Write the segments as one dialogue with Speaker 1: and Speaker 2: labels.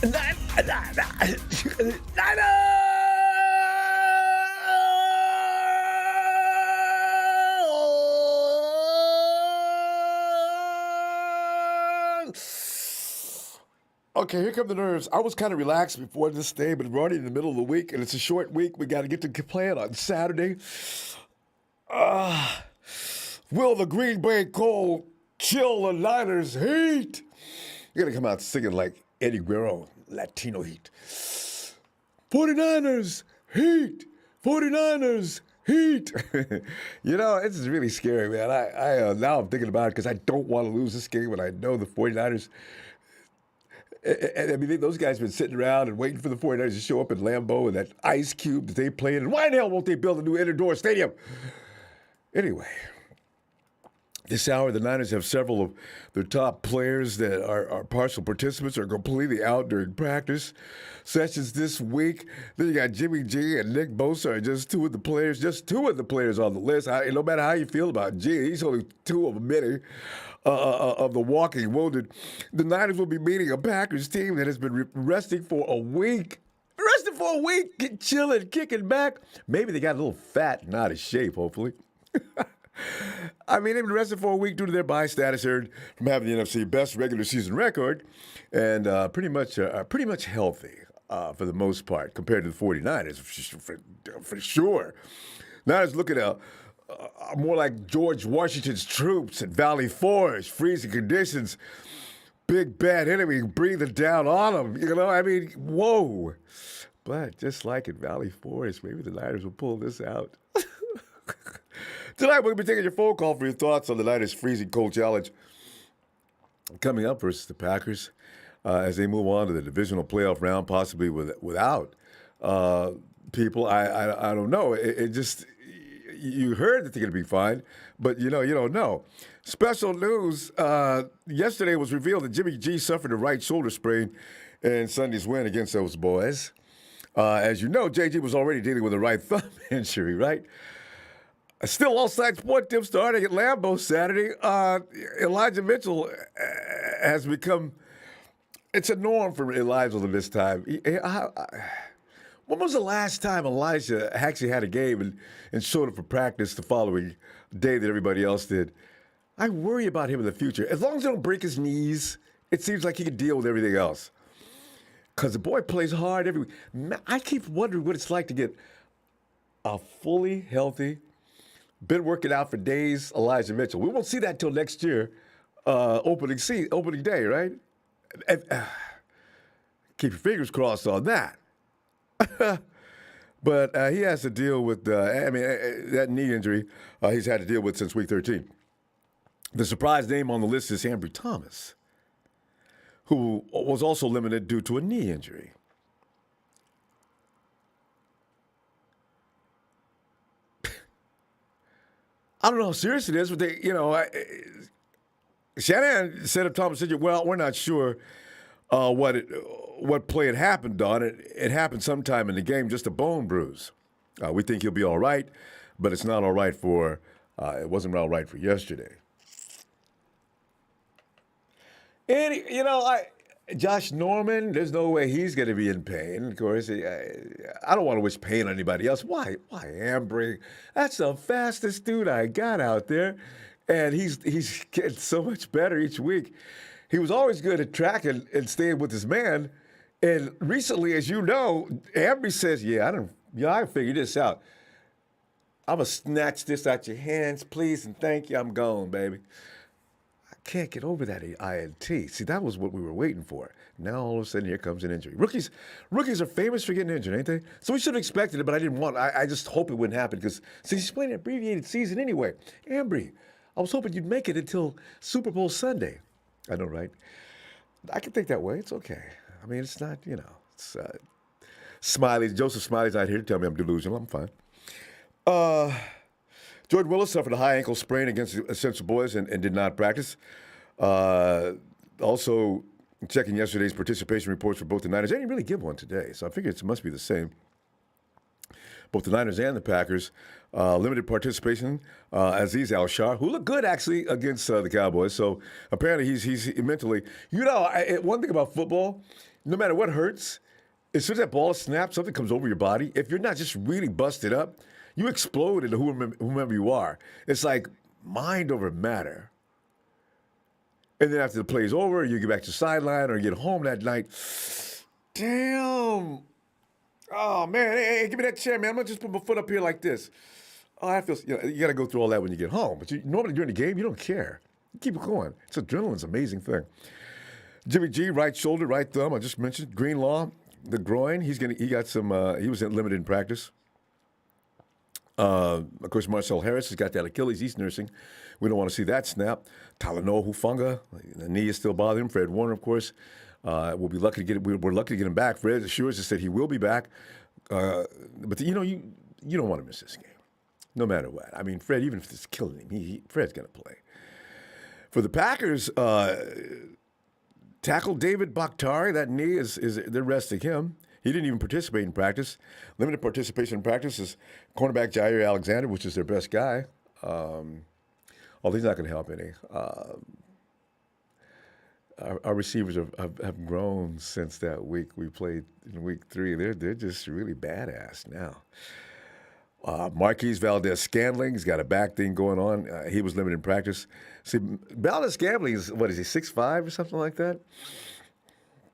Speaker 1: Okay, here come the nerves. I was kind of relaxed before this day, but we're already in the middle of the week, and it's a short week. We got to get to playing on Saturday. Will the Green Bay Cold chill the Niners heat? You're going to come out singing like Eddie Guerrero, Latino heat. 49ers heat! 49ers heat! It's really scary, man. I now I'm thinking about it because I don't want to lose this game, and I know the 49ers. And I mean, those guys have been sitting around and waiting for the 49ers to show up in Lambeau and that ice cube that they played. And why in hell won't they build a new indoor stadium? Anyway, this hour, the Niners have several of their top players that are partial participants or completely out during practice sessions this week. Then you got Jimmy G and Nick Bosa are just two of the players on the list. No matter how you feel about G, he's only two of many of the walking wounded. The Niners will be meeting a Packers team that has been resting for a week. Chilling, kicking back. Maybe they got a little fat and out of shape, hopefully. I mean, they've been resting for a week due to their bye status earned from having the NFC best regular season record and pretty much healthy for the most part compared to the 49ers, for sure. Niners looking more like George Washington's troops at Valley Forge, freezing conditions, big bad enemy breathing down on them. I mean, whoa. But just like at Valley Forge, maybe the Niners will pull this out. Tonight, we'll be taking your phone call for your thoughts on the Niners' freezing cold challenge coming up versus the Packers as they move on to the divisional playoff round, possibly without people. I don't know. It just, you heard that they're going to be fine, but you don't know. Special news, yesterday was revealed that Jimmy G suffered a right shoulder sprain in Sunday's win against those boys. As you know, JG was already dealing with a right thumb injury, right? Still, all sides point to him starting at Lambeau Saturday. Elijah Mitchell has become, it's a norm for Elijah this time. When was the last time Elijah actually had a game and showed up for practice the following day that everybody else did? I worry about him in the future. As long as he don't break his knees, it seems like he can deal with everything else. Because the boy plays hard every week. I keep wondering what it's like to get a fully healthy, been working out for days, Elijah Mitchell. We won't see that till next year, opening day, right? Keep your fingers crossed on that. But he has to deal with, that knee injury he's had to deal with since week 13. The surprise name on the list is Ambry Thomas, who was also limited due to a knee injury. I don't know how serious it is, but Shanahan said of Thomas, well, we're not sure what play it happened on. It happened sometime in the game, just a bone bruise. We think he'll be all right, but it's not all right it wasn't all right for yesterday. And, Josh Norman, there's no way he's going to be in pain. Of course, I don't want to wish pain on anybody else. Why Ambry? That's the fastest dude I got out there, and he's getting so much better each week. He was always good at tracking and staying with his man, and recently, as you know, Ambry says, I figured this out. I'm going to snatch this out your hands, please, and thank you. I'm gone, baby. Can't get over that INT. See, that was what we were waiting for. Now all of a sudden here comes an injury. Rookies are famous for getting injured, ain't they? So we should have expected it, but I just hope it wouldn't happen because since he's playing an abbreviated season anyway. Ambry, I was hoping you'd make it until Super Bowl Sunday. I know, right? I can think that way. It's okay. I mean, it's not, it's Joseph Smiley's out here to tell me I'm delusional. I'm fine. Jordan Willis suffered a high ankle sprain against the Essential Boys and did not practice. Also, checking yesterday's participation reports for both the Niners, they didn't really give one today, so I figured it must be the same. both the Niners and the Packers. Limited participation. Aziz Al-Shar, who looked good actually against the Cowboys. So apparently he's mentally. One thing about football, no matter what hurts, as soon as that ball snaps, something comes over your body. If you're not just really busted up, you explode into whomever you are. It's like mind over matter. And then after the play's over, you get back to the sideline or get home that night. Damn. Oh, man. Hey, give me that chair, man. I'm going to just put my foot up here like this. Oh, that feels, you got to go through all that when you get home. But normally during the game, you don't care. You keep it going. It's adrenaline's an amazing thing. Jimmy G, right shoulder, right thumb. I just mentioned Greenlaw, the groin. He was limited in practice. Of course, Marcel Harris has got that Achilles he's nursing. We don't want to see that snap. Talanoa Hufanga, the knee is still bothering him. Fred Warner, of course, we'll be lucky to get. We're lucky to get him back. Fred assures us that he will be back. But you don't want to miss this game, no matter what. I mean, Fred, even if it's killing him, Fred's going to play. For the Packers, tackle David Bakhtiari, that knee they're resting him. He didn't even participate in practice. Limited participation in practice is cornerback Jair Alexander, which is their best guy. Although he's not going to help any. Our receivers have grown since that week we played in week 3. They're just really badass now. Marquise Valdez-Scantling, he's got a back thing going on. He was limited in practice. See, Valdez-Scantling is, what is he, 6'5" or something like that?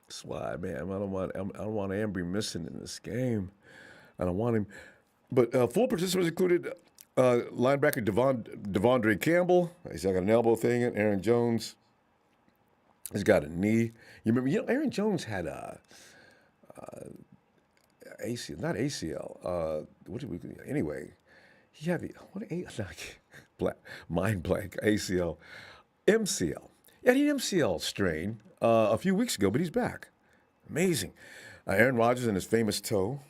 Speaker 1: That's why, man, I don't want Ambry missing in this game. I don't want him. But full participants included linebacker Devondre Campbell. He's got an elbow thing. Aaron Jones. He's got a knee. You remember, Aaron Jones had a ACL, not ACL. Anyway, he had mind blank ACL, MCL. Yeah, he had an MCL strain a few weeks ago, but he's back. Amazing. Aaron Rodgers and his famous toe.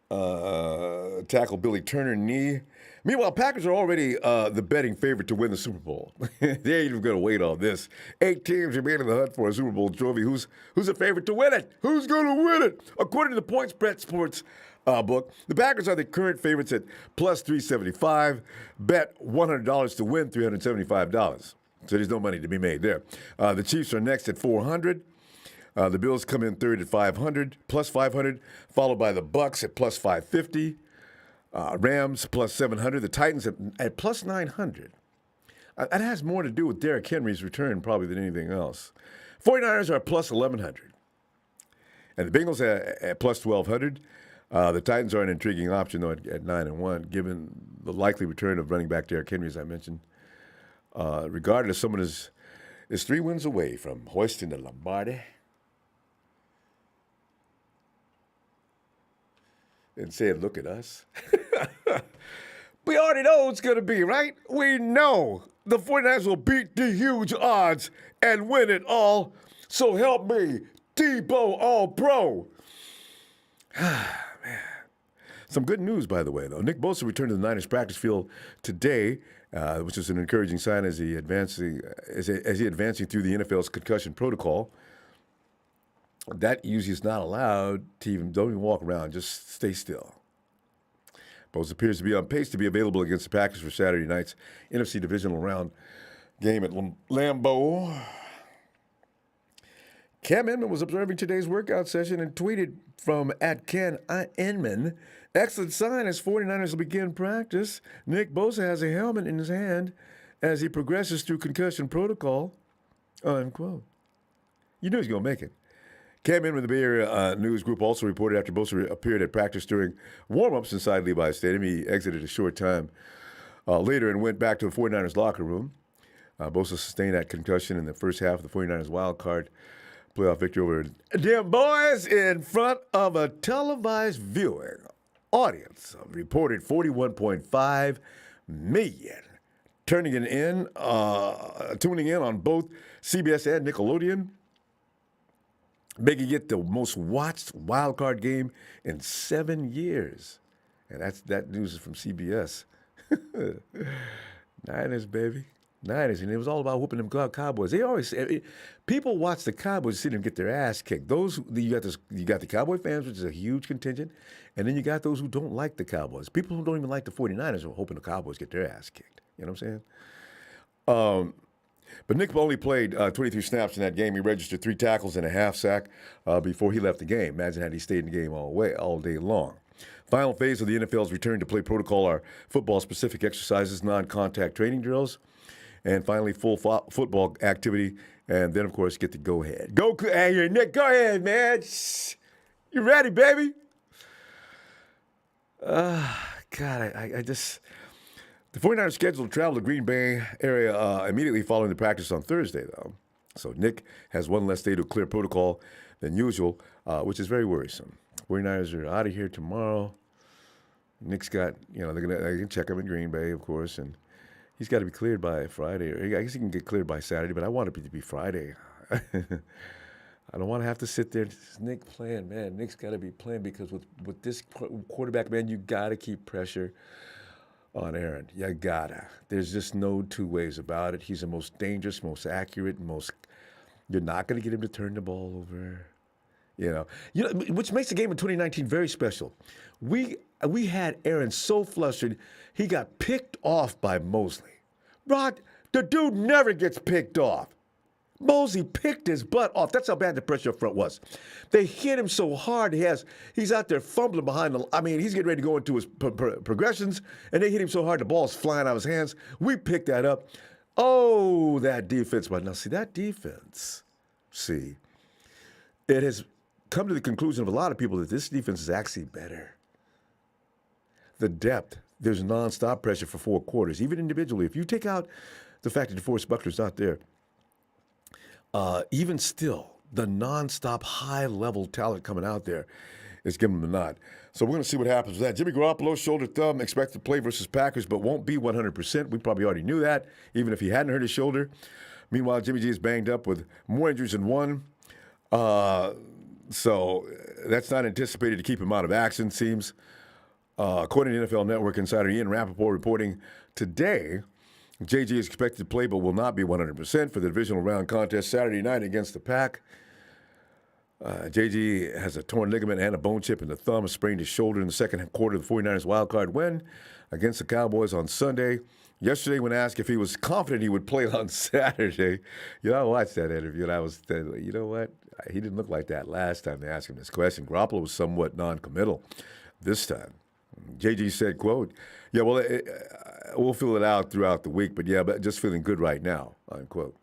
Speaker 1: Tackle Billy Turner, knee. Meanwhile, Packers are already the betting favorite to win the Super Bowl. They ain't even going to wait on this. 8 teams remain in the hunt for a Super Bowl trophy. Who's the favorite to win it? Who's going to win it? According to the Points Bet Sports book, the Packers are the current favorites at plus 375. Bet $100 to win $375. So there's no money to be made there. The Chiefs are next at 400. The Bills come in third at 500, plus 500, followed by the Bucks at plus 550. Rams plus 700. The Titans at plus 900. That has more to do with Derrick Henry's return probably than anything else. 49ers are plus 1,100. And the Bengals at plus 1,200. The Titans are an intriguing option, though, at 9-1, given the likely return of running back Derrick Henry, as I mentioned. Regardless, someone is 3 wins away from hoisting the Lombardi and saying, look at us. We already know it's going to be, right? We know the 49ers will beat the huge odds and win it all. So help me, Debo All-Pro. Man. Some good news, by the way, though. Nick Bosa returned to the Niners practice field today, which is an encouraging sign as he advancing through the NFL's concussion protocol. That usually is not allowed to don't even walk around, just stay still. Bosa appears to be on pace to be available against the Packers for Saturday night's NFC Divisional Round game at Lambeau. Cam Inman was observing today's workout session and tweeted from @Ken Inman, excellent sign as 49ers will begin practice. Nick Bosa has a helmet in his hand as he progresses through concussion protocol, unquote. You knew he was going to make it. Cam Inman, the Bay Area News Group, also reported after Bosa appeared at practice during warm-ups inside Levi Stadium. He exited a short time later and went back to the 49ers locker room. Bosa sustained that concussion in the first half of the 49ers wild card playoff victory over them boys in front of a televised viewing audience of reported 41.5 million. Tuning in on both CBS and Nickelodeon, making it the most watched wild card game in 7 years. And that news is from CBS. Niners, baby. Niners, and it was all about whooping them Cowboys. They always people watch the Cowboys see them get their ass kicked. You got the Cowboy fans, which is a huge contingent, and then you got those who don't like the Cowboys. People who don't even like the 49ers are hoping the Cowboys get their ass kicked. You know what I'm saying? But Nick only played 23 snaps in that game. He registered 3 tackles and a half sack before he left the game. Imagine had he stayed in the game all day long. Final phase of the NFL's return to play protocol are football-specific exercises, non-contact training drills, and finally full football activity. And then, of course, get the go-ahead. Hey, here, Nick, go ahead, man. Shh. You ready, baby? God, I just... The 49ers scheduled to travel to Green Bay area immediately following the practice on Thursday, though. So Nick has one less day to clear protocol than usual, which is very worrisome. 49ers are out of here tomorrow. Nick's got, they're gonna check him in Green Bay, of course, and he's got to be cleared by Friday. Or I guess he can get cleared by Saturday, but I want it to be Friday. I don't want to have to sit there. Nick playing, man. Nick's got to be playing because with this quarterback, man, you got to keep pressure on Aaron. You gotta. There's just no two ways about it. He's the most dangerous, most accurate, you're not going to get him to turn the ball over. Which makes the game in 2019 very special. We had Aaron so flustered, he got picked off by Mosley. Rod, the dude never gets picked off. Mosley picked his butt off. That's how bad the pressure up front was. They hit him so hard, he's out there fumbling behind he's getting ready to go into his progressions, and they hit him so hard the ball's flying out of his hands. We picked that up. Oh, that defense. But now, see, that defense, it has come to the conclusion of a lot of people that this defense is actually better. The depth, there's nonstop pressure for 4 quarters, even individually. If you take out the fact that DeForest Buckner's not there, even still, the nonstop high-level talent coming out there is giving them the nod. So we're going to see what happens with that. Jimmy Garoppolo, shoulder thumb, expected to play versus Packers, but won't be 100%. We probably already knew that, even if he hadn't hurt his shoulder. Meanwhile, Jimmy G is banged up with more injuries than one. So that's not anticipated to keep him out of action, seems. According to NFL Network insider Ian Rappaport reporting today, JG is expected to play but will not be 100% for the divisional round contest Saturday night against the Pack. JG has a torn ligament and a bone chip in the thumb, sprained his shoulder in the second quarter of the 49ers wildcard win against the Cowboys on Sunday. Yesterday, when asked if he was confident he would play on Saturday, I watched that interview and I was thinking, you know what? He didn't look like that last time they asked him this question. Garoppolo was somewhat non-committal this time. JG said, quote, yeah, well, we'll fill it out throughout the week, but just feeling good right now, unquote.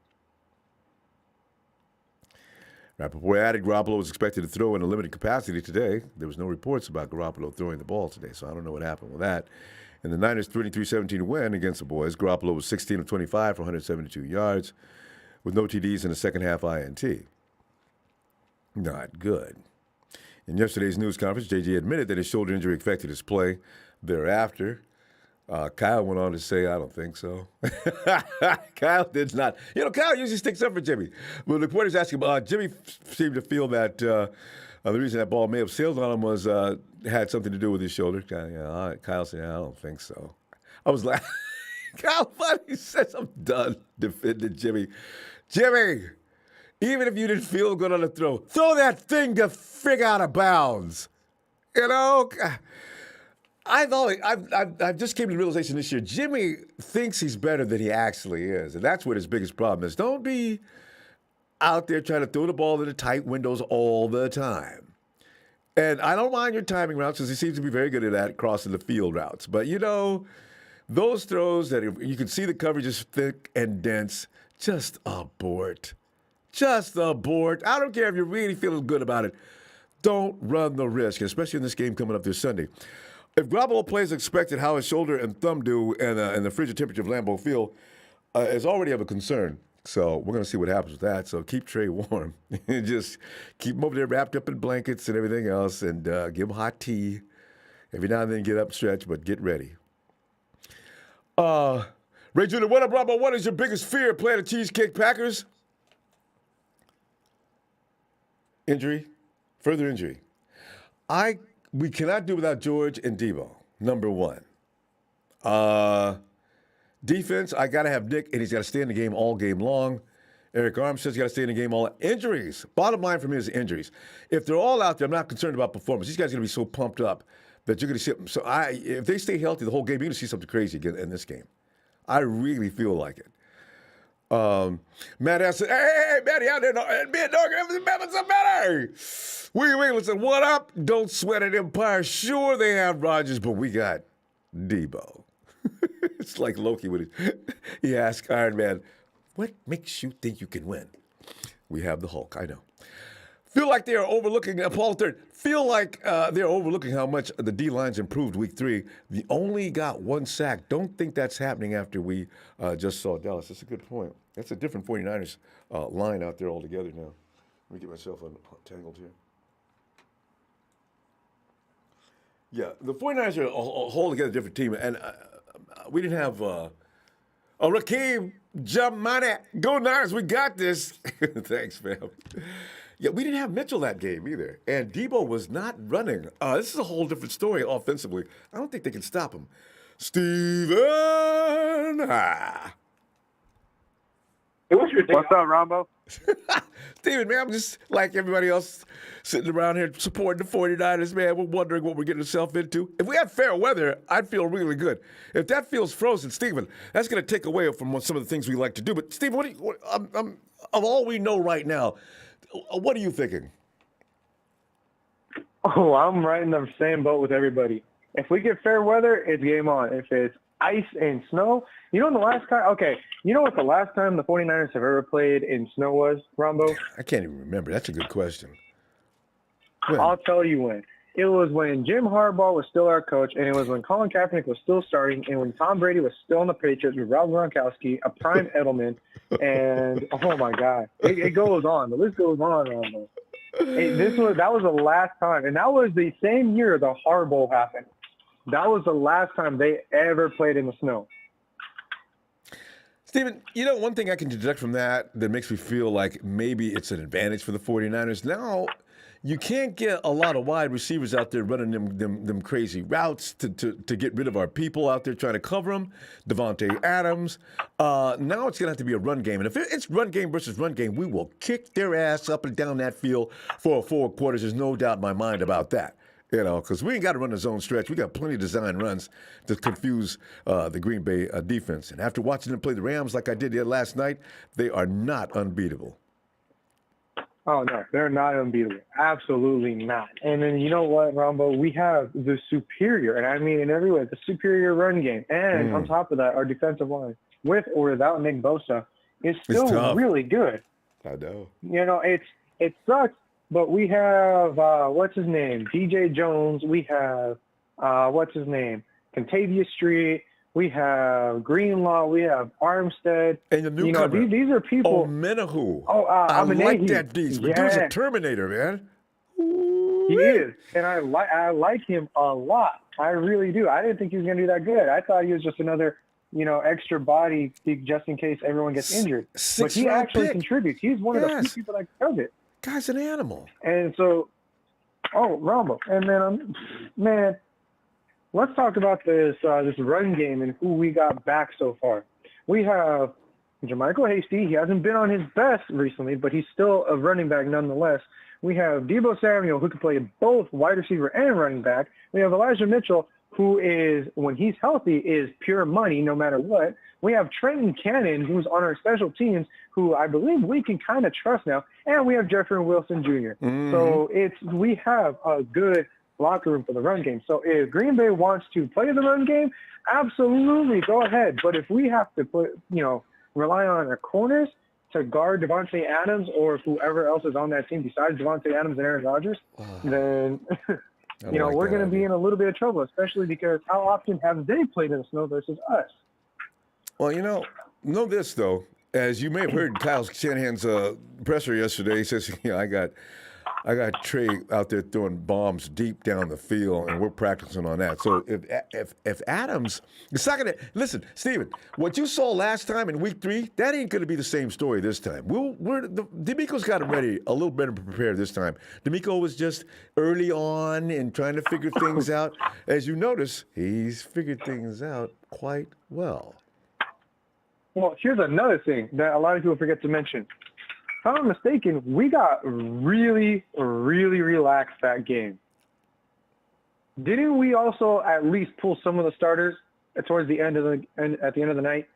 Speaker 1: Rappaport added Garoppolo was expected to throw in a limited capacity today. There was no reports about Garoppolo throwing the ball today, so I don't know what happened with that. In the Niners' 23-17 win against the boys, Garoppolo was 16 of 25 for 172 yards with no TDs in the second half INT. Not good. In yesterday's news conference, JG admitted that his shoulder injury affected his play thereafter. Kyle went on to say, I don't think so. Kyle did not. Kyle usually sticks up for Jimmy. Well, the reporters asked him, Jimmy seemed to feel that the reason that ball may have sailed on him was had something to do with his shoulder. Kyle said, I don't think so. I was like, Kyle finally says, I'm done defending Jimmy. Jimmy, even if you didn't feel good on the throw that thing to frig out of bounds. I've just came to the realization this year, Jimmy thinks he's better than he actually is, and that's what his biggest problem is. Don't be out there trying to throw the ball into tight windows all the time. And I don't mind your timing routes because he seems to be very good at that, crossing the field routes. But, those throws that you can see the coverage is thick and dense, just abort. Just abort. I don't care if you're really feeling good about it. Don't run the risk, especially in this game coming up this Sunday. If Garoppolo plays expected, how his shoulder and thumb do and the frigid temperature of Lambeau Field is already of a concern. So we're going to see what happens with that. So keep Trey warm. Just keep him over there wrapped up in blankets and everything else and give him hot tea. Every now and then get up and stretch, but get ready. Ray Jr., what up, Ronbo? What is your biggest fear playing the Cheesecake Packers? Injury. Further injury. We cannot do without George and Debo, number one. Defense, I got to have Nick, and he's got to stay in the game all game long. Eric Armstead's got to stay in the game all. Injuries. Bottom line for me is injuries. If they're all out there, I'm not concerned about performance. These guys are going to be so pumped up that you're going to see. So if they stay healthy the whole game, you're going to see something crazy again in this game. I really feel like it. Matt said, hey, Matty out there, what's up, Matty? William England said, what up? Don't sweat at Empire. Sure, they have Rodgers, but we got Debo. It's like Loki when he asked Iron Man, what makes you think you can win? We have the Hulk, I know. Feel like they are overlooking, Paul III, feel like they're overlooking how much the D-line's improved week 3. They only got 1 sack. Don't think that's happening after we just saw Dallas. That's a good point. That's a different 49ers line out there altogether now. Let me get myself untangled here. Yeah, the 49ers are a whole together different team. And we didn't have Rakeem Jamani. Go Niners, we got this. Thanks, fam. Yeah, we didn't have Mitchell that game either. And Debo was not running. This is a whole different story offensively. I don't think they can stop him. Steven!
Speaker 2: What's up, Ronbo?
Speaker 1: Steven, man, I'm just like everybody else sitting around here supporting the 49ers, man. We're wondering what we're getting ourselves into. If we had fair weather, I'd feel really good. If that feels frozen, Steven, that's going to take away from some of the things we like to do. But, Steven, of all we know right now, what are you thinking?
Speaker 2: Oh, I'm right in the same boat with everybody. If we get fair weather, it's game on. If it's ice and snow, you know what the last time the 49ers have ever played in snow was, Ronbo?
Speaker 1: I can't even remember. That's a good question. When?
Speaker 2: I'll tell you when. It was when Jim Harbaugh was still our coach, and it was when Colin Kaepernick was still starting, and when Tom Brady was still on the Patriots with Rob Gronkowski, a prime Edelman, and oh my God, it goes on. The list goes on, Ronbo. That was the last time, and that was the same year the Harbaugh happened. That was the last time they ever played in the snow.
Speaker 1: Steven, one thing I can deduct from that makes me feel like maybe it's an advantage for the 49ers. Now, you can't get a lot of wide receivers out there running them crazy routes to get rid of our people out there trying to cover them. Devontae Adams. Now it's going to have to be a run game. And if it's run game versus run game, we will kick their ass up and down that field for 4 quarters. There's no doubt in my mind about that. Because we ain't got to run a zone stretch. We got plenty of design runs to confuse the Green Bay defense. And after watching them play the Rams like I did there last night, they are not unbeatable.
Speaker 2: Oh, no, they're not unbeatable. Absolutely not. And then you know what, Ronbo? We have the superior, and I mean in every way, the superior run game. And on top of that, our defensive line, with or without Nick Bosa, is still really good.
Speaker 1: I know.
Speaker 2: It sucks. But we have, what's his name? DJ Jones. We have, what's his name? Contavious Street. We have Greenlaw. We have Armstead.
Speaker 1: And the newcomer.
Speaker 2: These are people.
Speaker 1: Menahu.
Speaker 2: I
Speaker 1: like that beast. But dude's a Terminator, man. Ooh.
Speaker 2: He is. And I like him a lot. I really do. I didn't think he was going to do that good. I thought he was just another, extra body just in case everyone gets injured. But he actually contributes. He's one of the few people that does it.
Speaker 1: Guy's an animal.
Speaker 2: And so, Ronbo. And then, man, let's talk about this run game and who we got back so far. We have Jermichael Hasty. He hasn't been on his best recently, but he's still a running back nonetheless. We have Deebo Samuel, who can play both wide receiver and running back. We have Elijah Mitchell, who is, when he's healthy, is pure money no matter what. We have Trenton Cannon, who's on our special teams, who I believe we can kind of trust now. And we have Jeffrey Wilson Jr.
Speaker 1: Mm-hmm.
Speaker 2: So we have a good locker room for the run game. So if Green Bay wants to play the run game, absolutely go ahead. But if we have to rely on our corners to guard Devontae Adams or whoever else is on that team besides Devontae Adams and Aaron Rodgers, then we're going to be in a little bit of trouble, especially because how often have they played in the snow versus us?
Speaker 1: Well, know this, though. As you may have heard Kyle Shanahan's presser yesterday, he says, I got Trey out there throwing bombs deep down the field, and we're practicing on that. So if Adams, it's not going to – listen, Steven, what you saw last time in week 3, that ain't going to be the same story this time. D'Amico's got him ready, a little better prepared this time. D'Amico was just early on and trying to figure things out. As you notice, he's figured things out quite well.
Speaker 2: Well, here's another thing that a lot of people forget to mention. If I'm not mistaken, we got really, really relaxed that game. Didn't we also at least pull some of the starters towards the end of the night?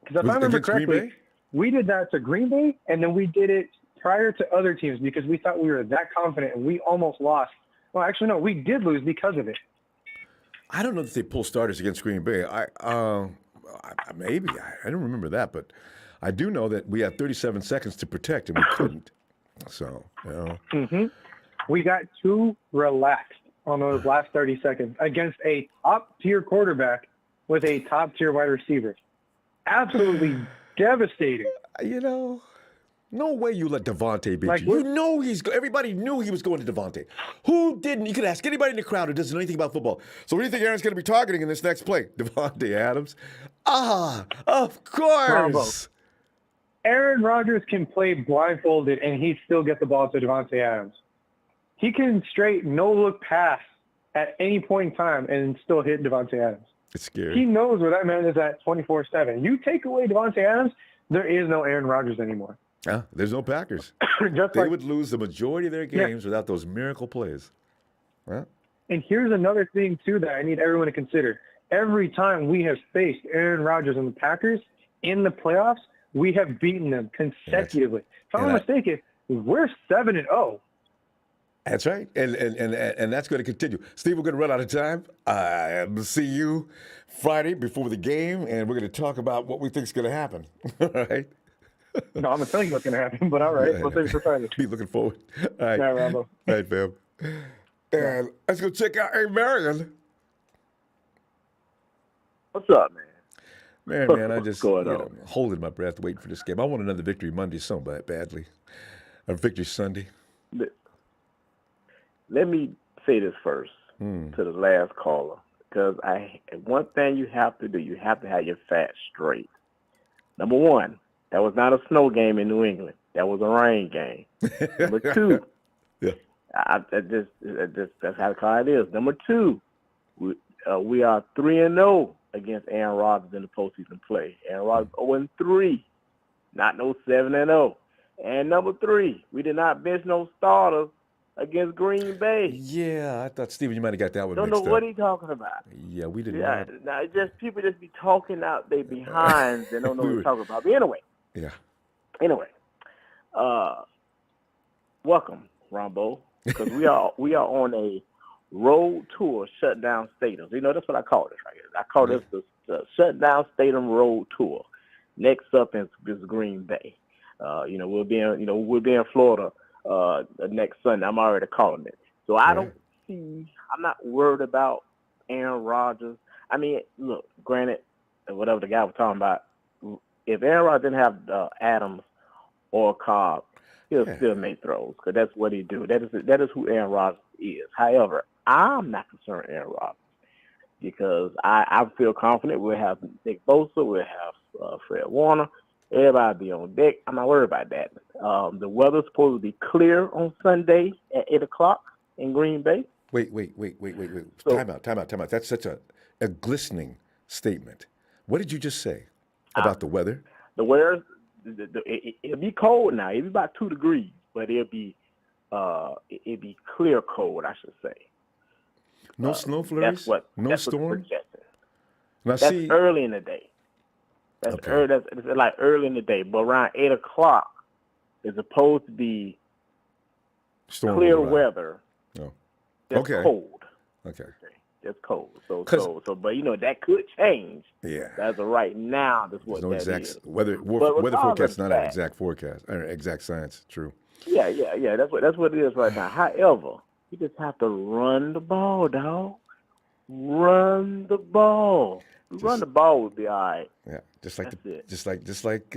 Speaker 2: Because if I remember correctly, we did that to Green Bay, and then we did it prior to other teams because we thought we were that confident, and we almost lost. Well, actually, no, we did lose because of it.
Speaker 1: I don't know that they pull starters against Green Bay. Maybe I don't remember that, but I do know that we had 37 seconds to protect, and we couldn't. So,
Speaker 2: We got too relaxed on those last 30 seconds against a top-tier quarterback with a top-tier wide receiver. Absolutely devastating.
Speaker 1: No way you let Devontae beat you. You know everybody knew he was going to Devontae. Who didn't? You could ask anybody in the crowd who doesn't know anything about football. So what do you think Aaron's going to be targeting in this next play? Devontae Adams. Of course.
Speaker 2: Ronbo. Aaron Rodgers can play blindfolded and he'd still get the ball to Devontae Adams. He can straight no-look pass at any point in time and still hit Devontae Adams.
Speaker 1: It's scary.
Speaker 2: He knows where that man is at 24/7. You take away Devontae Adams, there is no Aaron Rodgers anymore.
Speaker 1: There's no Packers. They would lose the majority of their games without those miracle plays. Huh?
Speaker 2: And here's another thing, too, that I need everyone to consider. Every time we have faced Aaron Rodgers and the Packers in the playoffs, we have beaten them consecutively. If I'm not mistaken, we're 7-0.
Speaker 1: That's right. And that's going to continue. Steve, we're going to run out of time. I'll see you Friday before the game, and we're going to talk about what we think is going to happen. All right?
Speaker 2: No, I'm going to tell you what's going to happen, but all right. We'll save it for Friday.
Speaker 1: Be looking forward. All right.
Speaker 2: All right, Ronbo.
Speaker 1: All right, fam. And let's go check out Marion.
Speaker 3: What's up, man?
Speaker 1: Man, I just holding my breath waiting for this game. I want another victory Monday so badly. A victory Sunday.
Speaker 3: Let me say this first to the last caller, because one thing you have to do, you have to have your facts straight. Number one, that was not a snow game in New England. That was a rain game. Number two, that's how the card is. Number two, we are 3-0 against Aaron Rodgers in the postseason play. Aaron Rodgers 0-3, not no 7-0. And number three, we did not bench no starters against Green Bay.
Speaker 1: Yeah, I thought, Steven, you might have got that one
Speaker 3: Don't
Speaker 1: mixed
Speaker 3: know what he's talking about.
Speaker 1: Yeah, we didn't.
Speaker 3: Yeah, now people just be talking out their behinds and don't know what they're talking about. But anyway.
Speaker 1: Yeah.
Speaker 3: Anyway, welcome, Ronbo, because we are on a road tour, shutdown stadiums. That's what I call this right here. I call this the shutdown stadium road tour. Next up is Green Bay. We'll be in Florida next Sunday. I'm already calling it. So I'm not worried about Aaron Rodgers. I mean, look, granted, whatever the guy was talking about, if Aaron Rodgers didn't have Adams or Cobb, he'll still make throws because that's what he do. That is who Aaron Rodgers is. However, I'm not concerned Aaron Rodgers because I feel confident we'll have Nick Bosa, we'll have Fred Warner, everybody be on deck. I'm not worried about that. The weather's supposed to be clear on Sunday at 8 o'clock in Green Bay.
Speaker 1: Wait. So, time out. That's such a glistening statement. What did you just say about the weather?
Speaker 3: The weather, it'll be cold now. It'll be about 2 degrees, but it'll be clear cold, I should say.
Speaker 1: No snow flurries? No storm?
Speaker 3: That's early in the day. That's like early in the day. But around 8 o'clock, it's supposed to be clear weather.
Speaker 1: Oh.
Speaker 3: That's cold.
Speaker 1: Okay.
Speaker 3: That's cold. So, but that could change.
Speaker 1: Yeah.
Speaker 3: As of right now, that's what that is.
Speaker 1: Weather forecast is not an exact forecast or exact science. True.
Speaker 3: Yeah. That's what it is right now. However, you just have to run the ball, dog. Run the ball. Run the ball would be all right.
Speaker 1: Yeah, just like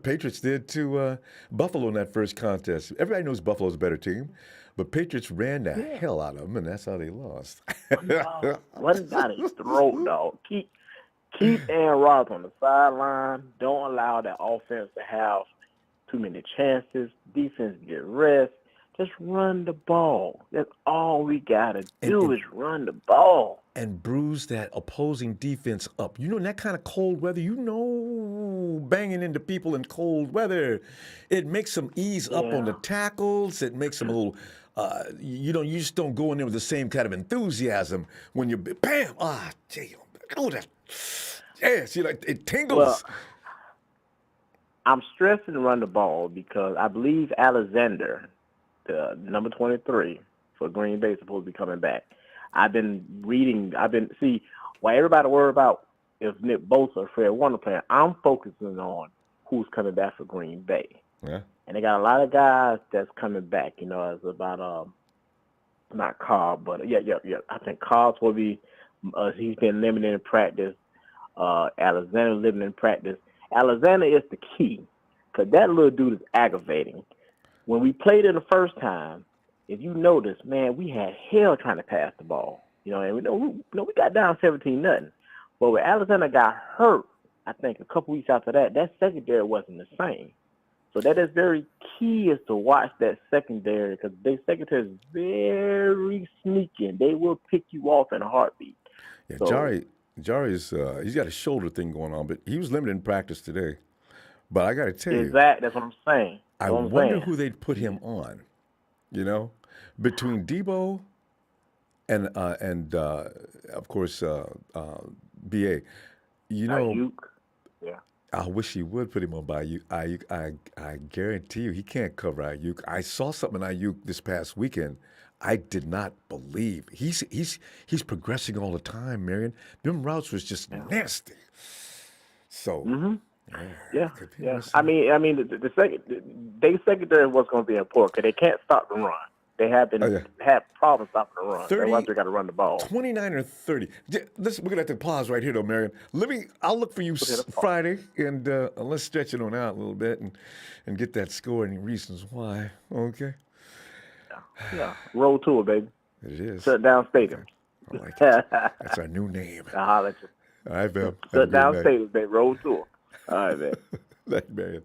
Speaker 1: Patriots did to Buffalo in that first contest. Everybody knows Buffalo's a better team, but Patriots ran the hell out of them, and that's how they lost.
Speaker 3: Run down his throat, dog. Keep Aaron Rodgers on the sideline. Don't allow that offense to have too many chances. Defense get rest. Just run the ball. That's all we gotta do is run the ball.
Speaker 1: And bruise that opposing defense up. You know, in that kind of cold weather, banging into people in cold weather, it makes them ease up on the tackles. It makes them a little, you just don't go in there with the same kind of enthusiasm when you, bam, damn, that, see, like it tingles.
Speaker 3: Well, I'm stressing to run the ball because I believe Alexander, the number 23 for Green Bay, is supposed to be coming back. I've been reading. While everybody worry about if Nick Bosa or Fred Warner playing, I'm focusing on who's coming back for Green Bay.
Speaker 1: Yeah.
Speaker 3: And they got a lot of guys that's coming back. It's about not Cobb, but yeah. I think Cobb's will be. He's been limited in practice. Alexander limited in practice. Alexander is the key because that little dude is aggravating. When we played it the first time, if you notice, man, we had hell trying to pass the ball. And we got down 17-0. But when Alexander got hurt, I think a couple weeks after that secondary wasn't the same. So that is very key is to watch that secondary because their secondary is very sneaky. They will pick you off in a heartbeat.
Speaker 1: Yeah, Jari's he's got a shoulder thing going on, but he was limited in practice today. But I got to tell you,
Speaker 3: that's what I'm saying.
Speaker 1: I wonder who they'd put him on. Between Debo and of course BA.
Speaker 3: Ayuk. Yeah.
Speaker 1: I wish he would put him on by Ayuk. I guarantee you he can't cover Ayuk. I saw something in Ayuk this past weekend. I did not believe he's progressing all the time, Marion. Them routes was just nasty. So
Speaker 3: yeah. I mean, the secondary was going to be important because they can't stop the run. They have been had problems stopping the run. That's why they got to run the ball.
Speaker 1: 29 or 30. Listen, we're gonna have to pause right here, though, Marion. I'll look for you Friday, and let's stretch it on out a little bit and get that score and reasons why. Okay.
Speaker 3: Yeah. Roll to it, baby.
Speaker 1: It is.
Speaker 3: Shut down stadium.
Speaker 1: I like it. That's our new name.
Speaker 3: I'll holler at you.
Speaker 1: All right, man.
Speaker 3: Shut down stadium, baby. Roll to it. All right, man.
Speaker 1: Thank you, man.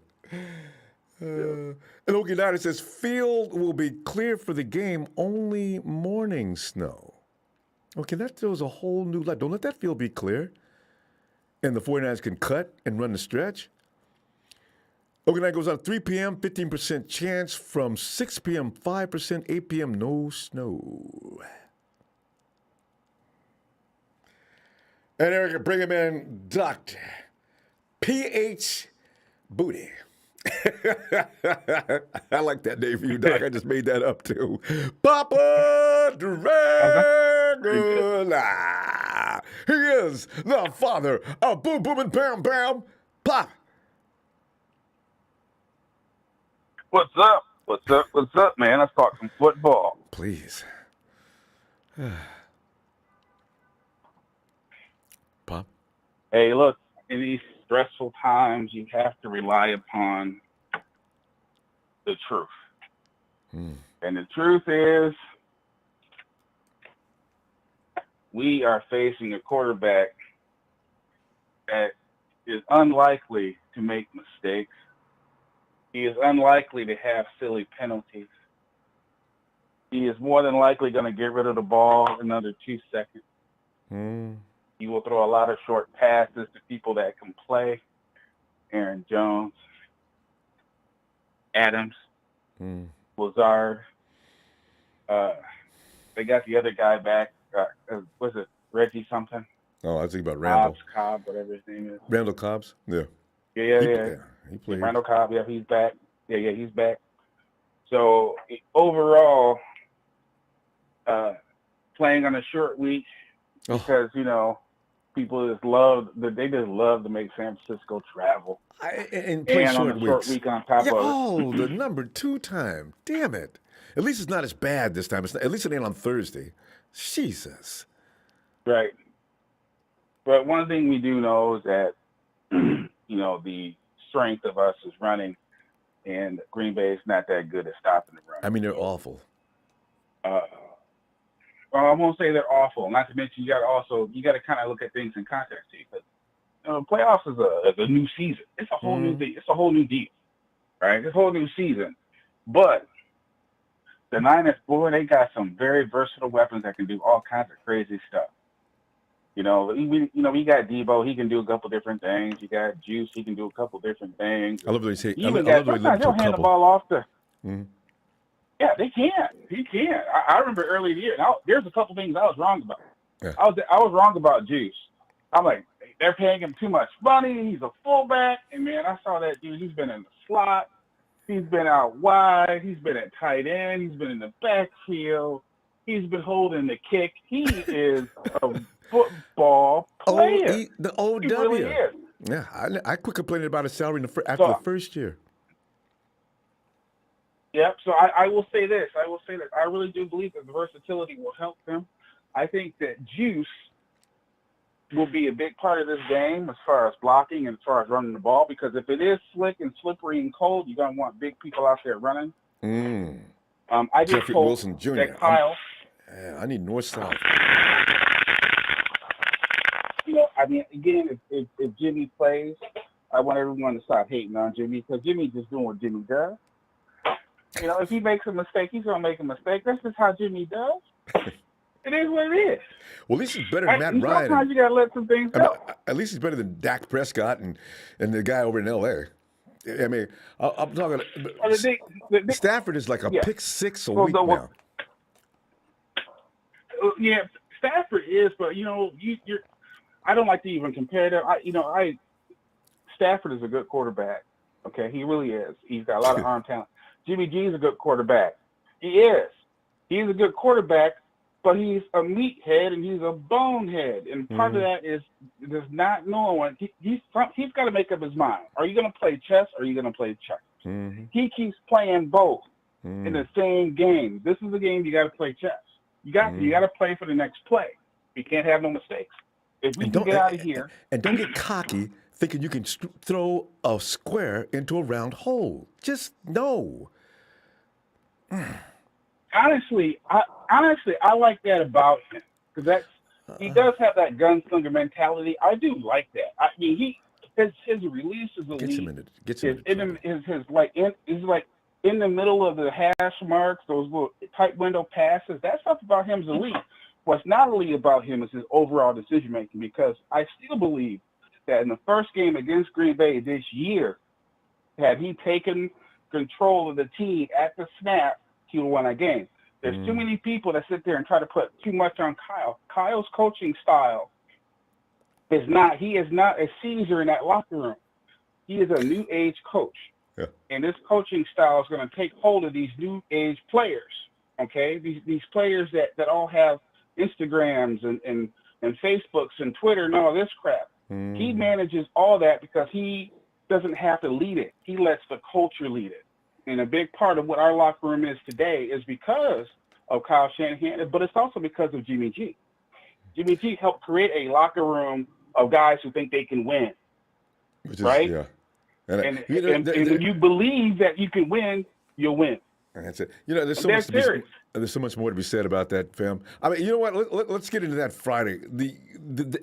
Speaker 1: And Okie Dowdy says, field will be clear for the game, only morning snow. Okay, that throws a whole new light. Don't let that field be clear. And the 49ers can cut and run the stretch. Okie night goes on 3 p.m., 15% chance. From 6 p.m., 5%, 8 p.m., no snow. And Eric, bring him in, Dr. P.H. Booty. I like that name for you, Doc. I just made that up, too. Papa Dragula. He is the father of Boom Boom and Bam Bam. Pop.
Speaker 4: What's up? What's up, man? Let's talk some football.
Speaker 1: Please. Pop.
Speaker 4: Hey, look, in these stressful times, you have to rely upon the truth. And the truth is, we are facing a quarterback that is unlikely to make mistakes. He is unlikely to have silly penalties. He is more than likely going to get rid of the ball in under 2 seconds. He will throw a lot of short passes to people that can play. Aaron Jones, Adams, Lazard. They got the other guy back. Was it Reggie something?
Speaker 1: Oh, I was thinking about Randall.
Speaker 4: Cobb, whatever his name is.
Speaker 1: Randall Cobbs? Yeah.
Speaker 4: Yeah.
Speaker 1: He played.
Speaker 4: Randall Cobb, yeah, he's back. Yeah, he's back. So overall, playing on a short week because, people just love to make San Francisco travel.
Speaker 1: And play
Speaker 4: on
Speaker 1: short
Speaker 4: a
Speaker 1: weeks.
Speaker 4: Short week on top of it.
Speaker 1: Oh, the number 2 time. Damn it. At least it's not as bad this time. At least it ain't on Thursday. Jesus.
Speaker 4: Right. But one thing we do know is that, the strength of us is running, and Green Bay is not that good at stopping the run.
Speaker 1: I mean, they're awful.
Speaker 4: Well, I won't say they're awful. Not to mention, you got to kind of look at things in context here, because playoffs is a new season. It's a whole new thing. It's a whole new deal, right? It's a whole new season. But The Niners, boy, they got some very versatile weapons that can do all kinds of crazy stuff. We got Debo. He can do a couple different things. You got Juice. He can do a couple different things.
Speaker 1: I love the way you say.
Speaker 4: Sometimes they'll hand the ball off to.
Speaker 1: Mm-hmm.
Speaker 4: Yeah, they can. He can. I remember early in the year. Now, there's a couple things I was wrong about.
Speaker 1: Yeah.
Speaker 4: I was wrong about Juice. I'm like, they're paying him too much money. He's a fullback, and man, I saw that dude. He's been in the slot. He's been out wide. He's been at tight end. He's been in the backfield. He's been holding the kick. He is a football player.
Speaker 1: The OW.
Speaker 4: He really is.
Speaker 1: Yeah, I quit complaining about his salary after the first year.
Speaker 4: Yep. So I will say this. I really do believe that the versatility will help him. I think that Juice will be a big part of this game as far as blocking and as far as running the ball, because if it is slick and slippery and cold, you're going to want big people out there running. I just
Speaker 1: Jeffrey
Speaker 4: hope
Speaker 1: Wilson Jr.
Speaker 4: that Kyle.
Speaker 1: I need north-south.
Speaker 4: Again, if Jimmy plays, I want everyone to stop hating on Jimmy, because Jimmy's just doing what Jimmy does. If he makes a mistake, he's going to make a mistake. That's just how Jimmy does. It is what it is.
Speaker 1: Well, at least he's better than Matt Ryan.
Speaker 4: Sometimes you got to let some things go.
Speaker 1: At least he's better than Dak Prescott and the guy over in L.A. I mean, I'm talking. Stafford is like a pick six a week now.
Speaker 4: Yeah, Stafford is, but you're. I don't like to even compare them. Stafford is a good quarterback. Okay, he really is. He's got a lot of arm talent. Jimmy G is a good quarterback. He is. He's a good quarterback, but he's a meathead and he's a bonehead. And part of that is just not knowing. He's got to make up his mind. Are you going to play chess or are you going to play checkers? He keeps playing both in the same game. This is a game you got to play chess. You got to play for the next play. You can't have no mistakes. If we can get out of here.
Speaker 1: And don't get cocky thinking you can throw a square into a round hole. Just no.
Speaker 4: Honestly, I like that about him, because he does have that gunslinger mentality. I do like that. I mean, his release is elite.
Speaker 1: Gets him
Speaker 4: is like in the middle of the hash marks, those little tight window passes. That stuff about him is elite. What's not elite about him is his overall decision making, because I still believe that in the first game against Green Bay this year, had he taken control of the team at the snap, he would win that game. There's too many people that sit there and try to put too much on Kyle. Kyle's coaching style he is not a Caesar in that locker room. He is a new age coach. Yeah. And this coaching style is going to take hold of these new age players. Okay? These players that all have Instagrams and Facebooks and Twitter and all this crap. He manages all that because he doesn't have to lead it. He lets the culture lead it. And a big part of what our locker room is today is because of Kyle Shanahan, but it's also because of Jimmy G. Jimmy G helped create a locker room of guys who think they can win, right? Yeah. And when you believe that you can win, you'll win.
Speaker 1: And that's it. There's so much more to be said about that, fam. I mean, you know what? Let's get into that Friday.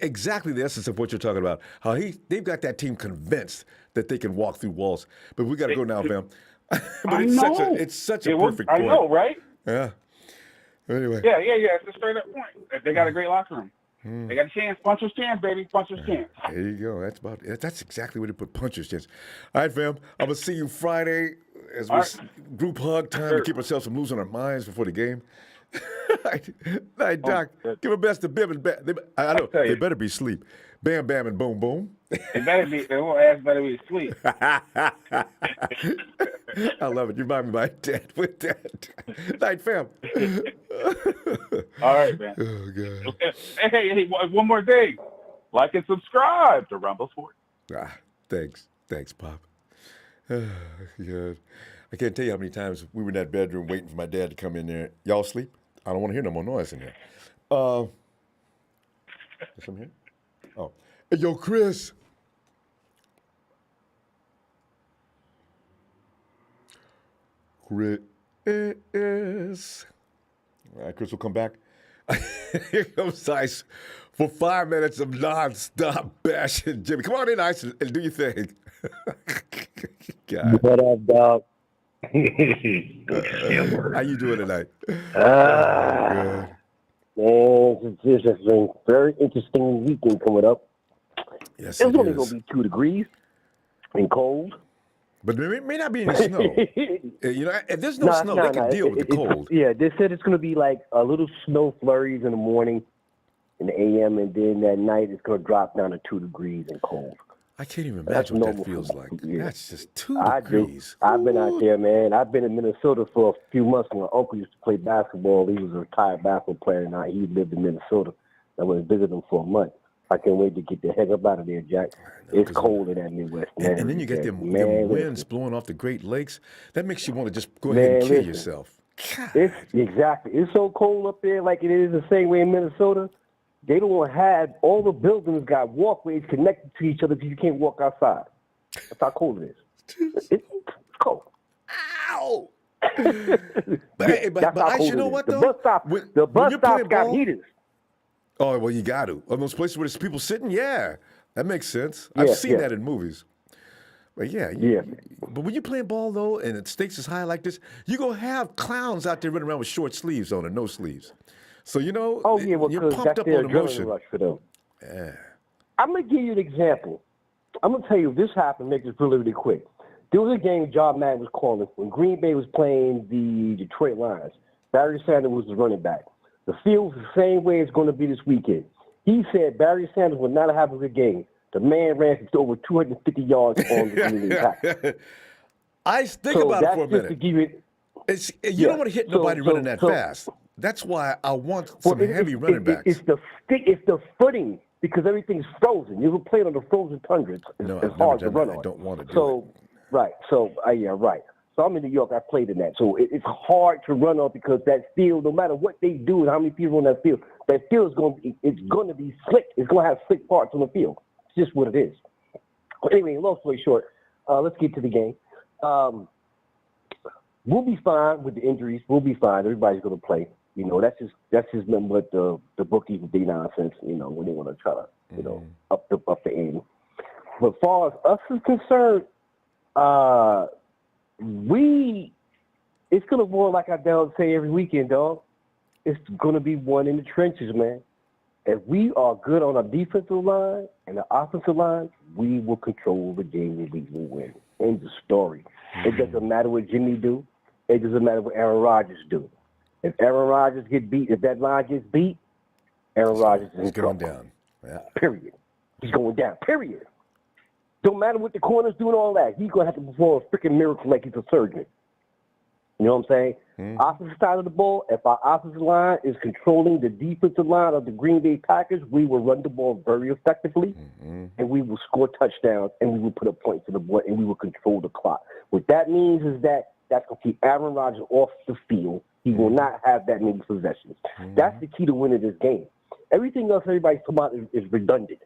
Speaker 1: Exactly the essence of what you're talking about. How they've got that team convinced that they can walk through walls. But we got to go now, fam. But it's such a perfect point.
Speaker 4: I know, right?
Speaker 1: Yeah. Anyway.
Speaker 4: Yeah. It's a straight up point. They got a great locker room. They got a chance. Puncher's chance, baby. Puncher's chance.
Speaker 1: There you go. That's exactly where they put puncher's chance. All right, fam. I'm gonna see you Friday as we group hug time to keep ourselves from losing our minds before the game. All right, Doc. Give a best to Bim and Bam. I know they better be asleep. Bam, bam, and boom, boom.
Speaker 4: Their whole ass better be asleep.
Speaker 1: I love it. You remind me of my dad with that. Night, fam.
Speaker 4: All right, man.
Speaker 1: Oh, God.
Speaker 4: Hey, one more thing. Like and subscribe to Ronbo Sports.
Speaker 1: Thanks. Thanks, Pop. Oh, God. I can't tell you how many times we were in that bedroom waiting for my dad to come in there. Y'all sleep? I don't want to hear no more noise in there. Is something here? Oh. Hey, yo, Chris. Chris. All right, Chris will come back. Here comes Ice for 5 minutes of nonstop bashing Jimmy. Come on in, Ice, and do your thing. God.
Speaker 5: What up, dog?
Speaker 1: How you doing tonight?
Speaker 5: Man, it's just a very interesting weekend coming up.
Speaker 1: Yes,
Speaker 5: It's
Speaker 1: it
Speaker 5: only going
Speaker 1: is.
Speaker 5: to be 2 degrees and cold.
Speaker 1: But there may not be any snow. If there's no snow, they can deal with the cold.
Speaker 5: Yeah, they said it's going to be like a little snow flurries in the morning, in the a.m., and then at night it's going to drop down to 2 degrees and cold.
Speaker 1: I can't even
Speaker 5: That's
Speaker 1: imagine what that
Speaker 5: normal
Speaker 1: feels
Speaker 5: for
Speaker 1: like.
Speaker 5: yeah.
Speaker 1: That's just 2
Speaker 5: I do.
Speaker 1: degrees.
Speaker 5: I've been out there, man. I've been in Minnesota for a few months. My uncle used to play basketball. He was a retired basketball player, and he lived in Minnesota. I went and visited him for a month. I can't wait to get the heck up out of there, Jack. It's cold in that Midwest, man.
Speaker 1: And then you get them winds blowing off the Great Lakes. That makes you want to just go ahead and kill yourself.
Speaker 5: Exactly. It's so cold up there, like it is the same way in Minnesota. They don't have all the buildings got walkways connected to each other because you can't walk outside. That's how cold it is. It's cold.
Speaker 1: Ow! but you know what, though?
Speaker 5: The bus stop got heaters.
Speaker 1: Oh, well, you got to. On those places where there's people sitting, yeah. That makes sense. I've seen that in movies. But but when you're playing ball, though, and the stakes is high like this, you're going to have clowns out there running around with short sleeves on or no sleeves. So, you're pumped up on emotion.
Speaker 5: Rush for them.
Speaker 1: Yeah.
Speaker 5: I'm going to give you an example. I'm going to tell you this happened, make this really, really quick. There was a game John Madden was calling when Green Bay was playing the Detroit Lions. Barry Sanders was the running back. The field was the same way it's going to be this weekend. He said Barry Sanders would not have a good game. The man ran for over 250 yards on the Green Bay Packers.
Speaker 1: I think about it for a minute.
Speaker 5: To give it,
Speaker 1: you don't want to hit nobody running that fast. That's why I want some heavy running backs.
Speaker 5: It's the footing because everything's frozen. You ever played on the frozen tundra? It's hard to run on.
Speaker 1: I don't want to do it.
Speaker 5: Right. So, right. So I'm in New York. I played in that. So it's hard to run on because that field, no matter what they do and how many people on that field is going to be slick. It's going to have slick parts on the field. It's just what it is. But anyway, long story short, let's get to the game. We'll be fine with the injuries. We'll be fine. Everybody's going to play. That's just nothing but the bookies and nonsense. When they want to try to up the end. But as far as us is concerned, it's going to go like I say every weekend, dog. It's going to be one in the trenches, man. If we are good on our defensive line and the offensive line, we will control the game and we will win. End of story. It doesn't matter what Jimmy do. It doesn't matter what Aaron Rodgers do. If Aaron Rodgers get beat, if that line gets beat, Aaron Rodgers is
Speaker 1: going down. Yeah.
Speaker 5: Period. He's going down. Period. Don't matter what the corners do and all that. He's going to have to perform a freaking miracle like he's a surgeon. You know what I'm saying? Offensive side of the ball, if our offensive line is controlling the defensive line of the Green Bay Packers, we will run the ball very effectively, and we will score touchdowns, and we will put up points to the board, and we will control the clock. What that means is that's going to keep Aaron Rodgers off the field. He will not have that many possessions. That's the key to winning this game. Everything else everybody's talking about is redundant.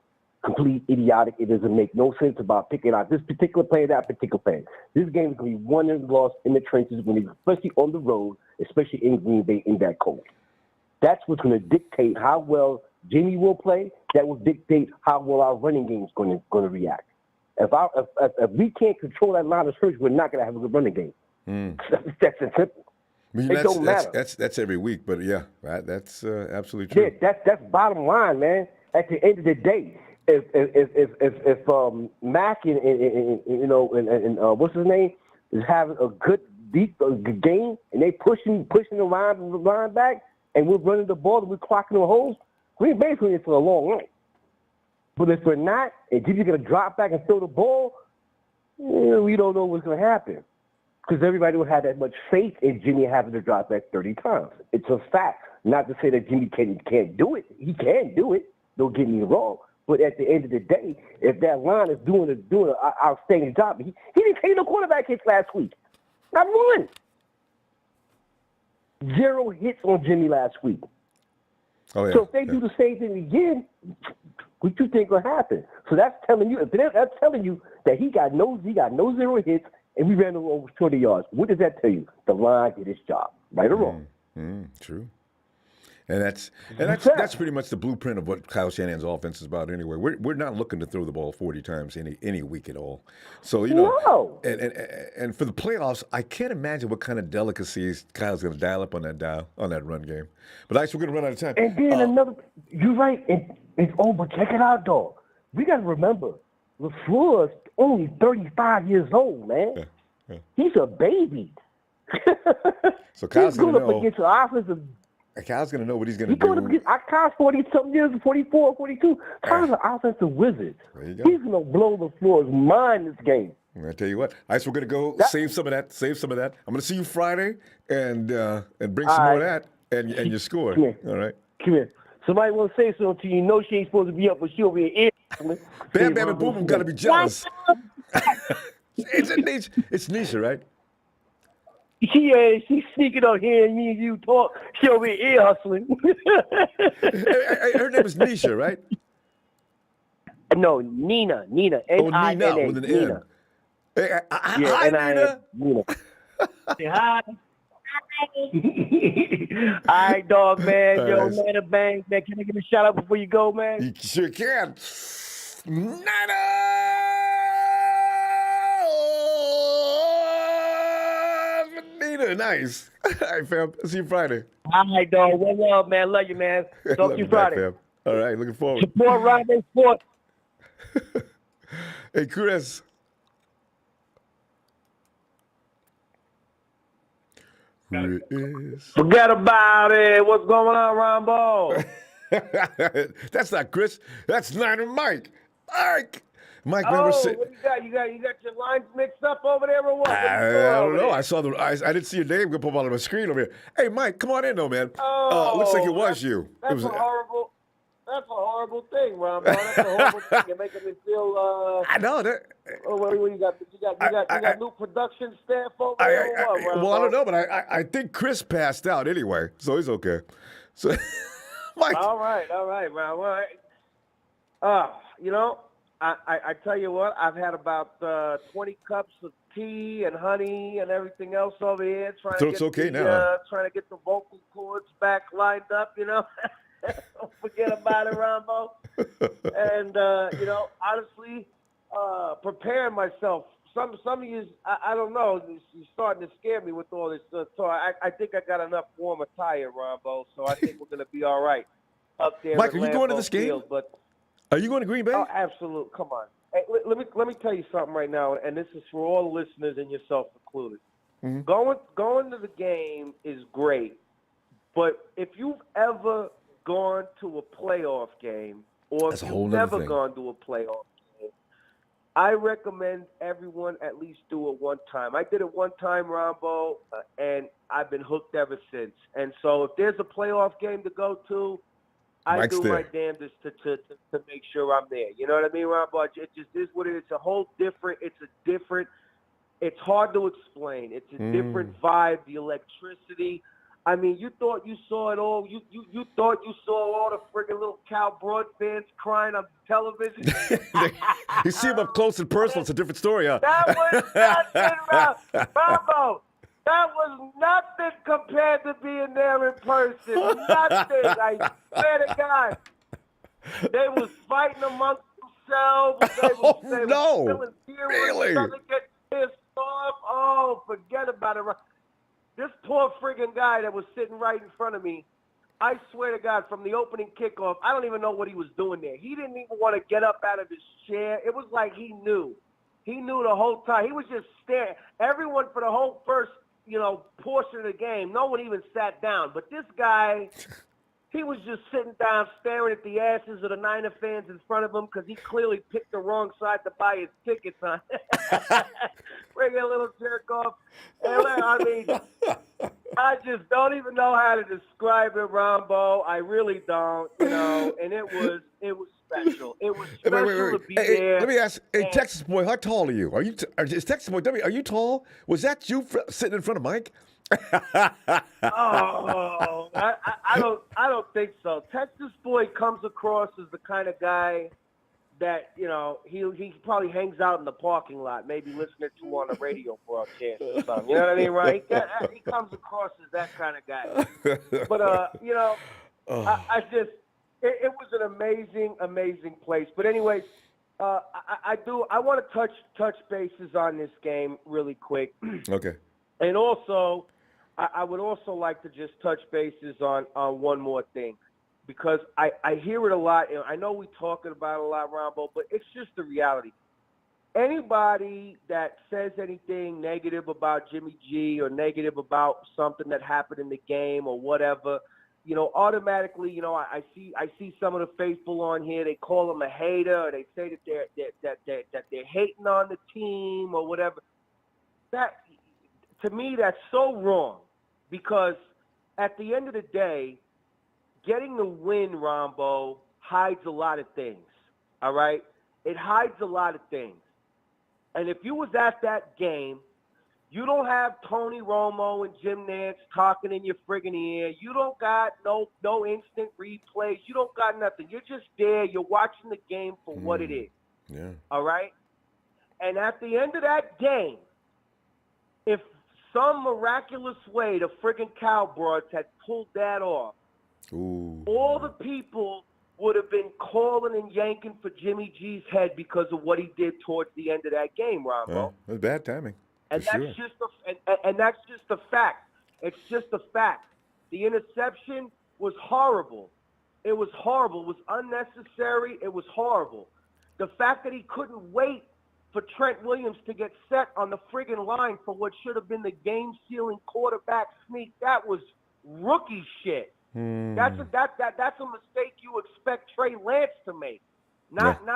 Speaker 5: Complete idiotic. It doesn't make no sense about picking out this particular player, that particular player. This game is going to be won and lost in the trenches, especially on the road, especially in Green Bay in that cold. That's what's going to dictate how well Jimmy will play. That will dictate how well our running game is going to react. If we can't control that line of scrimmage, we're not going to have a good running game. That's simple. It don't matter.
Speaker 1: That's every week, but yeah, right. That's absolutely true.
Speaker 5: Yeah, that's bottom line, man. At the end of the day, if Mac and what's his name is having a good game and they pushing the line back and we're running the ball and we're clocking the holes, we're basically in for a long run. But if we're not, and Jimmy's gonna drop back and throw the ball, we don't know what's gonna happen. Because everybody will have that much faith in Jimmy having to drop back 30 times. It's a fact. Not to say that Jimmy can't do it. He can do it. Don't get me wrong. But at the end of the day, if that line is doing an outstanding job, he didn't take no quarterback hits last week. Not one. 0 hits on Jimmy last week.
Speaker 1: Oh, yeah.
Speaker 5: So if they do the same thing again, what you think will happen? So that's telling you. That's telling you that he got no 0 hits, and we ran over 20 yards. What does that tell you? The line did its job, right or wrong?
Speaker 1: True. And that's pretty much the blueprint of what Kyle Shanahan's offense is about anyway. We're not looking to throw the ball 40 times any week at all. So
Speaker 5: No.
Speaker 1: and for the playoffs, I can't imagine what kind of delicacies Kyle's going to dial up on that run game. But we're going to run out of time.
Speaker 5: And then you're right. But check it out, dog. We got to remember, LaFleur's only 35 years old, man.
Speaker 1: Yeah.
Speaker 5: He's a baby.
Speaker 1: So Kyle's
Speaker 5: going
Speaker 1: going to
Speaker 5: up
Speaker 1: know.
Speaker 5: against an offensive.
Speaker 1: Kyle's going to know what he's going to
Speaker 5: He's going
Speaker 1: do.
Speaker 5: up against Kyle's 40-something years, 44, 42. Kyle's an offensive wizard.
Speaker 1: There you go.
Speaker 5: He's going to blow LaFleur's mind this game.
Speaker 1: I tell you what. All right, so we're going to go save some of that. I'm going to see you Friday and bring some more of that and your score.
Speaker 5: Come here.
Speaker 1: All right.
Speaker 5: Come here. Somebody want to say something to you. You know she ain't supposed to be up, but she'll be in.
Speaker 1: Bam Bam and Boom Boom got to be jealous. It's Nisha, right?
Speaker 5: She's sneaking up here and me and you talk. She'll be ear hustling.
Speaker 1: Her name is Nisha, right?
Speaker 5: No, Nina. Nina. N-I-N-A.
Speaker 1: Nina with an N.
Speaker 5: Nina.
Speaker 1: Hey, hi,
Speaker 5: N-I-N-A.
Speaker 1: Nina.
Speaker 5: Say hi. All right, dog, man.
Speaker 1: All
Speaker 5: Yo,
Speaker 1: right.
Speaker 5: Nina Bangs, man. Can I give a shout out before you go, man?
Speaker 1: You sure can. Nina! Nina, nice. All right, fam. See you Friday.
Speaker 5: All right, dog. One love, man. Love you, man. Talk
Speaker 1: Love
Speaker 5: to you
Speaker 1: back,
Speaker 5: Friday.
Speaker 1: fam. All right, looking forward.
Speaker 5: Support Ronbo Sports.
Speaker 1: Hey, Chris. Chris.
Speaker 3: Forget about it. What's going on, Ronbo?
Speaker 1: That's not Chris. That's Niner Mike. Mike, remember
Speaker 3: Oh,
Speaker 1: sitting.
Speaker 3: what you got? You got your lines mixed up over there or what?
Speaker 1: I don't know. I saw I didn't see your name go pop out on my screen over here. Hey, Mike, come on in though, man. Looks like it was you.
Speaker 3: That's a horrible thing, Ronbo. That's a horrible thing. You're making me feel.
Speaker 1: I know that.
Speaker 3: Oh, what you got? You got new production staff over there or what, Ronbo?
Speaker 1: Well, I don't know, but I think Chris passed out anyway, so he's okay. So, Mike.
Speaker 3: All right, man. All right. I tell you what, I've had about 20 cups of tea and honey and everything else over here, trying to get the vocal cords back lined up, Don't forget about it, Ronbo. And honestly, preparing myself. Some of you, I don't know, you're starting to scare me with all this talk. I think I got enough warm attire, Ronbo, so I think we're going to be all right up there.
Speaker 1: Mike, are you going to this game?
Speaker 3: Field, but
Speaker 1: Are you going to Green Bay?
Speaker 3: Oh, absolutely. Come on. Hey, let me tell you something right now, and this is for all the listeners and yourself included.
Speaker 1: Mm-hmm.
Speaker 3: Going to the game is great, but if you've ever gone to a playoff game, or if you've never gone to a playoff game, I recommend everyone at least do it one time. I did it one time, Ronbo, and I've been hooked ever since. And so if there's a playoff game to go to, I do my damnedest to make sure I'm there. You know what I mean, Ronbo? It just is what it is. It's a whole different – it's hard to explain. It's a different vibe, the electricity. I mean, you thought you saw it all. You thought you saw all the friggin' little Cal Broad fans crying on television.
Speaker 1: You see them up close and personal. It's a different story, huh?
Speaker 3: That was nothing, Ronbo. That was nothing compared to being there in person. Nothing. I swear to God. They was fighting amongst themselves. They was spilling beer.
Speaker 1: Really?
Speaker 3: Doesn't get pissed off. Oh, forget about it. This poor friggin' guy that was sitting right in front of me, I swear to God, from the opening kickoff, I don't even know what he was doing there. He didn't even want to get up out of his chair. It was like he knew. He knew the whole time. He was just staring. Everyone for the whole first, portion of the game, no one even sat down. But this guy, he was just sitting down staring at the asses of the Niner fans in front of him because he clearly picked the wrong side to buy his tickets on. Bring a little jerk off. And, I mean, I just don't even know how to describe it, Ronbo. I really don't, and it was special. It was special to be there.
Speaker 1: Let me ask, Texas boy, how tall are you? Is Texas boy W? Are you tall? Was that you sitting in front of Mike?
Speaker 3: Oh, I don't think so. Texas boy comes across as the kind of guy that he probably hangs out in the parking lot, maybe listening to on a radio broadcast or something. You know what I mean, right? He comes across as that kind of guy. But
Speaker 5: I just, it was an amazing, amazing place. But anyways, I want to touch bases on this game really quick.
Speaker 1: Okay.
Speaker 5: And also, I would also like to just touch bases on one more thing, because I hear it a lot. And I know we talking about it a lot, Ronbo, but it's just the reality. Anybody that says anything negative about Jimmy G or negative about something that happened in the game or whatever, automatically, I see some of the faithful on here. They call him a hater, or they say that they're hating on the team or whatever. That, to me, that's so wrong, because at the end of the day, getting the win, Ronbo, hides a lot of things. All right, it hides a lot of things. And if you was at that game, you don't have Tony Romo and Jim Nantz talking in your friggin' ear. You don't got no instant replays. You don't got nothing. You're just there. You're watching the game for what it is.
Speaker 1: Yeah.
Speaker 5: All right? And at the end of that game, if some miraculous way the friggin' Cowboys had pulled that off, all the people would have been calling and yanking for Jimmy G's head because of what he did towards the end of that game, Ronbo.
Speaker 1: It was bad timing.
Speaker 5: And that's just the fact. It's just a fact. The interception was horrible. It was horrible. It was unnecessary. It was horrible. The fact that he couldn't wait for Trent Williams to get set on the friggin' line for what should have been the game-sealing quarterback sneak, that was rookie shit. That's a mistake you expect Trey Lance to make, not an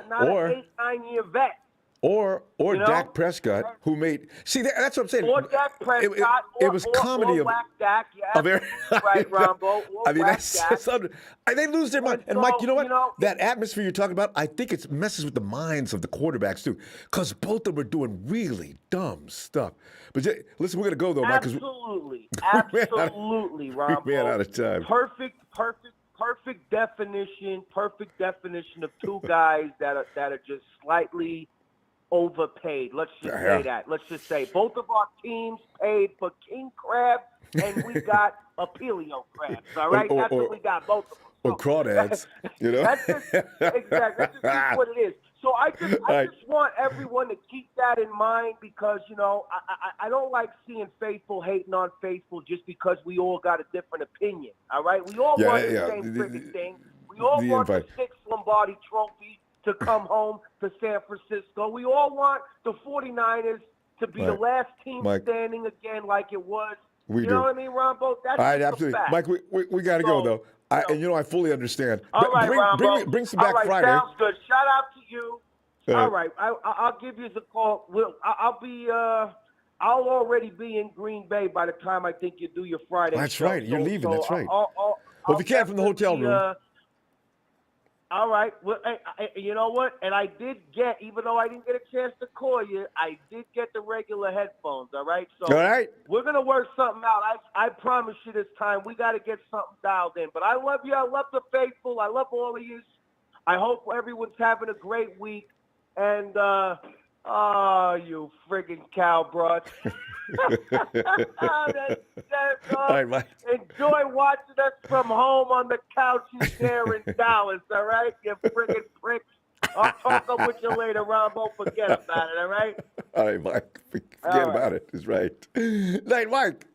Speaker 5: 8-9 year vet.
Speaker 1: Or Dak Prescott, who made that's what I'm saying.
Speaker 5: Or Dak Prescott,
Speaker 1: it was comedy
Speaker 5: or whack Dak, right, Ronbo.
Speaker 1: They lose their mind. And Mike, you know what? That atmosphere you're talking about, I think it messes with the minds of the quarterbacks too, because both of them are doing really dumb stuff. But listen, we're gonna go though, Mike.
Speaker 5: Absolutely, Ronbo.
Speaker 1: We ran out of time.
Speaker 5: Perfect definition of two guys that are just slightly overpaid. Let's just say that. Let's just say both of our teams paid for king crabs, and we got a paleo crabs. All right, that's what we got, both of them.
Speaker 1: Or crawdads,
Speaker 5: That's just what it is. So I just want everyone to keep that in mind, because I don't like seeing faithful hating on faithful just because we all got a different opinion. All right, we all want the same freaking thing. We all want the 6th Lombardi Trophy to come home to San Francisco. We all want the 49ers to be the last team standing again, like it was. You know what I mean, Ronbo? That's
Speaker 1: all right, absolutely.
Speaker 5: Fact.
Speaker 1: Mike, we got to go, though. I fully understand.
Speaker 5: All right, Ronbo.
Speaker 1: Bring some back Friday.
Speaker 5: Sounds good. Shout out to you. All right. I'll give you the call. I'll already be in Green Bay by the time I think you do your Friday
Speaker 1: That's
Speaker 5: show.
Speaker 1: right. You're leaving. That's right.
Speaker 5: Well,
Speaker 1: if you can, from the hotel room.
Speaker 5: All right. Well, you know what? And I did get, even though I didn't get a chance to call you, I did get the regular headphones. All right. So
Speaker 1: all right.
Speaker 5: We're gonna work something out. I promise you this time we got to get something dialed in. But I love you. I love the faithful. I love all of you. I hope everyone's having a great week. And you friggin' cowbroad.
Speaker 1: All right, Mike.
Speaker 5: Enjoy watching us from home on the couches there in Dallas, all right? You friggin' pricks. I'll talk with you later, Ronbo. Forget about it, all right?
Speaker 1: All right, Mike. Forget about it. That's right. Night, Mike.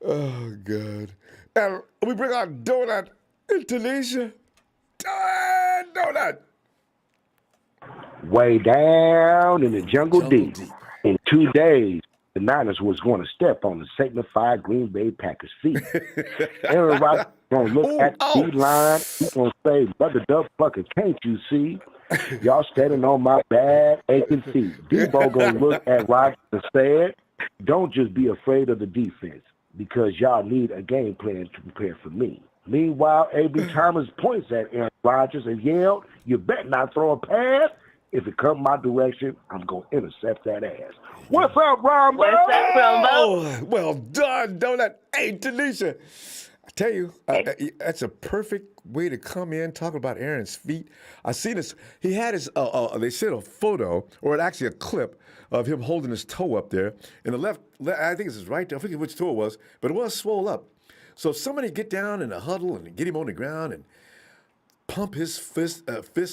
Speaker 1: Oh, God. And we bring our donut in Tunisia. Donut.
Speaker 6: Way down in the jungle deep. In 2 days, the Niners was going to step on the sanctified Green Bay Packers' feet. Aaron Rodgers going to look at the feed line. He's going to say, Brother Duck Bucket, can't you see? Y'all standing on my bad aching feet. Debo going to look at Rodgers and say, don't just be afraid of the defense, because y'all need a game plan to prepare for me. Meanwhile, A.B. Thomas points at Aaron Rodgers and yelled, you better not throw a pass. If it comes my direction, I'm going to intercept that ass. What's up, Ronbo?
Speaker 5: What's up, Ronbo?
Speaker 1: Well done, Donut. Hey, Tanisha. I tell you, that's a perfect way to come in, talking about Aaron's feet. I seen this. He had his, they said a photo, or actually a clip, of him holding his toe up there. In the left, I think it's his right toe. I forget which toe it was, but it was swole up. So if somebody get down in a huddle and get him on the ground and pump his fist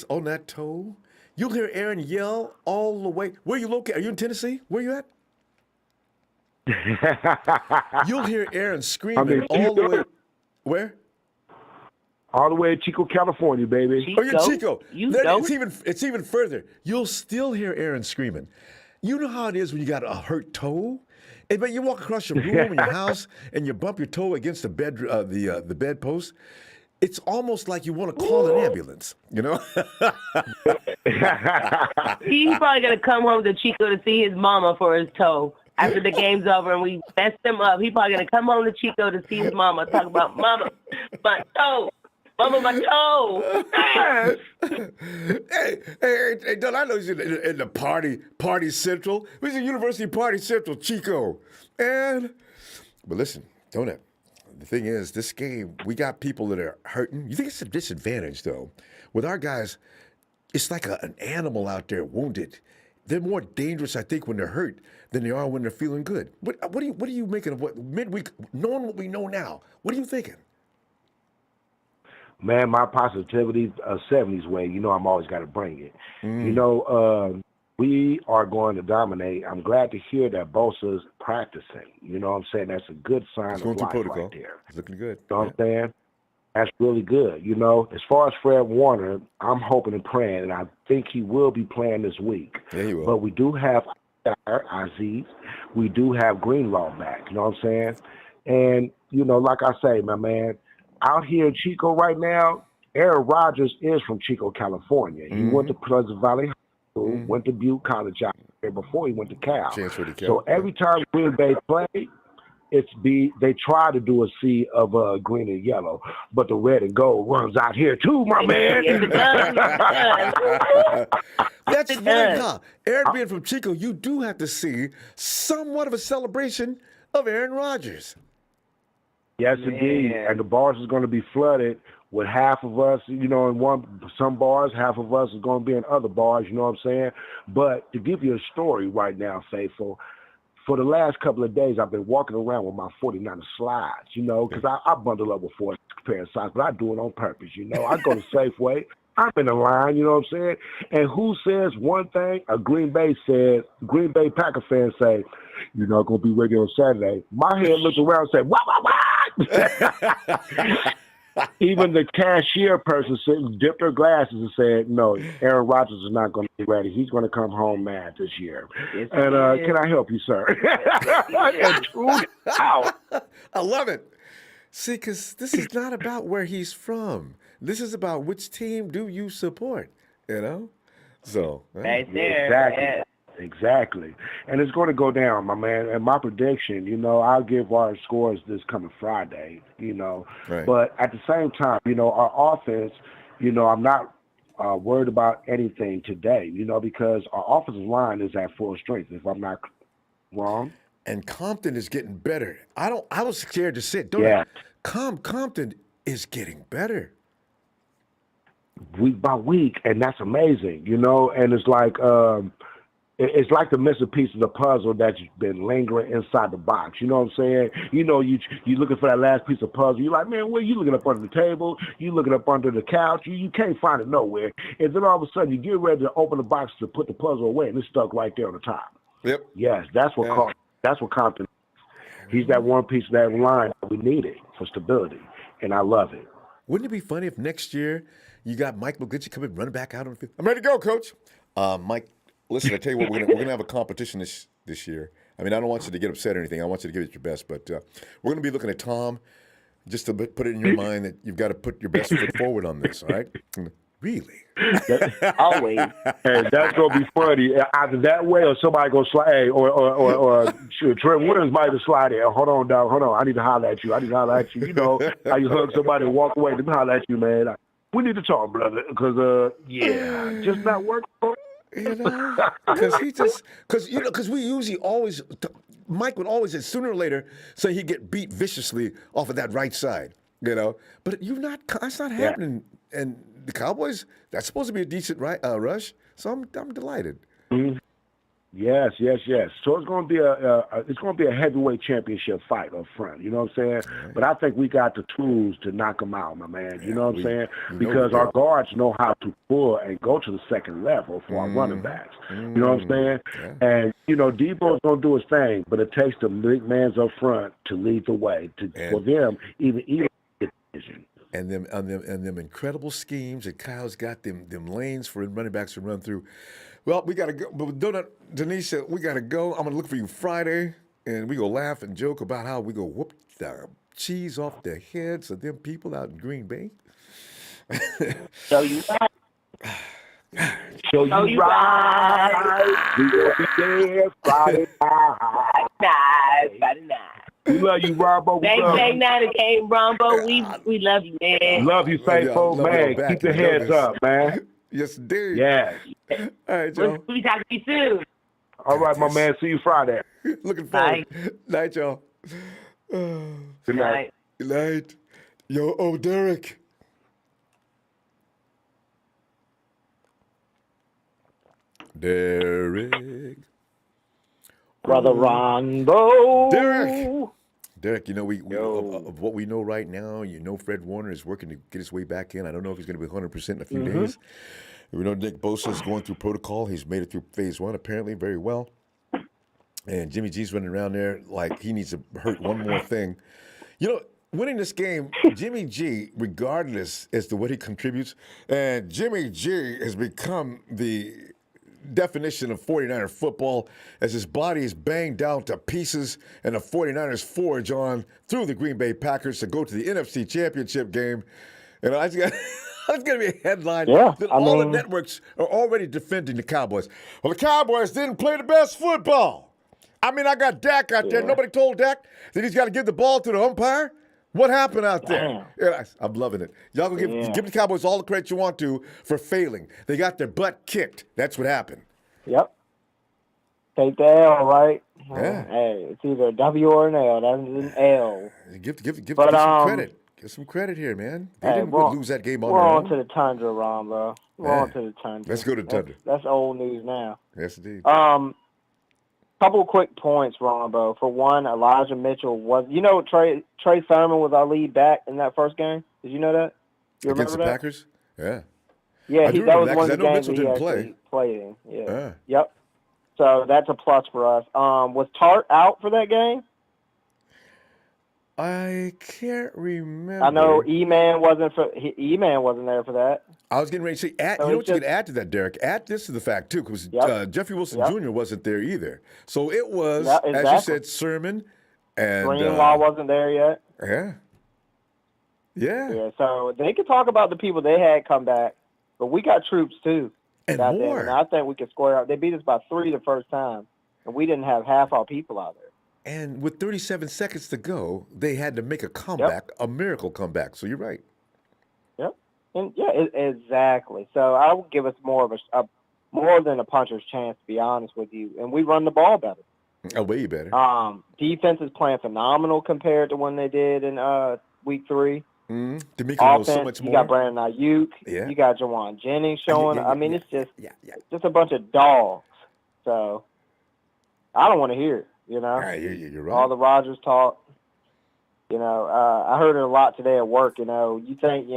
Speaker 1: on that toe, you'll hear Aaron yell all the way. Where you located? Are you in Tennessee? Where you at? You'll hear Aaron screaming all the way. Where?
Speaker 6: All the way to Chico, California, baby.
Speaker 1: Oh, you're Chico.
Speaker 7: You
Speaker 1: Then
Speaker 7: don't?
Speaker 1: it's even further. You'll still hear Aaron screaming. You know how it is when you got a hurt toe? But you walk across your room in your house and you bump your toe against the bedpost. It's almost like you want to call an ambulance, you know?
Speaker 7: He's probably gonna come home to Chico to see his mama for his toe after the game's over and we messed him up. He's probably gonna come home to Chico to see his mama, talk about mama, my toe. Mama, my toe.
Speaker 1: Hey, Don, I know he's in the party central. He's in University Party Central, Chico. But listen, Donut, the thing is, this game, we got people that are hurting. You think it's a disadvantage, though? With our guys, it's like an animal out there wounded. They're more dangerous, I think, when they're hurt than they are when they're feeling good. What are you making of what midweek, knowing what we know now? What are you thinking?
Speaker 6: Man, my positivity 70s way, you know I'm always got to bring it.
Speaker 1: Mm.
Speaker 6: You know, we are going to dominate. I'm glad to hear that Bosa's practicing. You know what I'm saying? That's a good sign
Speaker 1: It's
Speaker 6: of
Speaker 1: going through
Speaker 6: life
Speaker 1: protocol.
Speaker 6: right there.
Speaker 1: It's looking good.
Speaker 6: You know what I'm saying? That's really good. You know, as far as Fred Warner, I'm hoping and praying, and I think he will be playing this week.
Speaker 1: Yeah, he will.
Speaker 6: But we do have Aziz. We do have Greenlaw back. You know what I'm saying? And, you know, like I say, my man, out here in Chico right now, Aaron Rodgers is from Chico, California. He went to Pleasant Valley High School, went to Butte College out there before he went to Cal. So every time Green Bay played, they try to do a sea of green and yellow, but the red and gold runs out here too, my man.
Speaker 1: That's funny, huh? Aaron being from Chico, you do have to see somewhat of a celebration of Aaron Rodgers.
Speaker 6: Yes, indeed. And the bars is going to be flooded with half of us, you know, in some bars, half of us is going to be in other bars, you know what I'm saying? But to give you a story right now, Faithful, for the last couple of days, I've been walking around with my 49er slides, you know, because I bundle up with 4 pair of slides, but I do it on purpose, you know. I go to Safeway. I'm in the line, you know what I'm saying? And who says one thing? A Green Bay Packer fan say, you're not going to be ready on Saturday. My head looked around and said, what? Even the cashier person dipped her glasses and said, no, Aaron Rodgers is not going to be ready. He's going to come home mad this year. Yes, and can I help you, sir?
Speaker 1: I love it. See, because this is not about where he's from. This is about which team do you support, you know? So,
Speaker 7: right there.
Speaker 6: Exactly.
Speaker 7: Yeah.
Speaker 6: Exactly. And it's going to go down, my man. And my prediction, you know, I'll give our scores this coming Friday, you know.
Speaker 1: Right.
Speaker 6: But at the same time, you know, our offense, you know, I'm not worried about anything today, you know, because our offensive line is at full strength, if I'm not wrong.
Speaker 1: And Compton is getting better. I was scared to sit. Compton is getting better.
Speaker 6: Week by week, and that's amazing, you know, and it's like it's like the missing piece of the puzzle that's been lingering inside the box. You know what I'm saying? You know, you looking for that last piece of puzzle. You're like, man, where you looking up under the table? You looking up under the couch? You can't find it nowhere. And then all of a sudden, you get ready to open the box to put the puzzle away, and it's stuck right there on the top.
Speaker 1: Yep.
Speaker 6: Yes, that's what Compton. He's that one piece of that line that we needed for stability, and I love it.
Speaker 1: Wouldn't it be funny if next year you got Mike McGlinchey coming running back out on the field? I'm ready to go, Coach. Mike, listen, I tell you what, we're gonna have a competition this year. I mean, I don't want you to get upset or anything. I want you to give it your best, but we're gonna be looking at Tom just to put it in your mind that you've got to put your best foot forward on this. All right? Really?
Speaker 7: Always.
Speaker 6: Hey, that's gonna be funny. Either that way, or somebody gonna slide. Hey, or Trent Williams might have slide in. Hold on, dog. Hold on. I need to holler at you. You know how you hug somebody and walk away. Let me holler at you, man. We need to talk, brother, because just not working.
Speaker 1: You know, because we usually always, Mike would always, sooner or later, say he'd get beat viciously off of that right side, you know. But that's not happening. And the Cowboys, that's supposed to be a decent rush. So I'm delighted.
Speaker 6: Mm-hmm. Yes. So it's going to be a heavyweight championship fight up front. You know what I'm saying?
Speaker 1: Right.
Speaker 6: But I think we got the tools to knock them out, my man. You know what I'm saying?
Speaker 1: we
Speaker 6: Because
Speaker 1: know
Speaker 6: our guards know how to pull and go to the second level for our running backs. You know what I'm saying?
Speaker 1: Yeah.
Speaker 6: And Debo's going to do his thing, but it takes the big mans up front to lead the way for them even get division.
Speaker 1: And them incredible schemes that Kyle's got them lanes for running backs to run through. Well, we got to go. But Denise said, we got to go. I'm going to look for you Friday, and we go laugh and joke about how we go whoop the cheese off the heads of them people out in Green Bay.
Speaker 3: So you
Speaker 5: Show you right. We will be there Friday night.
Speaker 7: Friday night.
Speaker 5: We love you, Ronbo.
Speaker 7: Bang night again, Ronbo. We love you, man.
Speaker 6: Love you, faithful man. Keep your heads up, man.
Speaker 1: Yes, indeed.
Speaker 6: Yes.
Speaker 1: All right, Joe.
Speaker 7: We'll be talking to you soon.
Speaker 6: All right, my man. See you Friday.
Speaker 1: Looking forward. Night, y'all.
Speaker 6: Good night.
Speaker 1: Good night. Yo, Derek.
Speaker 3: Brother Ronbo.
Speaker 1: Derek, we of what we know right now, Fred Warner is working to get his way back in. I don't know if he's going to be 100% in a few days. We know Nick Bosa is going through protocol. He's made it through phase 1 apparently very well. And Jimmy G's running around there like he needs to hurt one more thing. Winning this game, Jimmy G, regardless as to what he contributes, and Jimmy G has become the definition of 49er football as his body is banged down to pieces and the 49ers forge on through the Green Bay Packers to go to the NFC Championship game. That's going to be a headline that all the networks are already defending the Cowboys. Well, the Cowboys didn't play the best football. I got Dak out there. Nobody told Dak that he's got to give the ball to the umpire. What happened out there? Yeah, I'm loving it. Y'all gonna give the Cowboys all the credit you want to for failing. They got their butt kicked. That's what happened.
Speaker 3: Yep. Take the L, right?
Speaker 1: Yeah.
Speaker 3: Hey, it's either a W or an L. That's an L.
Speaker 1: Give some credit. Give some credit here, man. They didn't lose that game on their own.
Speaker 3: We're on to the Tundra, Ronbo. We're on to the Tundra.
Speaker 1: Let's go to Tundra.
Speaker 3: That's old news now.
Speaker 1: Yes, indeed.
Speaker 3: Couple of quick points, Ronbo. For one, Elijah Mitchell was. Trey Sermon was our lead back in that first game. Did you know that? You
Speaker 1: Against
Speaker 3: remember
Speaker 1: the
Speaker 3: that?
Speaker 1: Packers? Yeah.
Speaker 3: Yeah, that was one of the
Speaker 1: I know
Speaker 3: games
Speaker 1: Mitchell
Speaker 3: he
Speaker 1: didn't
Speaker 3: actually played in. Yeah.
Speaker 1: Yep.
Speaker 3: So that's a plus for us. Was Tart out for that game?
Speaker 1: I can't remember.
Speaker 3: I know E-Man wasn't there for that.
Speaker 1: I was getting ready to say, you know what you could add to that, Derek? Add this to the fact, too, because Jeffrey Wilson Jr. wasn't there either. So it was, as you said, Sermon and
Speaker 3: Greenlaw wasn't there yet.
Speaker 1: Yeah,
Speaker 3: so they could talk about the people they had come back, but we got troops, too.
Speaker 1: And
Speaker 3: out
Speaker 1: more.
Speaker 3: There, and I think we could square out. They beat us by 3 the first time, and we didn't have half our people out there.
Speaker 1: And with 37 seconds to go, they had to make a comeback, a miracle comeback. So you're right.
Speaker 3: Yep. And exactly. So I would give us more than a puncher's chance, to be honest with you. And we run the ball better.
Speaker 1: Oh, way better.
Speaker 3: Defense is playing phenomenal compared to when they did in week 3.
Speaker 1: D'Amico knows so much more.
Speaker 3: You got Brandon Ayuk.
Speaker 1: Yeah.
Speaker 3: You got Jawan Jennings showing. It's just a bunch of dogs. So I don't want to hear it. You're
Speaker 1: right.
Speaker 3: All the Rodgers talk. I heard it a lot today at work. You think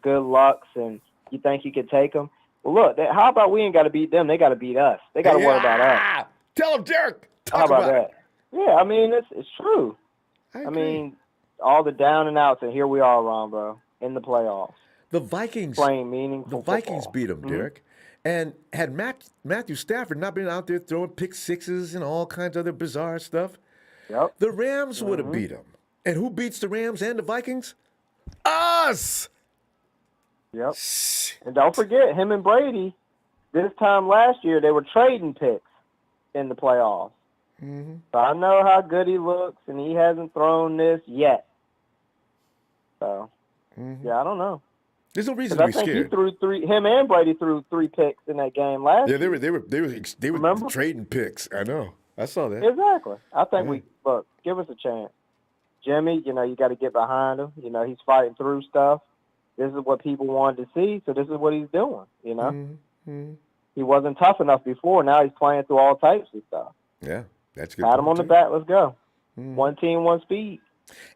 Speaker 3: good lucks and you think you could take them. Well, look, how about we ain't got to beat them? They got to beat us. They got to worry about us.
Speaker 1: Tell them, Derek.
Speaker 3: How about that? Yeah, it's true. I mean, all the down and outs, and here we are, Ronbo, in the playoffs.
Speaker 1: The Vikings
Speaker 3: playing meaningful.
Speaker 1: The Vikings beat them, Derek. And had Matthew Stafford not been out there throwing pick sixes and all kinds of other bizarre stuff, the Rams would have beat them. And who beats the Rams and the Vikings? Us!
Speaker 3: Yep. And don't forget, him and Brady, this time last year, they were trading picks in the playoffs. So I know how good he looks, and he hasn't thrown this yet. So, I don't know.
Speaker 1: There's no reason to be scared.
Speaker 3: He threw him and Brady threw 3 picks in that game last year.
Speaker 1: They were trading picks. I know. I saw that.
Speaker 3: Exactly. I think give us a chance. Jimmy, you got to get behind him. He's fighting through stuff. This is what people wanted to see, so this is what he's doing, He he wasn't tough enough before. Now he's playing through all types of stuff.
Speaker 1: Yeah, that's good.
Speaker 3: Pat him on the
Speaker 1: too.
Speaker 3: back. Let's go. One team, one speed.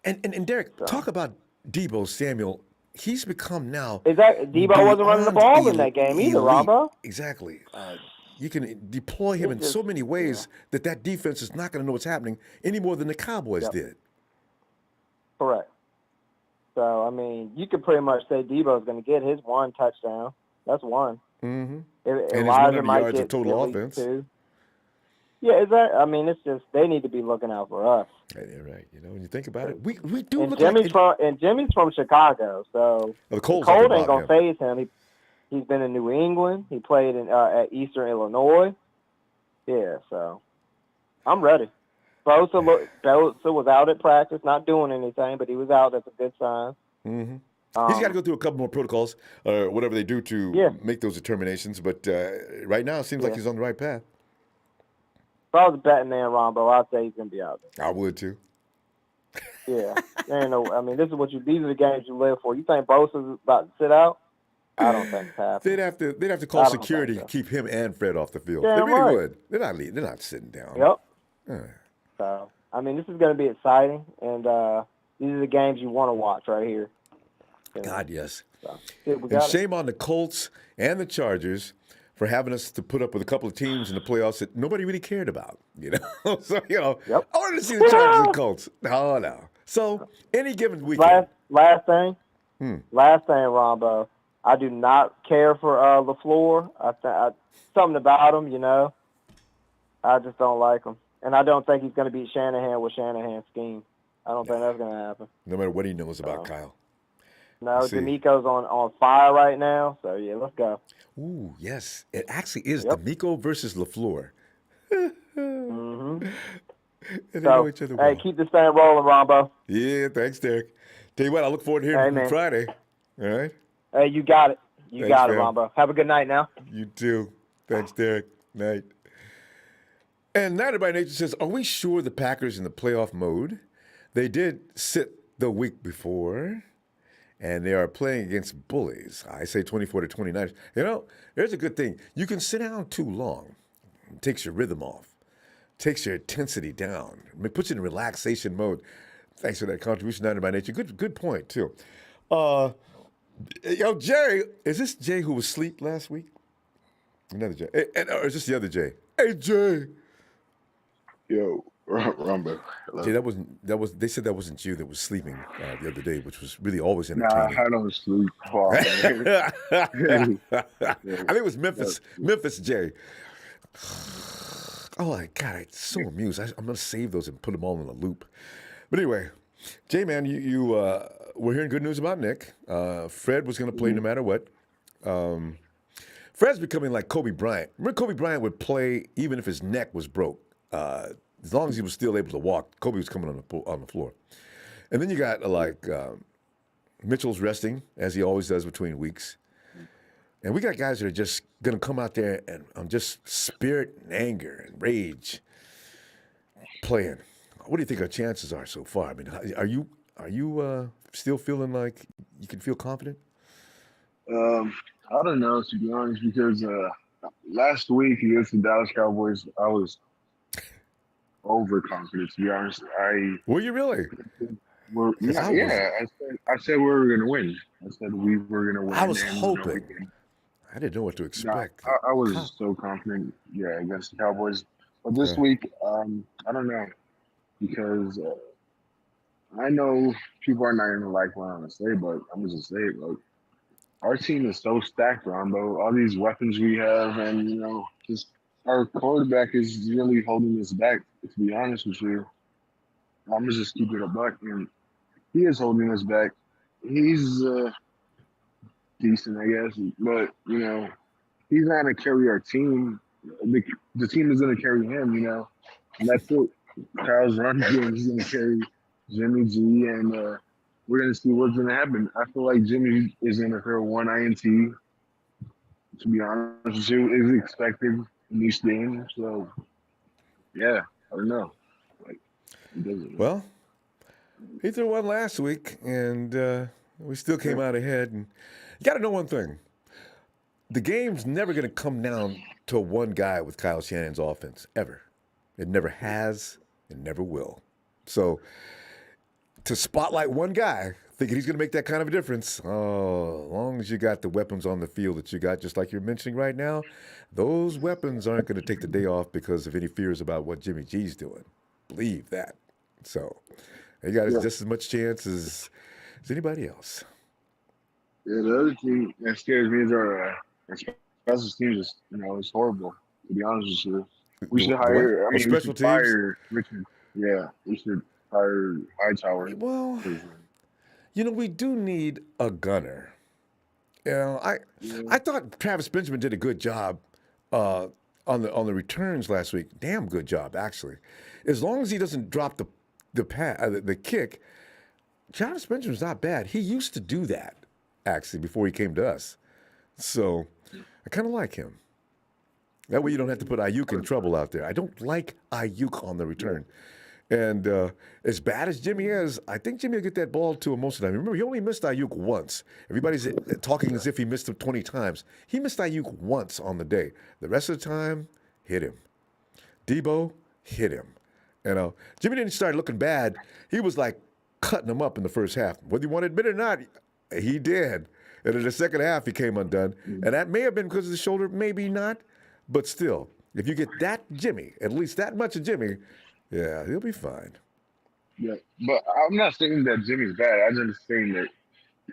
Speaker 1: And Derek, talk about Debo Samuel. He's become now.
Speaker 3: Is that Debo wasn't running the ball in that game either, Ronbo?
Speaker 1: Exactly. You can deploy him in so many ways that defense is not going to know what's happening any more than the Cowboys did.
Speaker 3: Correct. So, I mean, you could pretty much say Debo's going to get his one touchdown. That's one.
Speaker 1: Mm-hmm.
Speaker 3: And
Speaker 1: his
Speaker 3: Elijah
Speaker 1: 100
Speaker 3: might
Speaker 1: yards
Speaker 3: get
Speaker 1: of total
Speaker 3: at least
Speaker 1: offense.
Speaker 3: 2. Yeah, I mean, it's just they need to be looking out for us.
Speaker 1: Yeah, right. You know, when you think about it, we do
Speaker 3: And
Speaker 1: look
Speaker 3: Jimmy's
Speaker 1: like
Speaker 3: Jimmy's from Chicago, so
Speaker 1: the
Speaker 3: the
Speaker 1: Colts
Speaker 3: cold ain't gonna phase him. He's been in New England. He played in at Eastern Illinois. Yeah, so I'm ready. Bosa was out at practice, not doing anything, but he was out. That's a good sign.
Speaker 1: Mm-hmm. He's got to go through a couple more protocols or whatever they do to make those determinations. But right now, it seems like he's on the right path.
Speaker 3: If I was a betting man, Ronbo, I'd say he's gonna be out there.
Speaker 1: I would too.
Speaker 3: Yeah, there ain't no. I mean, these are the games you live for. You think Bosa's about to sit out? I don't think it's happening.
Speaker 1: They'd have to call security to keep him and Fred off the field.
Speaker 3: Damn
Speaker 1: they really
Speaker 3: right.
Speaker 1: would. They're not sitting down.
Speaker 3: Yep. So I mean, this is going to be exciting, and these are the games you want to watch right here.
Speaker 1: God, yes.
Speaker 3: So,
Speaker 1: and shame on the Colts and the Chargers for having us to put up with a couple of teams in the playoffs that nobody really cared about. You know, so I wanted to see the Chargers and Colts. No. So any given weekend.
Speaker 3: Last thing, Ronbo. I do not care for LaFleur. Something about him, you know. I just don't like him, and I don't think he's going to beat Shanahan with Shanahan's scheme. I don't think that's going to happen.
Speaker 1: No matter what he knows about Kyle.
Speaker 3: No, D'Amico's on fire right now, so yeah, let's go.
Speaker 1: Ooh, yes. It actually is D'Amico versus LaFleur.
Speaker 3: Mm-hmm.
Speaker 1: And they know each other well.
Speaker 3: Hey, keep this thing rolling, Ronbo.
Speaker 1: Yeah, thanks, Derek. Tell you what, I look forward to hearing from Friday. All right?
Speaker 3: Hey, you got it.
Speaker 1: Thanks,
Speaker 3: got it,
Speaker 1: man.
Speaker 3: Ronbo. Have a good night now.
Speaker 1: You too. Thanks, Derek. Night. And Nighter by Nature says, are we sure the Packers in the playoff mode? They did sit the week before, and they are playing against bullies. I say 24-29. You know, there's a good thing. You can sit down too long. It takes your rhythm off. Takes your intensity down. It puts you in relaxation mode. Thanks for that contribution, Nighter by Nature. Good point, too. Yo, Jay, is this Jay who was asleep last week? Another Jay. Or is this the other Jay? Hey, Jay.
Speaker 8: Yo, Ronbo.
Speaker 1: Jay, they said that wasn't you that was sleeping the other day, which was really always
Speaker 8: Nah,
Speaker 1: entertaining.
Speaker 8: I don't sleep.
Speaker 1: I think it was Memphis Jay. Oh, my God, I'm so amused. I'm going to save those and put them all in a loop. But anyway, Jay, man, you we're hearing good news about Nick. Fred was going to play no matter what. Fred's becoming like Kobe Bryant. Remember, Kobe Bryant would play even if his neck was broke. As long as he was still able to walk, Kobe was coming on the floor. And then you got Mitchell's resting, as he always does between weeks. And we got guys that are just going to come out there and on just spirit and anger and rage playing. What do you think our chances are so far? I mean, are you still feeling like you can feel confident?
Speaker 8: I don't know, to be honest, because last week against the Dallas Cowboys, I was overconfident, to be honest.
Speaker 1: Were you really?
Speaker 8: I said we were going to win. I said we were going to win.
Speaker 1: I was hoping. I didn't know what to expect.
Speaker 8: I was so confident, against the Cowboys. But this week, I don't know, because I know people are not going to like what I'm going to say, but I'm going to say it. Like, our team is so stacked, Ronbo. All these weapons we have, and, just our quarterback is really holding us back, to be honest with you. I'm going to just keep it a buck. And he is holding us back. He's decent, I guess. But, he's not going to carry our team. The team is going to carry him, And that's it. Kyle's run game is going to carry Jimmy G, and we're going to see what's going to happen. I feel like Jimmy is going to throw one INT, to be honest with you, is expected in each game. So, I don't know.
Speaker 1: Well, he threw one last week, and we still came out ahead. And you got to know one thing. the game's never going to come down to one guy with Kyle Shanahan's offense, ever. It never has and never will. So to spotlight one guy, thinking he's going to make that kind of a difference, oh, as long as you got the weapons on the field that you got, just like you're mentioning right now, those weapons aren't going to take the day off because of any fears about what Jimmy G's doing. Believe that. So you got just as much chance as anybody else.
Speaker 8: Yeah, the other thing that scares me is our special teams. It's horrible. To be honest with you, we should hire. We should fire Richard. Yeah, we should hire Hightower.
Speaker 1: Well, we do need a gunner. I thought Travis Benjamin did a good job on the returns last week. Damn good job, actually. As long as he doesn't drop the kick, Travis Benjamin's not bad. He used to do that, actually, before he came to us. So I kind of like him. That way you don't have to put Ayuk in trouble out there. I don't like Ayuk on the return. And as bad as Jimmy is, I think Jimmy will get that ball to him most of the time. Remember, he only missed Ayuk once. Everybody's talking as if he missed him 20 times. He missed Ayuk once on the day. The rest of the time, hit him. Debo, hit him. Jimmy didn't start looking bad. He was like cutting him up in the first half. Whether you want to admit it or not, he did. And in the second half, he came undone. And that may have been because of the shoulder, maybe not. But still, if you get that Jimmy, at least that much of Jimmy, yeah, he'll be fine.
Speaker 8: Yeah, but I'm not saying that Jimmy's bad. I'm just saying that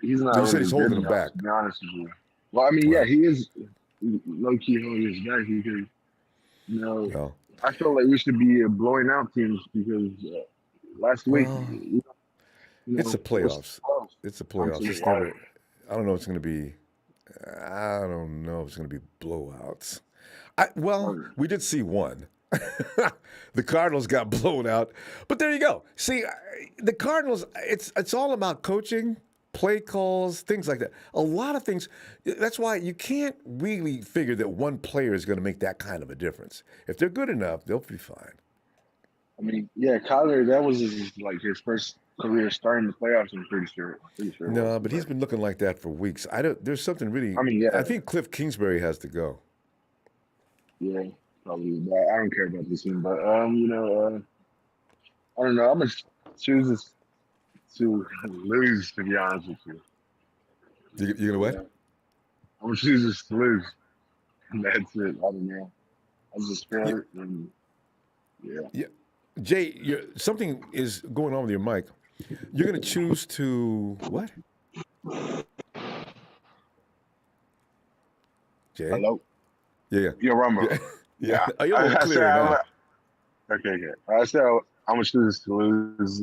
Speaker 8: he's not.
Speaker 1: You said he's holding him back.
Speaker 8: To be honest with you. Well, I mean, yeah, he is low key holding his back because I feel like we should be blowing out teams because last week.
Speaker 1: It's the playoffs. It's the playoffs. It's never. I don't know. It's going to be. I don't know. If it's going to be blowouts. We did see one. The Cardinals got blown out, but there you go. See, the Cardinals. It's all about coaching, play calls, things like that. A lot of things. That's why you can't really figure that one player is going to make that kind of a difference. If they're good enough, they'll be fine.
Speaker 8: I mean, yeah, Kyler. That was his first career starting the playoffs. I'm pretty sure.
Speaker 1: No, but he's been looking like that for weeks. There's something really.
Speaker 8: I mean, yeah.
Speaker 1: I think Cliff Kingsbury has to go.
Speaker 8: Yeah, probably. But I don't care about this team. But I don't know. I'm gonna choose to lose. To be honest with you.
Speaker 1: You gonna what?
Speaker 8: I'm gonna choose this to lose. And that's it. I don't know. I'm just scared. And yeah.
Speaker 1: Jay, something is going on with your mic. You're going to choose to what? Jay?
Speaker 8: Hello?
Speaker 1: Yeah.
Speaker 8: Yo, Ronbo.
Speaker 1: Yeah. Oh, you're a little clearer now.
Speaker 8: Okay. I said I'm going to choose to lose.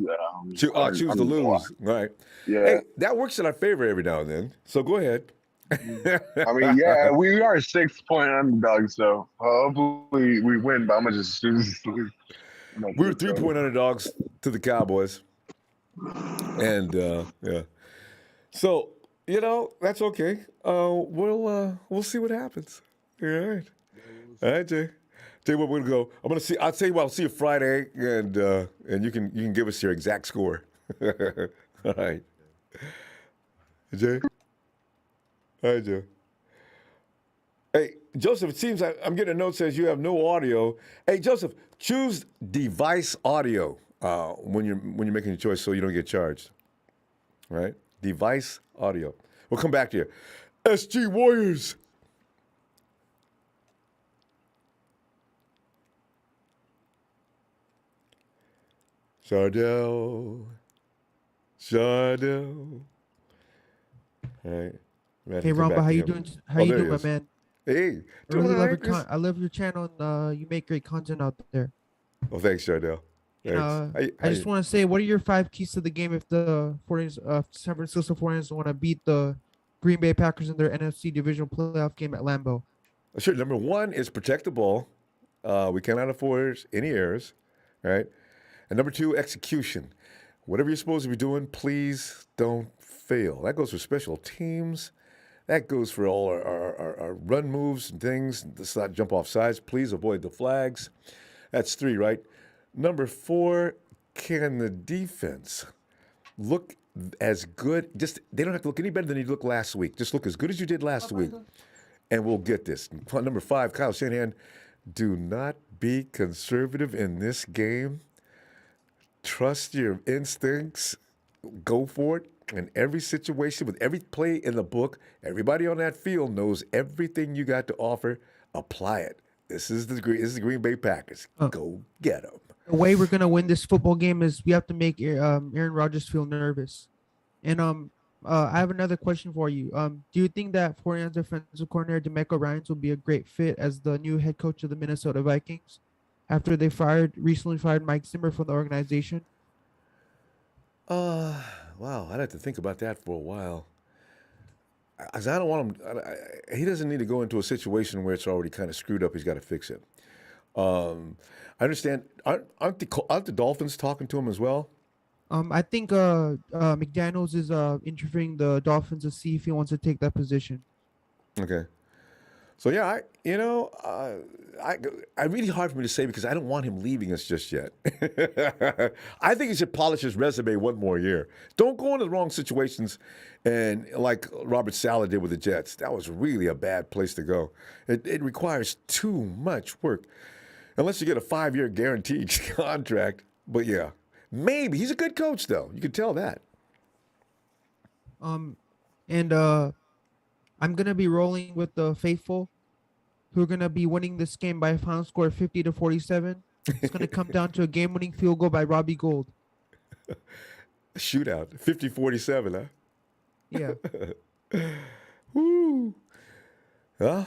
Speaker 1: Choose to lose. Right.
Speaker 8: Yeah.
Speaker 1: Hey, that works in our favor every now and then. So go ahead.
Speaker 8: I mean, yeah, we are 6-point underdogs, so hopefully we win, but I'm going to just choose to lose.
Speaker 1: We were 3-point underdogs to the Cowboys. And, yeah. So, that's okay. We'll see what happens. All right. All right, Jay. Jay, what we're going to go. I'm going to see. I'll tell you what, I'll see you Friday, and you can give us your exact score. All right. Jay? All right, Joe. Hey, Joseph, it seems I'm getting a note that says you have no audio. Hey, Joseph, choose device audio when you're making your choice so you don't get charged. All right? Device audio. We'll come back to you. SG Warriors. Shardell. All right.
Speaker 9: Hey, Ronbo, how you doing? How you doing, my man?
Speaker 1: Hey,
Speaker 9: I love your channel. And, you make great content out there.
Speaker 1: Well, thanks, Shardell.
Speaker 9: I just want to say, what are your 5 keys to the game if the San Francisco 49ers want to beat the Green Bay Packers in their NFC Divisional Playoff game at Lambeau?
Speaker 1: Sure. Number 1 is protect the ball. We cannot afford any errors, right? And number 2, execution. Whatever you're supposed to be doing, please don't fail. That goes for special teams. That goes for all our run moves and things. Let's not jump off sides. Please avoid the flags. That's 3, right? Number 4, can the defense look as good? They don't have to look any better than you looked last week. Just look as good as you did last week. and we'll get this. Number 5, Kyle Shanahan, do not be conservative in this game. Trust your instincts. Go for it. In every situation, with every play in the book, everybody on that field knows everything you got to offer. Apply it. This is the Green Bay Packers. Go get them.
Speaker 9: The way we're gonna win this football game is we have to make Aaron Rodgers feel nervous. And I have another question for you. Do you think that 49ers defensive coordinator DeMeco Ryans will be a great fit as the new head coach of the Minnesota Vikings after they recently fired Mike Zimmer from the organization?
Speaker 1: Wow, I'd have to think about that for a while. I don't want him. He doesn't need to go into a situation where it's already kind of screwed up. He's got to fix it. I understand. Aren't the Dolphins talking to him as well?
Speaker 9: I think McDaniels is interviewing the Dolphins to see if he wants to take that position.
Speaker 1: Okay. So yeah, I really hard for me to say because I don't want him leaving us just yet. I think he should polish his resume one more year. Don't go into the wrong situations, and like Robert Saleh did with the Jets, that was really a bad place to go. It requires too much work, unless you get a 5-year guaranteed contract. But yeah, maybe he's a good coach though. You can tell that.
Speaker 9: I'm gonna be rolling with the faithful, who are gonna be winning this game by a final score of 50-47. It's gonna come down to a game-winning field goal by Robbie Gould.
Speaker 1: Shootout, 50-47, huh?
Speaker 9: Yeah.
Speaker 1: Woo. Well,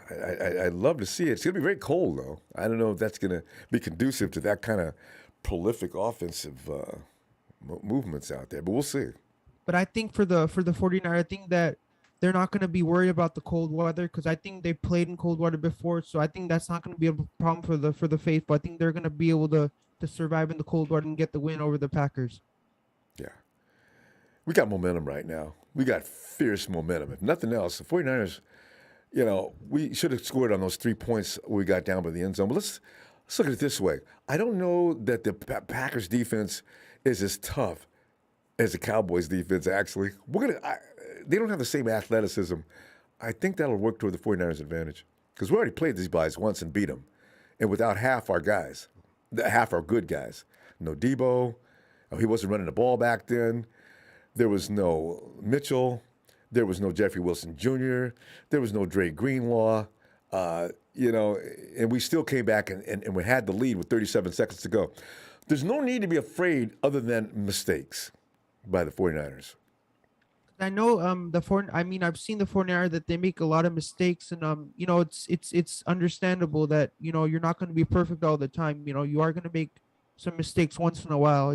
Speaker 1: I'd love to see it. It's gonna be very cold though. I don't know if that's gonna be conducive to that kind of prolific offensive movements out there, but we'll see.
Speaker 9: But I think for the 49ers, I think that they're not going to be worried about the cold weather because I think they played in cold weather before. So I think that's not going to be a problem for the faithful. I think they're going to be able to survive in the cold weather and get the win over the Packers.
Speaker 1: Yeah. We got momentum right now. We got fierce momentum. If nothing else, the 49ers, we should have scored on those 3 points we got down by the end zone. But let's look at it this way. I don't know that the Packers defense is as tough as the Cowboys defense, actually. They don't have the same athleticism. I think that'll work toward the 49ers' advantage because we already played these guys once and beat them, and without half our guys, half our good guys. No Debo. He wasn't running the ball back then. There was no Mitchell. There was no Jeffrey Wilson Jr. There was no Dre Greenlaw. And we still came back and we had the lead with 37 seconds to go. There's no need to be afraid other than mistakes by the 49ers.
Speaker 9: I know I've seen the 49ers that they make a lot of mistakes, and it's understandable that you're not going to be perfect all the time. You are going to make some mistakes once in a while.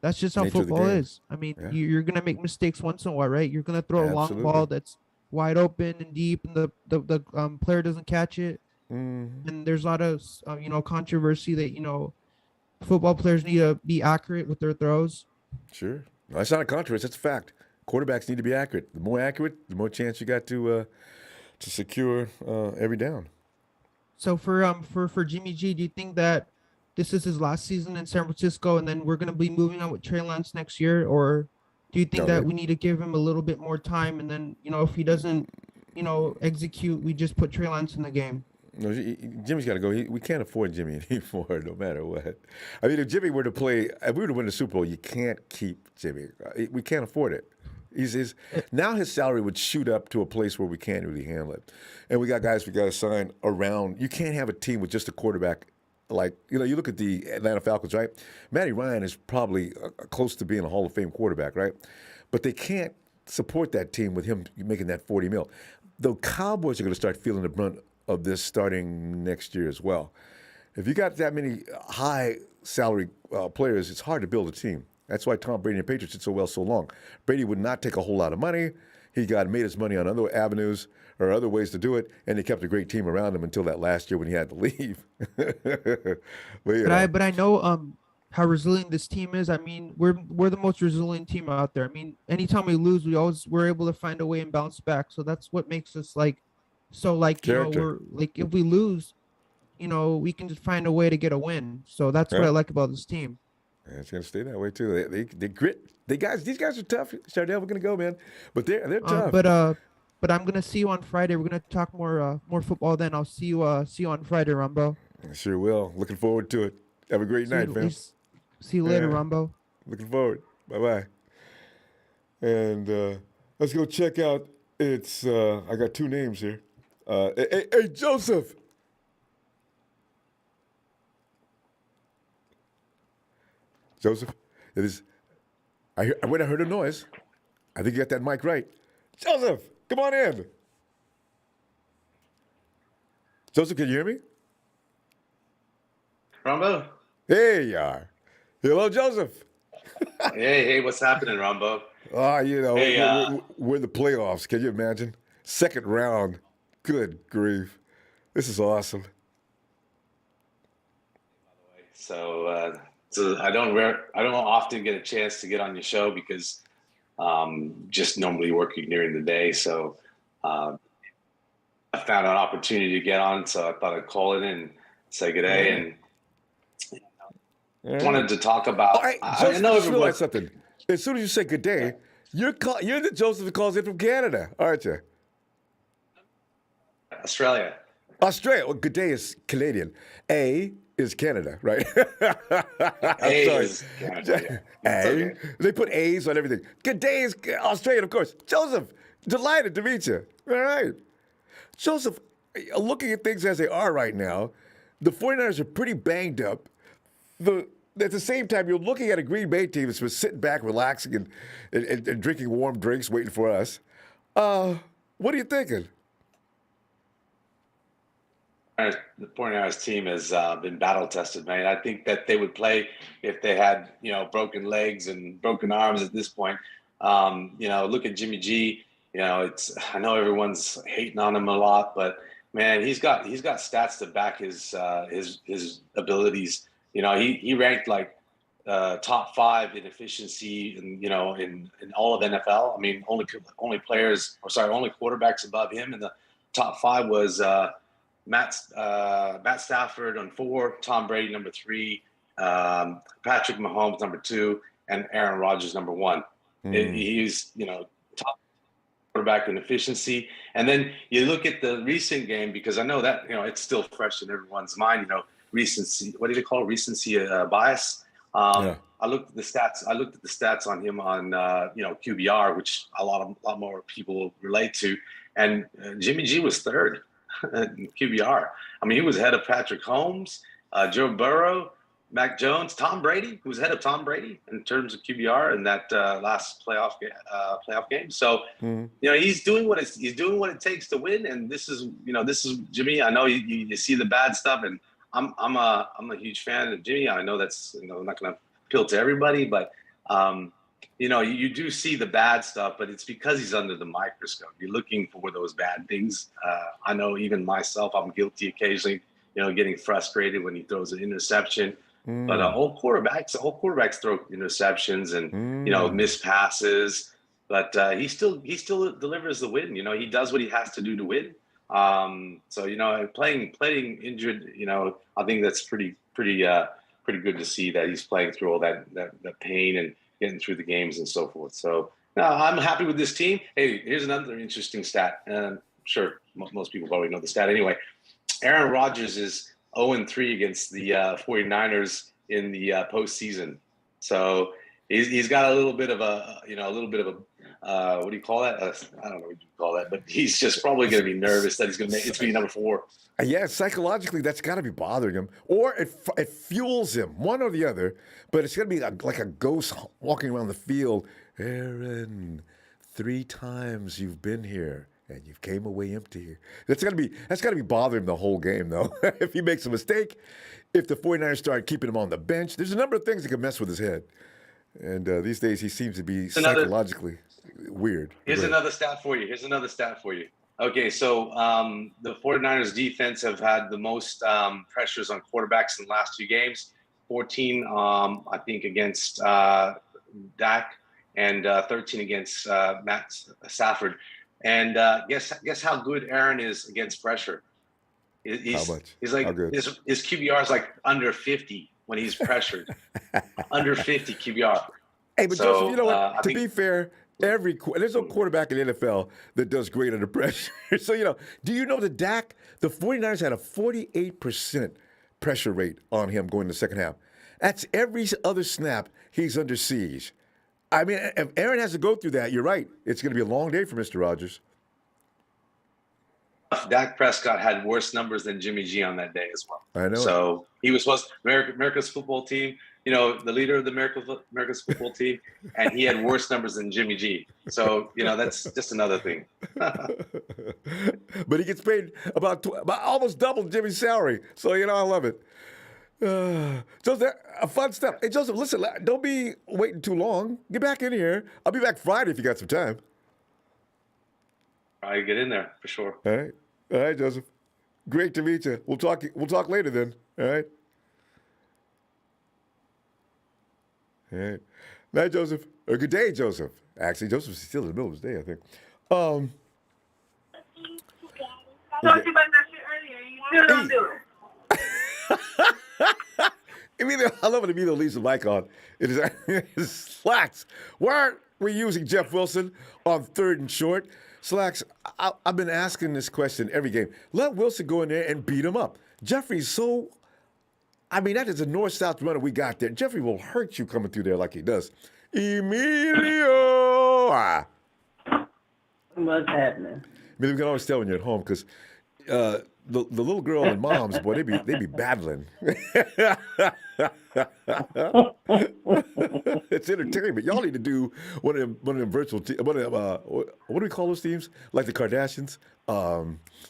Speaker 9: That's just how football is. I mean, yeah. You're going to make mistakes once in a while, right? You're going to throw a long ball that's wide open and deep, and the player doesn't catch it. Mm-hmm. And there's a lot of controversy that football players need to be accurate with their throws.
Speaker 1: Sure, no, that's not a controversy. That's a fact. Quarterbacks need to be accurate. The more accurate, the more chance you got to secure every down.
Speaker 9: So for Jimmy G, do you think that this is his last season in San Francisco, and then we're going to be moving on with Trey Lance next year, or do you think that we need to give him a little bit more time, and then if he doesn't execute, we just put Trey Lance in the game?
Speaker 1: No, Jimmy's got to go. We can't afford Jimmy anymore, no matter what. I mean, if Jimmy were to play, if we were to win the Super Bowl, you can't keep Jimmy. We can't afford it. Now his salary would shoot up to a place where we can't really handle it. And we got guys we got to sign around. You can't have a team with just a quarterback. Like, you look at the Atlanta Falcons, right? Matty Ryan is probably close to being a Hall of Fame quarterback, right? But they can't support that team with him making that $40 million. The Cowboys are going to start feeling the brunt of this starting next year as well. If you got that many high salary players, it's hard to build a team. That's why Tom Brady and the Patriots did so well so long. Brady would not take a whole lot of money. He made his money on other avenues or other ways to do it, and he kept a great team around him until that last year when he had to leave.
Speaker 9: But I know how resilient this team is. I mean, we're the most resilient team out there. I mean, anytime we lose, we're able to find a way and bounce back. So that's what makes us we're if we lose, we can just find a way to get a win. So that's what I like about this team.
Speaker 1: Yeah, it's gonna stay that way too. They grit. These guys are tough. Chardell, we're gonna go, man. But they're tough.
Speaker 9: But I'm gonna see you on Friday. We're gonna talk more football then. I'll see you on Friday, Rumbo.
Speaker 1: I sure will. Looking forward to it. Have a great night, fam.
Speaker 9: See you later,
Speaker 1: Yeah.
Speaker 9: Rumbo.
Speaker 1: Looking forward. Bye-bye. And let's go check out. It's I got two names here. Hey, Joseph. Joseph, it is. When I heard a noise, I think you got that mic right. Joseph, come on in. Joseph, can you hear me?
Speaker 10: Ronbo?
Speaker 1: There you are. Hello, Joseph.
Speaker 10: Hey, what's happening, Ronbo?
Speaker 1: Hey, we're in the playoffs. Can you imagine? Second round. Good grief. This is awesome.
Speaker 10: So I don't often get a chance to get on your show because just normally working during the day. So I found an opportunity to get on, so I thought I'd call in and say good day and wanted to talk about.
Speaker 1: I know everyone. Something. As soon as you say good day, you're the Joseph that calls in from Canada, aren't you?
Speaker 10: Australia.
Speaker 1: Well, good day is Canadian. A is Canada, right?
Speaker 10: A is Canada. Yeah.
Speaker 1: A. They put A's on everything. Good day is Australian, of course. Joseph, delighted to meet you. All right. Joseph, looking at things as they are right now, the 49ers are pretty banged up. At the same time, you're looking at a Green Bay team that's been sitting back, relaxing, and drinking warm drinks, waiting for us. What are you thinking?
Speaker 10: The 49ers team has been battle tested, man. I think that they would play if they had, broken legs and broken arms at this point. Look at Jimmy G. I know everyone's hating on him a lot, but man, he's got stats to back his abilities. He ranked like top 5 in efficiency, in all of NFL. I mean, only quarterbacks above him in the top 5 was Matt Stafford on 4, Tom Brady number 3, Patrick Mahomes number 2, and Aaron Rodgers number 1. He's top quarterback in efficiency. And then you look at the recent game, because I know that it's still fresh in everyone's mind. Recency. What do they call it? Recency bias? I looked at the stats on him on QBR, which a lot more people relate to. And Jimmy G was 3rd. QBR. I mean, he was ahead of Patrick Holmes, Joe Burrow, Mac Jones, Tom Brady, who was ahead of Tom Brady in terms of QBR in that last playoff game. So, he's doing what it takes to win. And this is Jimmy. I know you see the bad stuff, and I'm a huge fan of Jimmy. I know that's not going to appeal to everybody, but you do see the bad stuff, but it's because he's under the microscope. You're looking for those bad things. I know even myself, I'm guilty occasionally, getting frustrated when he throws an interception. But all quarterbacks throw interceptions and miss passes. But he still delivers the win. He does what he has to do to win. So playing injured, I think that's pretty good to see that he's playing through all that pain and getting through the games and so forth. So I'm happy with this team. Hey, here's another interesting stat. I'm sure most people probably know the stat anyway. Aaron Rodgers is 0-3 against the 49ers in the postseason. So he's got a little bit of a what do you call that? I don't know what you call that, but he's just probably going to be nervous that it's going to be number 4.
Speaker 1: Yeah, psychologically, that's got to be bothering him. Or it fuels him, one or the other. But it's going to be like a ghost walking around the field. Aaron, 3 times you've been here, and you came away empty. That's got to be bothering him the whole game, though. If he makes a mistake, if the 49ers start keeping him on the bench, there's a number of things that can mess with his head. And these days, he seems to be psychologically weird.
Speaker 10: Here's another stat for you. Okay, so the 49ers defense have had the most pressures on quarterbacks in the last 2 games. 14, I think, against Dak, and 13 against Matt Stafford. And guess how good Aaron is against pressure?
Speaker 1: How much?
Speaker 10: He's like, his QBR is like under 50 when he's pressured. Under 50 QBR.
Speaker 1: Hey, but so, Joseph, you know what? To be fair, There's no quarterback in the NFL that does great under pressure. So, do you know that the 49ers had a 48% pressure rate on him going in the second half? That's every other snap he's under siege. I mean, if Aaron has to go through that, you're right. It's going to be a long day for Mr. Rogers.
Speaker 10: Dak Prescott had worse numbers than Jimmy G on that day as well.
Speaker 1: I know.
Speaker 10: So he was supposed America's football team, the leader of the America's football team, and he had worse numbers than Jimmy G. So, that's just another thing.
Speaker 1: But he gets paid about almost double Jimmy's salary. So, I love it. Joseph, a fun stuff. Hey, Joseph, listen, don't be waiting too long. Get back in here. I'll be back Friday if you got some time.
Speaker 10: I get in there for sure.
Speaker 1: All right, Joseph. Great to meet you. We'll talk later then. All right. All right. Night, Joseph. Or good day, Joseph. Actually, Joseph's still in the middle of his day, I think.
Speaker 7: Talked about that shit earlier. You still don't do it.
Speaker 1: I love when Emilio leaves the mic on. It is Slacks. Why aren't we using Jeff Wilson on 3rd and short? Slacks, I've been asking this question every game. Let Wilson go in there and beat him up. Jeffrey's that is a north-south runner we got there. Jeffrey will hurt you coming through there like he does. Emilio!
Speaker 7: What's happening?
Speaker 1: We can always tell when you're at home because the little girl and moms, boy, they be battling. It's entertainment. Y'all need to do one of them virtual what do we call those teams? Like the Kardashians.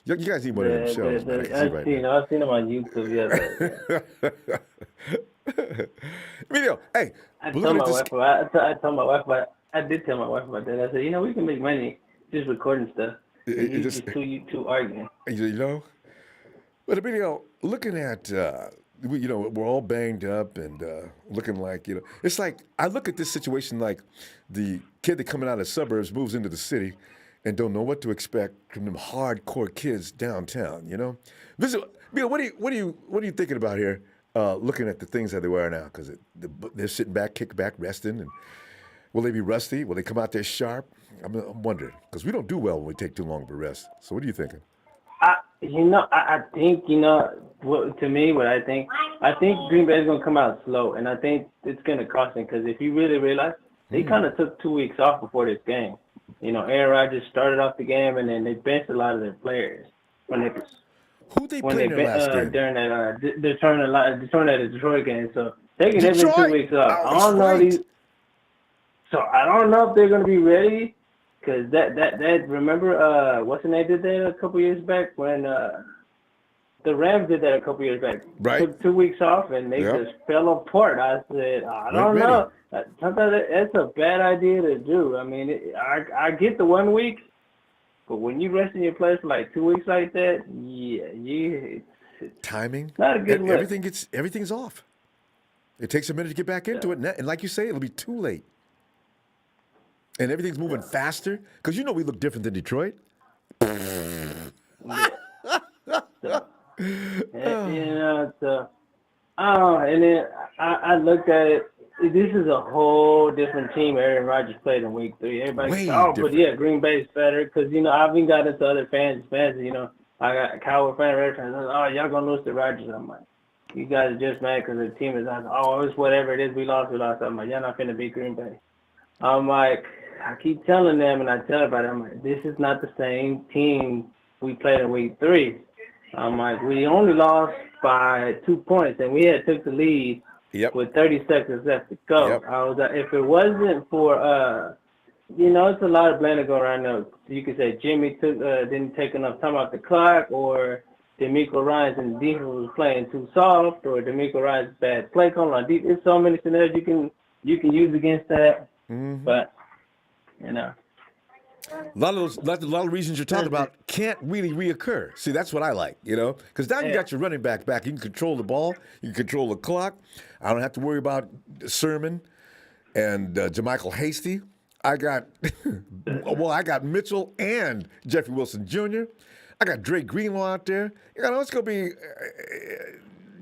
Speaker 1: You guys need one of them shows.
Speaker 7: I've seen them on YouTube.
Speaker 1: Yeah. Video. Hey,
Speaker 7: I told my wife about that. I said, we can make money just recording stuff. Just two arguing.
Speaker 1: But the video, looking at, we're all banged up and looking like, it's like, I look at this situation like the kid that coming out of the suburbs moves into the city and don't know what to expect from them hardcore kids downtown, This is, what are you thinking about here, looking at the things that they wear now? Because they're sitting back, kick back, resting, and will they be rusty? Will they come out there sharp? I'm wondering, because we don't do well when we take too long of a rest. So what are you thinking?
Speaker 7: I think, to me, what I think Green Bay is going to come out slow, and I think it's going to cost them, because if you really realize, they kind of took 2 weeks off before this game. Aaron Rodgers started off the game, and then they benched a lot of their players.
Speaker 1: Who they played in their last game?
Speaker 7: During that, during that Detroit game. So taking every 2 weeks off. I don't know So I don't know if they're going to be ready. Because that remember what's the name did that a couple years back when the Rams did that a couple years back.
Speaker 1: Right.
Speaker 7: Took 2 weeks off and they just fell apart. I said, I don't know. Sometimes that's a bad idea to do. I mean, I get the 1 week, but when you resting your players for like 2 weeks like that,
Speaker 1: timing.
Speaker 7: Not a good look.
Speaker 1: Everything's off. It takes a minute to get back into it, and like you say, it'll be too late. And everything's moving faster because we look different than Detroit.
Speaker 7: And then I looked at it. This is a whole different team Aaron Rodgers played in Week 3. Everybody says, but yeah, Green Bay's better because I've even got into other fans. I got Cowboy fan, Red fans. Y'all gonna lose to Rodgers. I'm like, you guys are just mad because the team is not. It's whatever it is. We lost. I'm like, y'all not finna beat Green Bay. I'm like, I keep telling them, and I tell everybody, I'm like, this is not the same team we played in Week 3. I'm like, we only lost by 2 points, and we had took the lead with 30 seconds left to go.
Speaker 1: Yep.
Speaker 7: I was like, if it wasn't for, it's a lot of blame to go around now. You could say Jimmy didn't take enough time off the clock, or DeMeco Ryans' defense was playing too soft, or DeMeco Ryans' bad play calling on defense. There's so many scenarios you can use against that, but. A
Speaker 1: lot of reasons you're talking about can't really reoccur. See, that's what I like, because now you got your running back. You can control the ball. You can control the clock. I don't have to worry about Sermon and Jermichael Hasty. I got Mitchell and Jeffrey Wilson Jr. I got Drake Greenlaw out there. It's going to be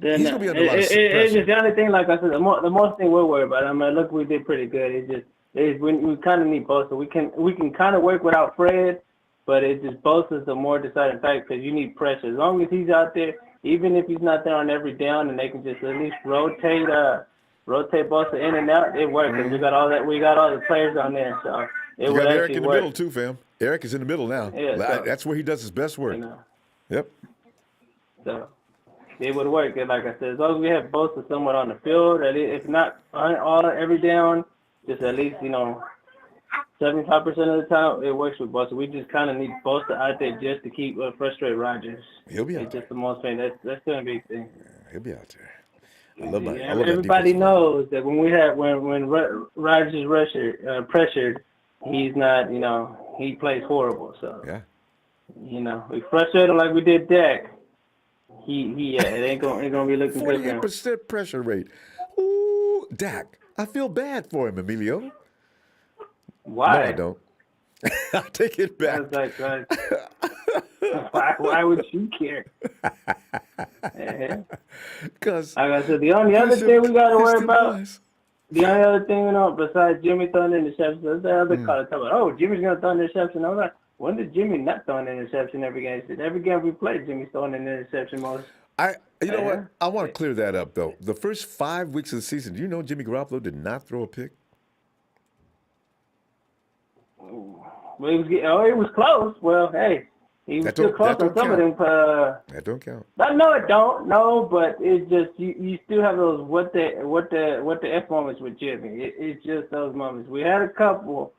Speaker 1: he's going to be under a lot of pressure.
Speaker 7: It's just the only thing, like I said, the most thing we're worried about. I mean, look, we did pretty good. It's just
Speaker 11: is we kind of need Bosa. We can kind of work without Fred, but it's just Bosa's the more deciding factor because you need pressure. As long as he's out there, even if he's not there on every down, and they can just at least rotate Bosa in and out, it works. Mm-hmm. We got all the players on there, so it
Speaker 1: you
Speaker 11: would
Speaker 1: got Eric
Speaker 11: actually
Speaker 1: in the
Speaker 11: work.
Speaker 1: middle too, fam. Eric is in the middle now.
Speaker 11: Yeah, so,
Speaker 1: that's where he does his best work. Yep.
Speaker 11: So it would work. And like I said, as long as we have Bosa somewhat on the field, if not all every down, just at least 75% of the time it works with Bosa. We just kind of need Bosa out there just to keep frustrate Rodgers.
Speaker 1: He'll be out
Speaker 11: it's
Speaker 1: there.
Speaker 11: Just the most thing. That's gonna be a big thing.
Speaker 1: Yeah, he'll be out there. I love
Speaker 11: everybody knows that when Rodgers is pressured, he's not. He plays horrible. So
Speaker 1: yeah.
Speaker 11: We frustrate him like we did Dak. It ain't gonna be looking good.
Speaker 1: 48% pressure rate. Ooh, Dak. I feel bad for him, Emilio.
Speaker 11: Why?
Speaker 1: No, I don't. I take it back.
Speaker 11: Why would you care?
Speaker 1: Because
Speaker 11: like I said, the only other thing we got to worry about. The only other thing besides Jimmy throwing interceptions, the other call talk about. Oh, Jimmy's gonna throw an interception. I'm like, when did Jimmy not throw an interception every game? Every game we played, Jimmy's throwing an interception most.
Speaker 1: You know what? I want to clear that up though. The first 5 weeks of the season, do you know Jimmy Garoppolo did not throw a pick?
Speaker 11: Well, it was close. Well, hey, he was still close on some of them.
Speaker 1: That don't count.
Speaker 11: No, it don't. No, but it's just you still have those what the F moments with Jimmy. It's just those moments. We had a couple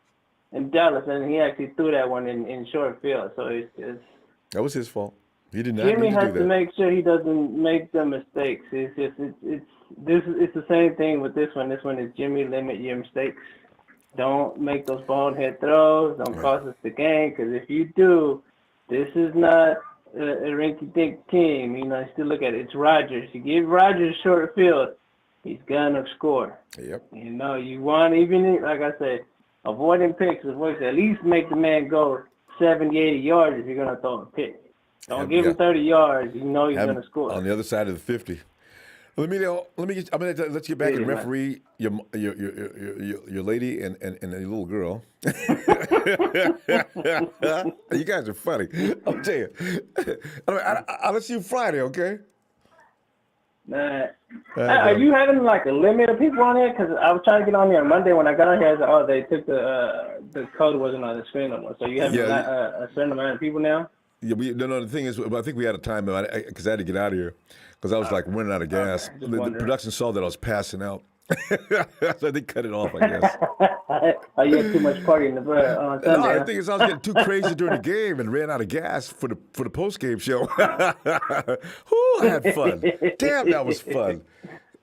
Speaker 11: in Dallas, and he actually threw that one in short field. So it's
Speaker 1: that was his fault. He did not.
Speaker 11: Jimmy has
Speaker 1: to
Speaker 11: make sure he doesn't make the mistakes. It's the same thing with this one. This one is Jimmy, limit your mistakes. Don't make those bonehead throws. Don't cost us the game. Because if you do, this is not a rinky-dink team. You still look at it. It's Rodgers. You give Rodgers short field, he's gonna score.
Speaker 1: Yep.
Speaker 11: You want like I said, avoiding picks is works. At least make the man go 70, 80 yards if you're gonna throw a pick. Don't give him 30 yards. He's gonna score.
Speaker 1: On the other side of the 50. I'm gonna let you get back and referee your lady and your little girl. You guys are funny. I'll tell you. I'll let you Friday, okay?
Speaker 11: Are you having like a limit of people on here? Because I was trying to get on here on Monday. When I got on here, I said, they took the code wasn't on the screen no more. So you have a certain amount of people now?
Speaker 1: Yeah, the thing is, I think we had a time because I had to get out of here because I was like running out of gas. The production saw that I was passing out, so they cut it off, I guess.
Speaker 11: You had too much party in the on Sunday.
Speaker 1: No, the thing is, I was getting too crazy during the game and ran out of gas for the post game show. I had fun. Damn, that was fun.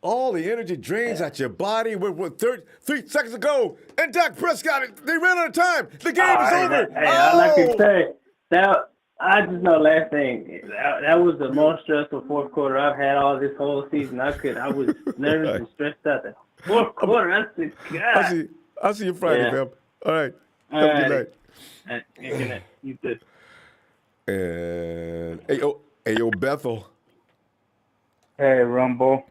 Speaker 1: All the energy drains out your body. We're 3 seconds to go, and Dak Prescott, they ran out of time. The game is over.
Speaker 11: I like to say that. I just know last thing, that was the most stressful fourth quarter I've had all this whole season. I was nervous and stressed out. That fourth quarter, I said, God.
Speaker 1: I'll see you Friday, fam. All right. Have a good night.
Speaker 11: Good night. You too.
Speaker 1: And hey, Bethel.
Speaker 12: Hey, Ronbo.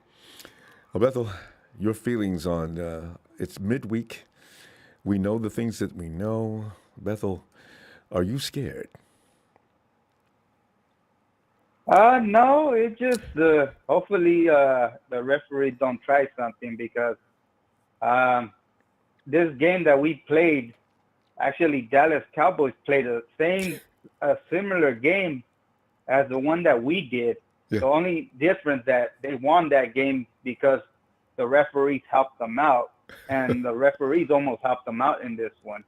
Speaker 1: Oh, Bethel, your feelings on it's midweek. We know the things that we know. Bethel, are you scared?
Speaker 12: No, it's just hopefully the referee don't try something because this game that we played, actually Dallas Cowboys played a similar game as the one that we did. Yeah. The only difference that they won that game because the referees helped them out, and the referees almost helped them out in this one.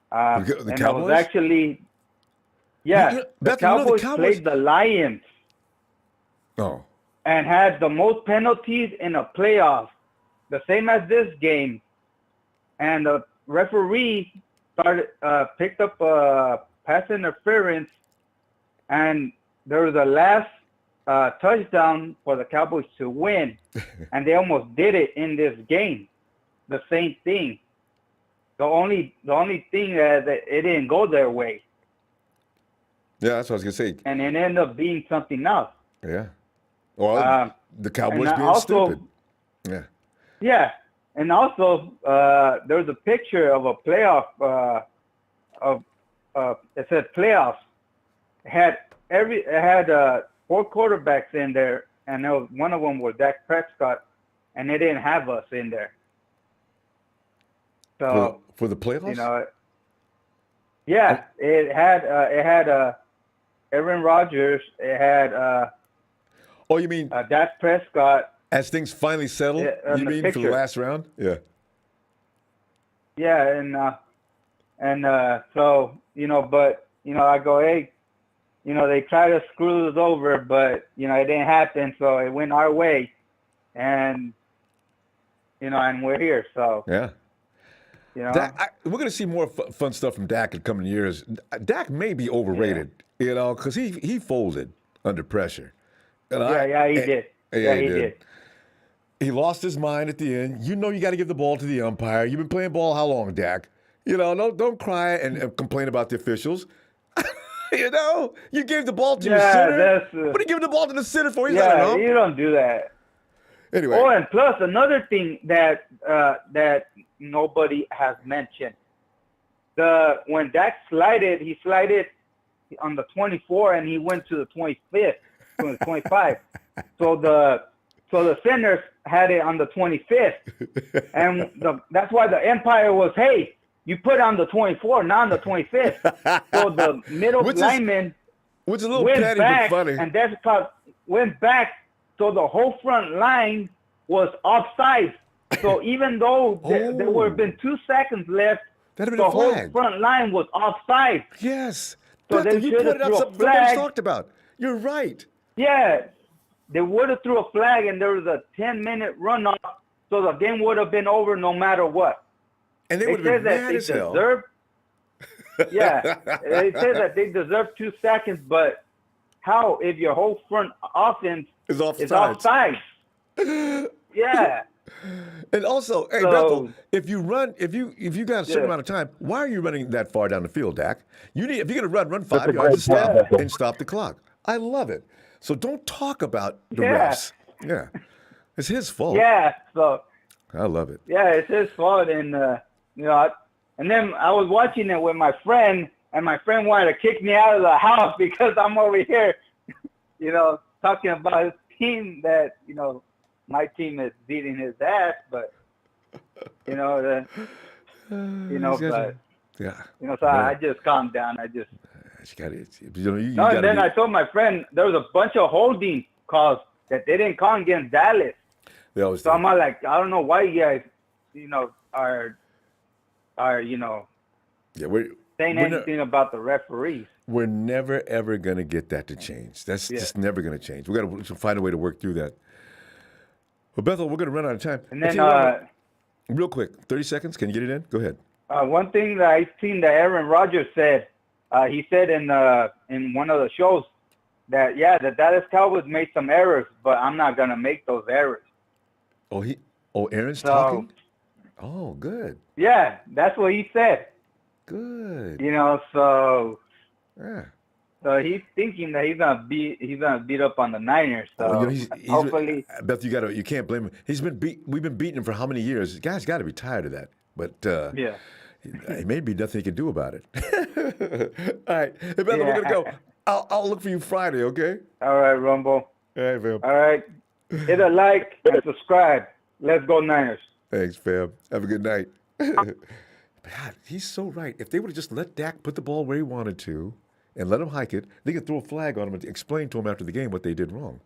Speaker 1: The
Speaker 12: and
Speaker 1: Cowboys?
Speaker 12: it was actually. Yeah, the Cowboys played the Lions.
Speaker 1: Oh.
Speaker 12: And had the most penalties in a playoff, the same as this game. And the referee picked up pass interference, and there was a last touchdown for the Cowboys to win, and they almost did it in this game. The same thing. The only thing that it didn't go their way.
Speaker 1: Yeah, that's what I was gonna say.
Speaker 12: And it ended up being something else.
Speaker 1: Yeah. Well, the Cowboys being
Speaker 12: also,
Speaker 1: stupid. Yeah.
Speaker 12: Yeah, and also there was a picture of a playoff it said playoffs. It had 4 quarterbacks in there, and one of them was Dak Prescott, and they didn't have us in there. So
Speaker 1: for the playoffs,
Speaker 12: you know, yeah, it had Aaron Rodgers. It had
Speaker 1: oh, you mean
Speaker 12: Dak Prescott.
Speaker 1: As things finally settled, you mean for the last round? Yeah.
Speaker 12: Yeah, and so but I go, hey, they try to screw us over, but it didn't happen, so it went our way, and and we're here, so
Speaker 1: yeah. Dak, we're going to see more fun stuff from Dak in coming years. Dak may be overrated, because he folded under pressure. And
Speaker 12: he did. Yeah, he did.
Speaker 1: He lost his mind at the end. You got to give the ball to the umpire. You've been playing ball how long, Dak? Don't cry and complain about the officials. You gave the ball to your center. What are you giving the ball to the center for? He's not at home.
Speaker 12: You don't do that.
Speaker 1: Anyway.
Speaker 12: Oh, and plus another thing that nobody has mentioned. When Dak he slided on the 24 and he went to the 25th, to the 25. So the centers had it on the 25th, and that's why the umpire was, hey, you put on the 24, not on the 25th. So the middle lineman
Speaker 1: which is a little petty but funny.
Speaker 12: And Descott went back, so the whole front line was offside. So even though there would have been 2 seconds left, the whole front line was offside.
Speaker 1: Yes.
Speaker 12: So they
Speaker 1: you pointed out something nobody's talked about. You're right.
Speaker 12: Yeah. They would have threw a flag, and there was a 10-minute runoff, so the game would have been over no matter what.
Speaker 1: And they would have been mad as hell.
Speaker 12: Yeah, they said that they deserve 2 seconds, but how if your whole front offense is offside? Yeah.
Speaker 1: And also, hey, Bethel, if you got a certain amount of time, why are you running that far down the field, Dak? If you're going to run 5 yards and stop the clock. I love it. So don't talk about the refs. Yeah. It's his fault.
Speaker 12: Yeah. So
Speaker 1: I love it.
Speaker 12: Yeah, it's his fault. And, and then I was watching it with my friend, and my friend wanted to kick me out of the house because I'm over here, talking about his team that, my team is beating his ass, but, so I just calmed down. And then I told my friend there was a bunch of holding calls that they didn't call against Dallas. So I'm like, I don't know why you guys, are saying anything about the referees.
Speaker 1: We're never ever gonna get that to change. That's just never gonna change. We got to find a way to work through that. Well, Bethel, we're gonna run out of time.
Speaker 12: And then,
Speaker 1: real quick, 30 seconds. Can you get it in? Go ahead.
Speaker 12: One thing that I've seen that Aaron Rodgers said. He said in one of the shows that the Dallas Cowboys made some errors, but I'm not gonna make those errors.
Speaker 1: Aaron's talking. Oh, good.
Speaker 12: Yeah, that's what he said.
Speaker 1: Good.
Speaker 12: So he's thinking that he's gonna beat up on the Niners. So hopefully,
Speaker 1: Beth, you can't blame him. We've been beating him for how many years? The guy's got to be tired of that. But it may be nothing he can do about it. All right. Hey, Bethel, we're going to go. I'll look for you Friday, okay?
Speaker 12: All right, Ronbo.
Speaker 1: All right, fam.
Speaker 12: All right. Hit a like and subscribe. Let's go Niners.
Speaker 1: Thanks, fam. Have a good night. God, he's so right. If they would have just let Dak put the ball where he wanted to and let him hike it, they could throw a flag on him and explain to him after the game what they did wrong.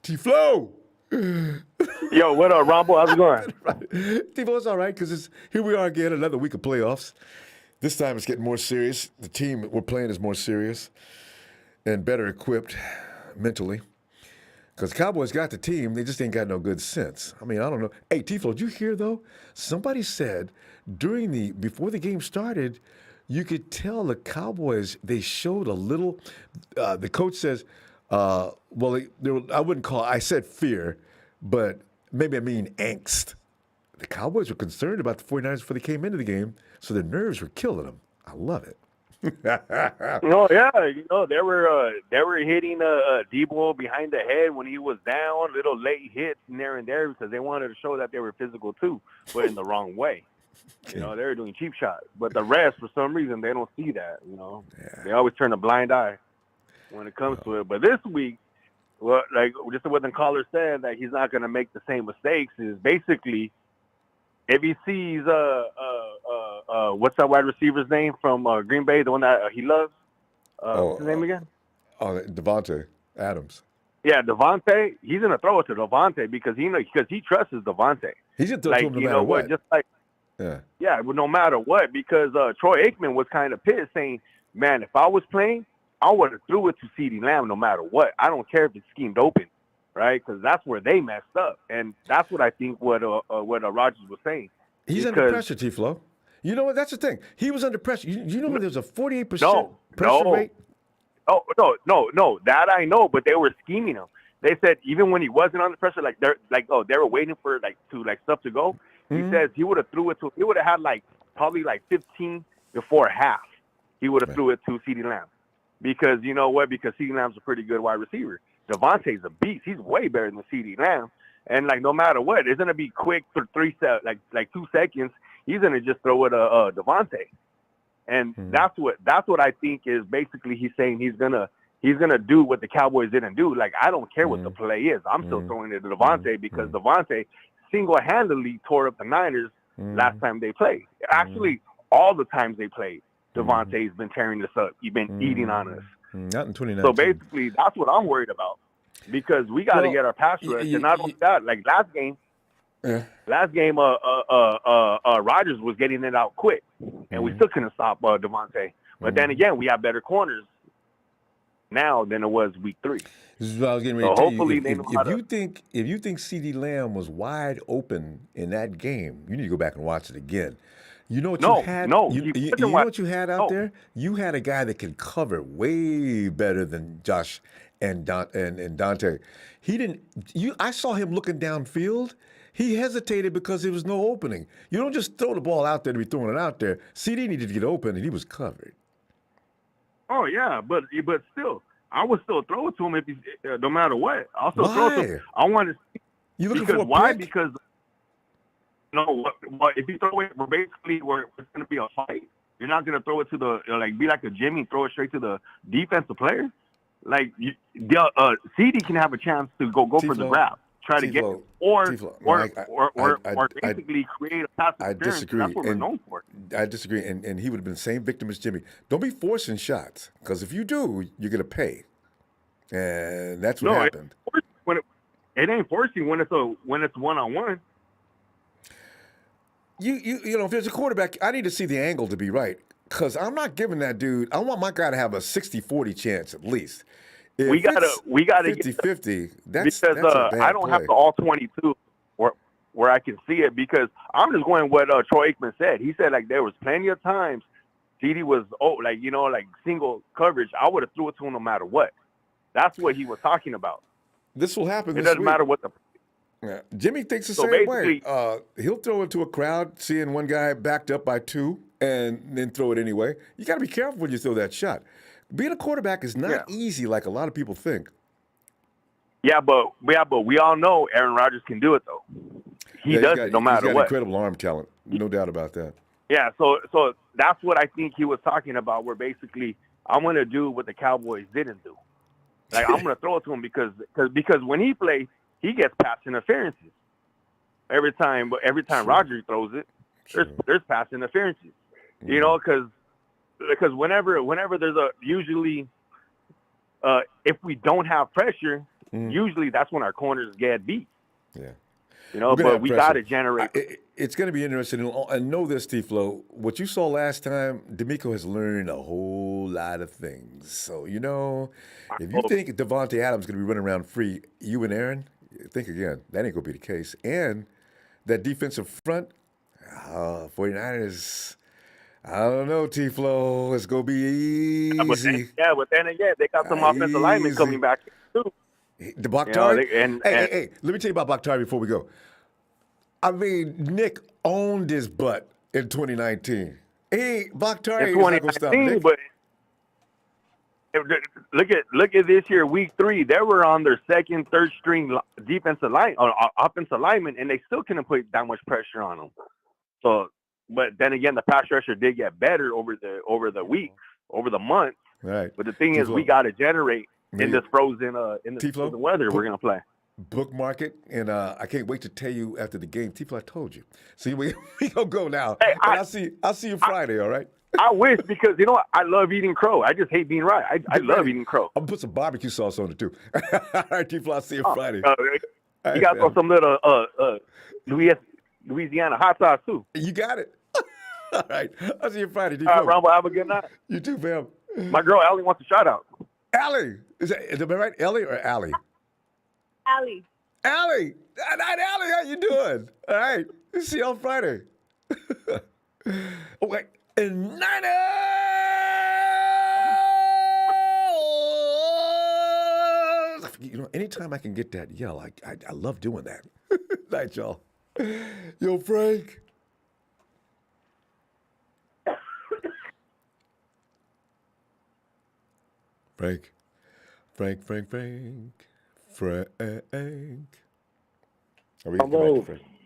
Speaker 1: T-Flow!
Speaker 5: Yo, what up, Ronbo? How's it going?
Speaker 1: T-Flow, it's all right because here we are again, another week of playoffs. This time it's getting more serious. The team we're playing is more serious and better equipped mentally. Because the Cowboys got the team, they just ain't got no good sense. I mean, I don't know. Hey, T-Flow, did you hear, though? Somebody said before the game started, you could tell the Cowboys, they showed a little, the coach says, I wouldn't I said fear, but maybe I mean angst. The Cowboys were concerned about the 49ers before they came into the game, so their nerves were killing them. I love it.
Speaker 13: Oh yeah, they were hitting Debo behind the head when he was down, little late hits there and there because they wanted to show that they were physical too, but in the wrong way. They were doing cheap shots. But the rest, for some reason, they don't see that. They always turn a blind eye when it comes to it. But this week, well, like just what the caller said, that he's not going to make the same mistakes. Is basically if he sees what's that wide receiver's name from Green Bay, the one that he loves? What's his name again?
Speaker 1: Devontae Adams.
Speaker 13: Yeah, Devontae. He's gonna throw it to Devontae because he trusts Devontae.
Speaker 1: He's gonna throw it to him no matter what.
Speaker 13: Just like well, no matter what, because Troy Aikman was kind of pissed, saying, "Man, if I was playing, I would have threw it to CeeDee Lamb no matter what. I don't care if it's schemed open, right? Because that's where they messed up, and that's what I think what Rodgers was saying.
Speaker 1: He's under pressure, T-Flow. You know what? That's the thing. He was under pressure. You know there's a 48% pressure rate?
Speaker 13: Oh, no. That I know, but they were scheming him. They said even when he wasn't under pressure, they were waiting for stuff to go. He says he would have threw it to. He would have had probably 15 before half. He would have threw it to CeeDee Lamb because you know what? Because CeeDee Lamb's a pretty good wide receiver. Devontae's a beast. He's way better than CeeDee Lamb. And no matter what, it's gonna be quick for 2 seconds. He's gonna just throw it to Devontae, and that's what I think is basically he's saying he's gonna do what the Cowboys didn't do. I don't care what the play is. I'm still throwing it to Devontae because Devontae single-handedly tore up the Niners last time they played. Actually, all the times they played, Devontae's been tearing this up. He's been eating on us.
Speaker 1: Not in 2019.
Speaker 13: So basically, that's what I'm worried about. Because we got to get our pass rush, and not only that, last game, Rodgers was getting it out quick, and we still couldn't stop Devontae. But then again, we have better corners now than it was week 3.
Speaker 1: This is what I was getting ready to tell you. If you think CeeDee Lamb was wide open in that game, you need to go back and watch it again. You know what you had? You know what you had out there? You had a guy that could cover way better than Josh and Dante. He didn't. I saw him looking downfield. He hesitated because there was no opening. You don't just throw the ball out there to be throwing it out there. CD needed to get open, and he was covered.
Speaker 13: Oh yeah, but still, I would still throw it to him if he's no matter what. I'll still throw it to him. I want to see.
Speaker 1: You looking
Speaker 13: because
Speaker 1: for a
Speaker 13: why?
Speaker 1: pick?
Speaker 13: Because if you throw it, where it's going to be a fight. You're not going to throw it to the be like a Jimmy, throw it straight to the defensive player. CD can have a chance to go for the grab, try to get it, or basically create a pass interference.
Speaker 1: I disagree.
Speaker 13: That's what we're known for.
Speaker 1: I disagree, and he would have been the same victim as Jimmy. Don't be forcing shots, because if you do, you're going to pay, and that's what happened.
Speaker 13: It ain't forcing when it's one-on-one.
Speaker 1: You know, if there's a quarterback, I need to see the angle to be right. Because I'm not giving that dude, I want my guy to have a 60-40 chance at least. If
Speaker 13: we gotta
Speaker 1: 50-50, that's a bad
Speaker 13: I don't
Speaker 1: play.
Speaker 13: have to all 22 where I can see it, because I'm just going what Troy Aikman said. He said there was plenty of times CD was single coverage. I would have threw it to him no matter what. That's what he was talking about.
Speaker 1: This will happen.
Speaker 13: It doesn't matter what the.
Speaker 1: Yeah. Jimmy thinks the same way. He'll throw it to a crowd, seeing one guy backed up by 2, and then throw it anyway. You got to be careful when you throw that shot. Being a quarterback is not easy like a lot of people think.
Speaker 13: Yeah, but we all know Aaron Rodgers can do it though. He does it no matter
Speaker 1: he's got
Speaker 13: what.
Speaker 1: Incredible arm talent, no doubt about that.
Speaker 13: Yeah, so that's what I think he was talking about. Where basically I'm going to do what the Cowboys didn't do. I'm going to throw it to him because when he plays, he gets pass interferences every time. But every time Rodgers throws it, there's pass interferences. You know, because whenever there's usually if we don't have pressure, usually that's when our corners get beat.
Speaker 1: Yeah.
Speaker 13: You know, but we got to generate.
Speaker 1: It's going to be interesting. And know this, T-Flow, what you saw last time, D'Amico has learned a whole lot of things. So, if you think Devontae Adams is going to be running around free, you and Aaron, think again. That ain't going to be the case. And that defensive front, 49ers, I don't know, T-Flow. It's going to be easy.
Speaker 13: But then again, they got some offensive linemen coming back too.
Speaker 1: The Bakhtiari? Hey, let me tell you about Bakhtiari before we go. I mean, Nick owned his butt in 2019. Hey, Bakhtari
Speaker 13: in
Speaker 1: is not gonna stop
Speaker 13: 2019,
Speaker 1: Nick.
Speaker 13: but look at this year, week 3. They were on their second, third string defensive line, or offensive lineman, and they still couldn't put that much pressure on them. So, but then again, the pass rusher did get better over the weeks, over the months.
Speaker 1: Right.
Speaker 13: But the thing is,
Speaker 1: T-Flow.
Speaker 13: we got to generate
Speaker 1: Me.
Speaker 13: in this frozen weather we're gonna play.
Speaker 1: Bookmark it, and I can't wait to tell you after the game. T-Flow, I told you. See, we gonna go now.
Speaker 13: Hey,
Speaker 1: I'll see you Friday. All right.
Speaker 13: I wish, because you know what? I love eating crow. I just hate being right. I love eating crow.
Speaker 1: I'm gonna put some barbecue sauce on it too. All right, T-Flow, I'll see you Friday.
Speaker 13: You got to throw some little Louisiana hot sauce too.
Speaker 1: You got it. All right, I'll see you Friday.
Speaker 13: All right, Ronbo, have a good night.
Speaker 1: You too, fam.
Speaker 13: My girl Allie wants a shout out.
Speaker 1: Allie, is that right? Ellie or Allie?
Speaker 14: Allie.
Speaker 1: Allie, night, Allie. How you doing? All right, see you on Friday. Oh wait, and Niners. You know, anytime I can get that yell, I love doing that. Night, y'all. Yo, Frank. Frank.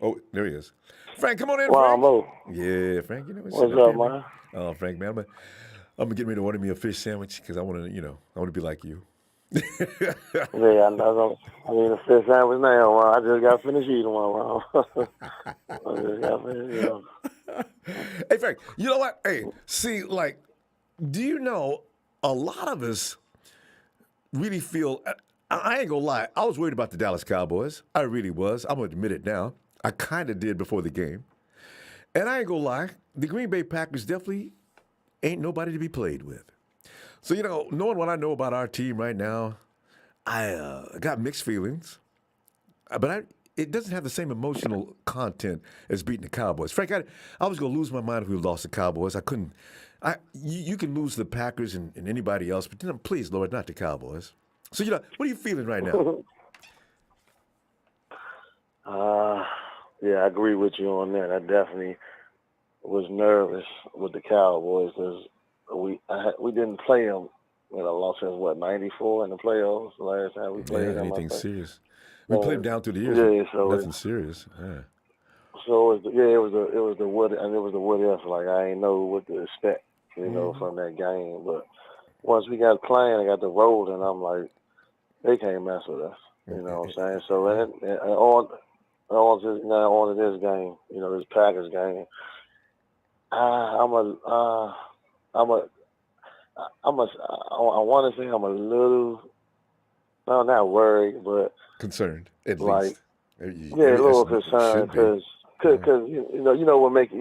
Speaker 1: Oh, there he is. Frank, come on in, Frank.
Speaker 15: Ronbo.
Speaker 1: Yeah, Frank. You know
Speaker 15: What's up, man?
Speaker 1: Oh, Frank, man. I'm gonna get ready to order me a fish sandwich because I want to be like you.
Speaker 15: Yeah, I need a fish sandwich now. I just got finished eating one.
Speaker 1: Hey, Frank, you know what? Hey, see, like, do you know a lot of us really feel, I ain't gonna lie, I was worried about the Dallas Cowboys. I really was. I'm gonna admit it now. I kind of did before the game. And I ain't gonna lie, the Green Bay Packers definitely ain't nobody to be played with. So, knowing what I know about our team right now, I got mixed feelings. But it doesn't have the same emotional content as beating the Cowboys. Frank, I was going to lose my mind if we lost the Cowboys. I couldn't. You can lose the Packers and anybody else, but then please, Lord, not the Cowboys. So, what are you feeling right now?
Speaker 15: Yeah, I agree with you on that. I definitely was nervous with the Cowboys because we didn't play them. Lost since '94 in the playoffs. The last time we played them.
Speaker 1: Anything serious? We played them down through the years. Yeah, so nothing serious. Yeah.
Speaker 15: So it was the what if. Like I ain't know what to expect, from that game. But once we got playing, I got the roll, and I'm like, they can't mess with us. You know what I'm saying? So on to this game, this Packers game. I want to say I'm a little, no, not worried, but
Speaker 1: concerned at
Speaker 15: least.
Speaker 1: A
Speaker 15: little concerned because what make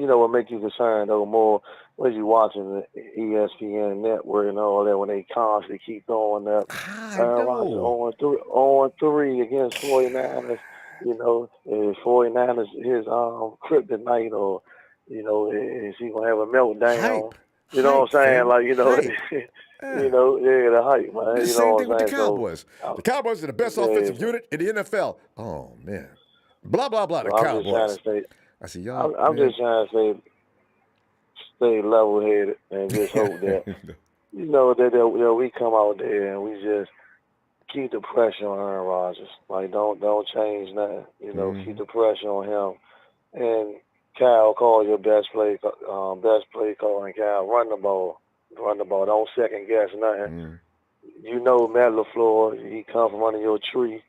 Speaker 15: you concerned though more when you watching the ESPN network and all that when they constantly keep throwing up. Aaron Rodgers 0-3 against 49ers. Is 49ers his kryptonite or is he gonna have a meltdown?
Speaker 1: Hype.
Speaker 15: You know what I'm saying? Like,
Speaker 1: Hype.
Speaker 15: The hype, man.
Speaker 1: The same thing with the Cowboys. The Cowboys are the best offensive unit in the NFL. Oh, man. Blah, blah, blah, the Cowboys. I see y'all.
Speaker 15: I'm just trying to stay level-headed and just hope that, that we come out there and we just keep the pressure on Aaron Rodgers. Like, don't change nothing. Keep the pressure on him. And Kyle, call your best play calling, Kyle. Run the ball. Don't second guess nothing. Matt LaFleur, he come from under your tree.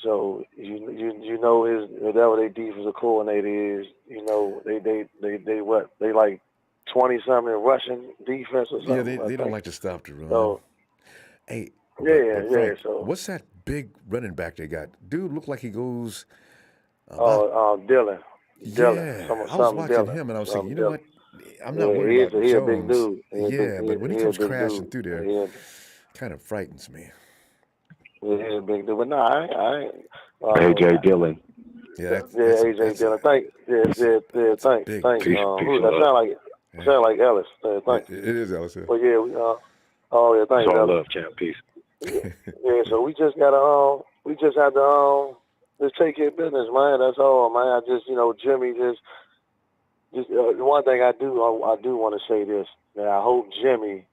Speaker 15: So you know his whatever their defensive coordinator is. They like 20-something Russian defense or something.
Speaker 1: Yeah, they don't like to stop the run.
Speaker 15: So,
Speaker 1: hey,
Speaker 15: Frank,
Speaker 1: So what's that big running back they got? Dude looked like he goes.
Speaker 15: Dylan.
Speaker 1: Yeah, I was watching
Speaker 15: Dylan.
Speaker 1: him and I was thinking, what? I'm not worried about Jones.
Speaker 15: He's a big dude.
Speaker 1: But when he comes crashing through there, kind of frightens me.
Speaker 15: Yeah, he's a big dude. But no, I ain't.
Speaker 6: AJ Dillon.
Speaker 1: Yeah,
Speaker 15: AJ Dillon. Thanks. Thanks. That sound like Ellis. Thanks.
Speaker 1: It is Ellis. Yeah.
Speaker 15: But yeah, thanks.
Speaker 6: It's all
Speaker 15: Ellis.
Speaker 6: love, champ. Peace.
Speaker 15: Yeah, so we just had to just take care of business, man. That's all, man. I just, Jimmy just just the one thing I do want to say this. That I hope Jimmy,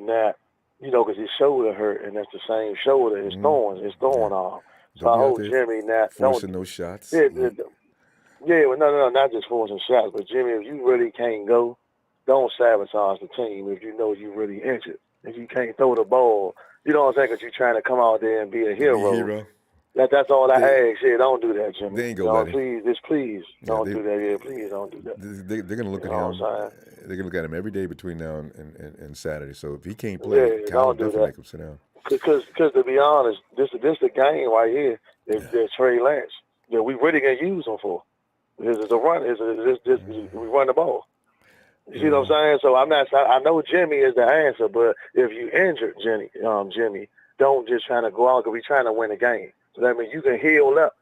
Speaker 15: that because his shoulder hurt, and that's the same shoulder. It's throwing off. So I hope Jimmy not
Speaker 1: forcing those shots.
Speaker 15: Well, no, not just forcing shots, but Jimmy, if you really can't go, don't sabotage the team. If you know you really injured, if you can't throw the ball, you know what I'm saying? Because you're trying to come out there and be a hero. That's all I ask. Yeah, don't do that, Jimmy.
Speaker 1: They ain't gonna
Speaker 15: please don't do that. Yeah, please don't do that.
Speaker 1: They're gonna look at him. They're gonna look at him every day between now and Saturday. So if he can't play, Cal will definitely make him sit down.
Speaker 15: Because to be honest, this the game right here. Is Trey Lance that we really gonna use him for? This is a run. We run the ball. You see what I'm saying? So I know Jimmy is the answer, but if you injured Jimmy, don't just trying to go out because we're trying to win the game. So that means you can heal up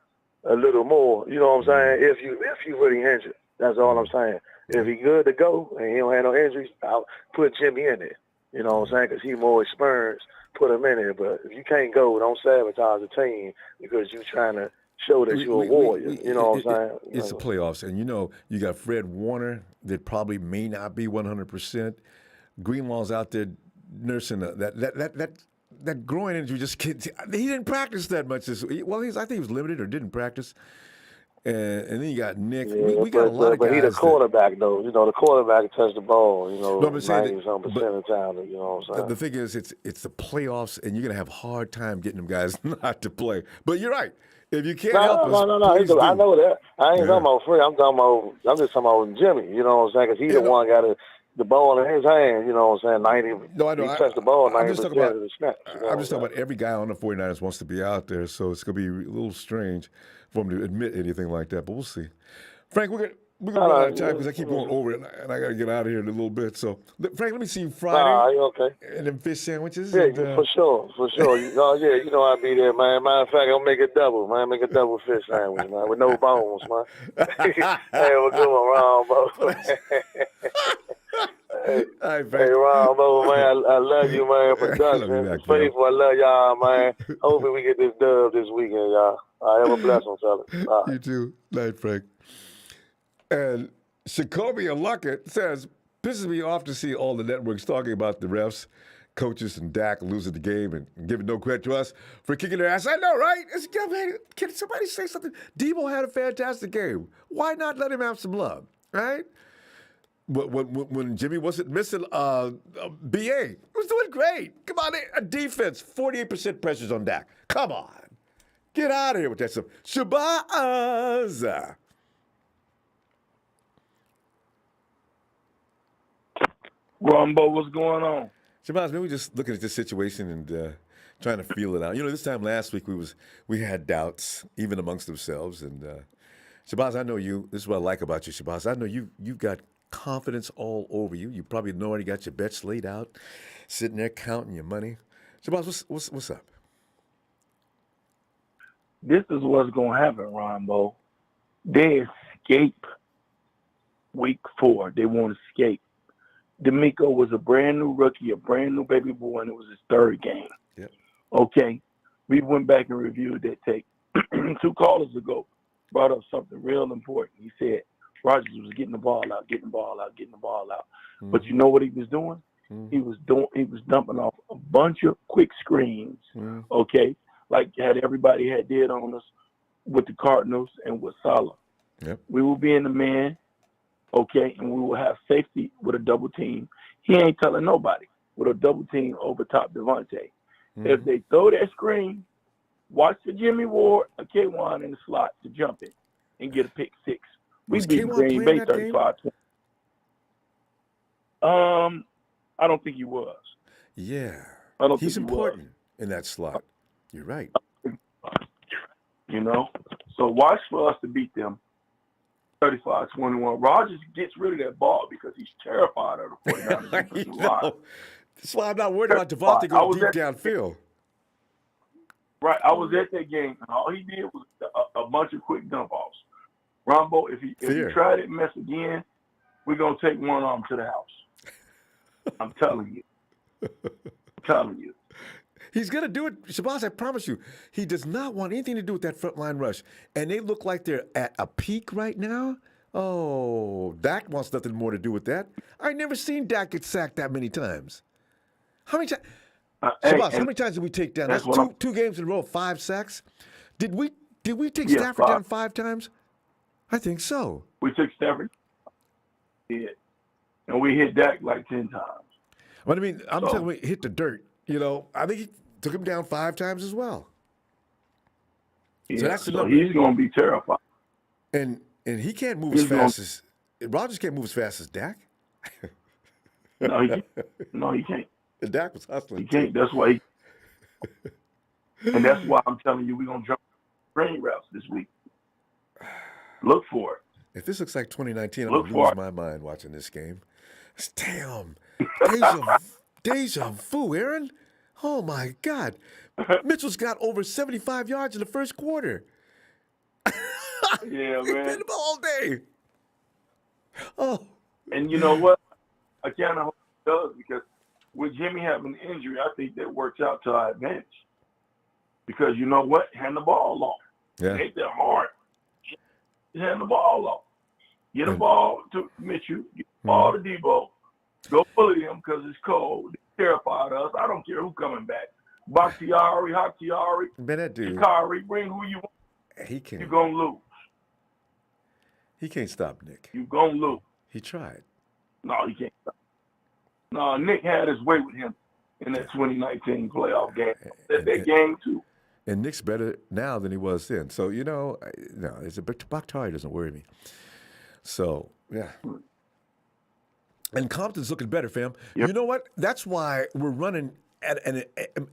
Speaker 15: a little more. You know what I'm saying? If you really injured, that's all I'm saying. If he good to go and he don't have no injuries, I'll put Jimmy in there. You know what I'm saying? Because he more experienced. Put him in there. But if you can't go, don't sabotage the team because you're trying to show that you're a warrior. You know what I'm saying?
Speaker 1: It's the playoffs, and you got Fred Warner that probably may not be 100%. Greenlaw's out there nursing that groin injury. He didn't practice that much this week. Well, I think he was limited or didn't practice. And then you got Nick.
Speaker 15: Yeah,
Speaker 1: we got a lot of guys.
Speaker 15: But he's the quarterback, though. The quarterback can touch the ball. 90-some% of the time. You know what I'm saying?
Speaker 1: The thing is, it's the playoffs, and you're gonna have a hard time getting them guys not to play. But you're right. If you can't help us,
Speaker 15: No. I know that. I ain't talking about Fred. I'm just talking about Jimmy. You know what I'm saying? Because he's the one got the ball in his hand. You know what I'm saying? 90.
Speaker 1: No, I know.
Speaker 15: He touched the ball 90%
Speaker 1: I'm just talking about
Speaker 15: of the snaps.
Speaker 1: I'm just talking about every guy on the 49ers wants to be out there, so it's gonna be a little strange for him to admit anything like that. But we'll see. Frank, we're gonna run out of time because I keep going over it, and I gotta get out of here in a little bit. So, Frank, let me see you Friday.
Speaker 15: You okay?
Speaker 1: And them fish sandwiches.
Speaker 15: Yeah, for sure. I'll be there, man. Matter of fact, I'll make a double, man. Make a double fish sandwich, man, with no bones, man. Hey, we're good one, Ronbo. Hey, Ronbo, man, I love you, man. Production, faithful, I love y'all, man. Hopefully we get this dub this weekend, y'all. All right, have a blessing, fella. Right.
Speaker 1: You too. Night, Frank. And Jacoby Luckett says, pisses me off to see all the networks talking about the refs, coaches, and Dak losing the game and giving no credit to us for kicking their ass. I know, right? Can somebody say something? Debo had a fantastic game. Why not let him have some love, right? When Jimmy wasn't missing BA, was doing great. Come on, a defense, 48% pressures on Dak. Come on. Get out of here with that stuff. Shabazz.
Speaker 16: Ronbo, what's going on?
Speaker 1: Shabazz, man, we just looking at this situation and trying to feel it out. This time last week we had doubts, even amongst themselves. And Shabazz, I know you. This is what I like about you, Shabazz. I know you've got confidence all over you. You probably already got your bets laid out, sitting there counting your money. Shabazz, what's up?
Speaker 16: This is what's going to happen, Ronbo. They escape week 4. They won't escape. D'Amico was a brand new rookie, a brand new baby boy, and it was his 3rd game.
Speaker 1: Yep.
Speaker 16: Okay. We went back and reviewed that tape. 2 callers ago brought up something real important. He said Rodgers was getting the ball out. Mm-hmm. But you know what he was doing? Mm-hmm. He was dumping off a bunch of quick screens. Mm-hmm. Okay. Like everybody did on us with the Cardinals and with Salah.
Speaker 1: Yep.
Speaker 16: We will be in the man, okay, and we will have safety with a double team. He ain't telling nobody with a double team over top Devontae. Mm-hmm. If they throw that screen, watch the Jimmy Ward or K1 in the slot to jump it and get a pick 6. We beat Green Bay 35-20. I don't think he was.
Speaker 1: Yeah.
Speaker 16: I don't
Speaker 1: He's
Speaker 16: think
Speaker 1: important in that slot. You're right.
Speaker 16: So watch for us to beat them 35-21. Rodgers gets rid of that ball because he's terrified of the 49ers.
Speaker 1: That's why I'm not worried about Devontae going deep downfield.
Speaker 16: Right. I was at that game, and all he did was a bunch of quick dump-offs. Ronbo, if he try that mess again, we're going to take one arm to the house. I'm telling you.
Speaker 1: He's going to do it. Shabazz, I promise you. He does not want anything to do with that front line rush. And they look like they're at a peak right now. Oh, Dak wants nothing more to do with that. I never seen Dak get sacked that many times. How many times? Shabazz, how many times did we take down? That's two games in a row, 5 sacks. Did we take Stafford down 5 times? I think so.
Speaker 16: We took Stafford. Yeah. And we hit Dak like 10 times.
Speaker 1: What I mean, I'm telling you, hit the dirt. You know, I think he took him down 5 times as well.
Speaker 16: Yeah,
Speaker 1: so that's the
Speaker 16: so he's going to be terrified.
Speaker 1: And he can't move as fast as Rodgers can't move as fast as Dak.
Speaker 16: No, he can't. No, he can't.
Speaker 1: And Dak was hustling.
Speaker 16: He can't. That's why. And that's why I'm telling you, we're going to jump green routes this week. Look for it.
Speaker 1: If this looks like 2019, I'm going to lose my mind watching this game. Damn. Deja vu, Aaron. Oh, my God. Mitchell's got over 75 yards in the first quarter.
Speaker 16: Yeah, man.
Speaker 1: He's been all day. Oh.
Speaker 16: And you know what? I kind of hope it does, because with Jimmy having an injury, I think that works out to our advantage. Because you know what? Hand the ball off.
Speaker 1: Yeah.
Speaker 16: It ain't that hard. Just hand the ball off. Get the ball to Mitchell. Get the ball to Debo. Go bully him because it's cold. They terrified us. I don't care who coming back. Bakhtiari, Hakhtiari, Shikari, bring who you want.
Speaker 1: He can't.
Speaker 16: You're going to lose.
Speaker 1: He can't stop Nick.
Speaker 16: You're going to lose.
Speaker 1: He tried.
Speaker 16: No, he can't stop. No, Nick had his way with him in that 2019 playoff game. That game, too.
Speaker 1: And Nick's better now than he was then. So, you know, no, it's a Bakhtiari doesn't worry me. So, yeah. And Compton's looking better, fam. Yep. You know what? That's why we're running at an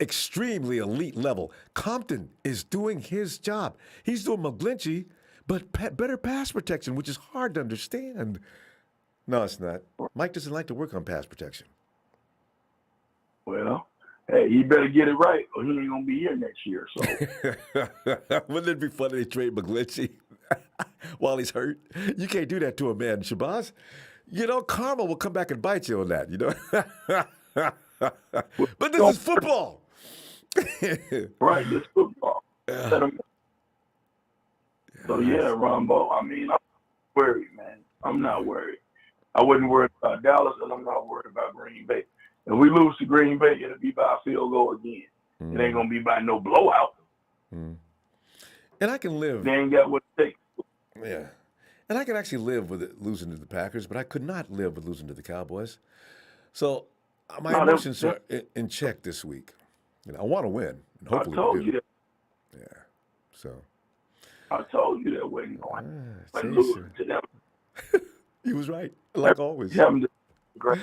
Speaker 1: extremely elite level. Compton is doing his job. He's doing McGlinchey, but better pass protection, which is hard to understand. No, it's not. Mike doesn't like to work on pass protection.
Speaker 16: Well, hey, he better get it right, or he ain't going to be here next year. So,
Speaker 1: wouldn't it be funny they trade McGlinchey while he's hurt? You can't do that to a man, Shabazz. You know, karma will come back and bite you on that, you know? But this is football.
Speaker 16: Right, this football. So, yeah, Ronbo, I mean, I'm worried, man. I'm not worried. I wasn't worried about Dallas, and I'm not worried about Green Bay. If we lose to Green Bay, it'll be by a field goal again. It ain't going to be by no blowout.
Speaker 1: And I can live.
Speaker 16: They ain't got what it takes.
Speaker 1: Yeah. And I can actually live with it losing to the Packers, but I could not live with losing to the Cowboys. So my emotions are in check this week. You know, I want to win, and hopefully
Speaker 16: I told
Speaker 1: we do.
Speaker 16: You that.
Speaker 1: Yeah. So.
Speaker 16: I told you that wasn't going to lose to them.
Speaker 1: He was right, like always.
Speaker 16: Great.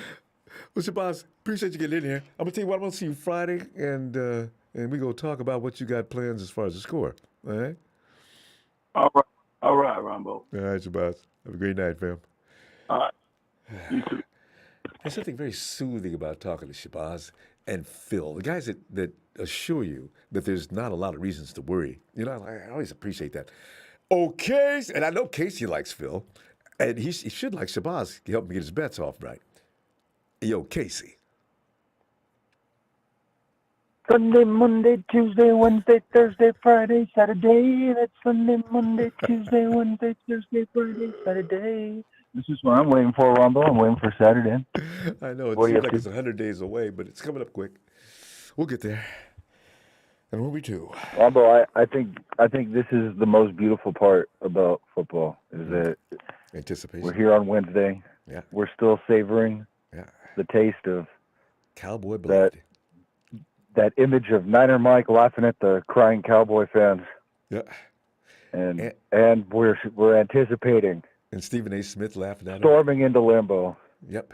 Speaker 1: Well, Shabazz, appreciate you getting in here. I'm going to tell you what, I'm going to see you Friday, and we're going to talk about what you got plans as far as the score. All right?
Speaker 16: All right, Ronbo.
Speaker 1: All right, Shabazz. Have a great night, fam.
Speaker 16: All right. You too.
Speaker 1: There's something very soothing about talking to Shabazz and Phil, the guys that assure you that there's not a lot of reasons to worry. You know, I always appreciate that. Okay, and I know Casey likes Phil, and he should like Shabazz. He helped me get his bets off right. Yo, Casey.
Speaker 17: Sunday, Monday, Tuesday, Wednesday, Thursday, Friday, Saturday. That's Sunday, Monday, Tuesday, Wednesday, Thursday, Friday, Saturday. This is what I'm waiting for, Ronbo. I'm waiting for Saturday.
Speaker 1: I know, it seems like it's 100 days away, but it's coming up quick. We'll get there. And we'll be too.
Speaker 17: Ronbo, I think this is the most beautiful part about football, is that
Speaker 1: anticipation.
Speaker 17: We're here on Wednesday.
Speaker 1: Yeah.
Speaker 17: We're still savoring the taste of
Speaker 1: Cowboy blood.
Speaker 17: That image of Niner Mike laughing at the crying Cowboy fans.
Speaker 1: Yeah.
Speaker 17: And we're anticipating.
Speaker 1: And Stephen A. Smith laughing at him.
Speaker 17: Storming into limbo.
Speaker 1: Yep.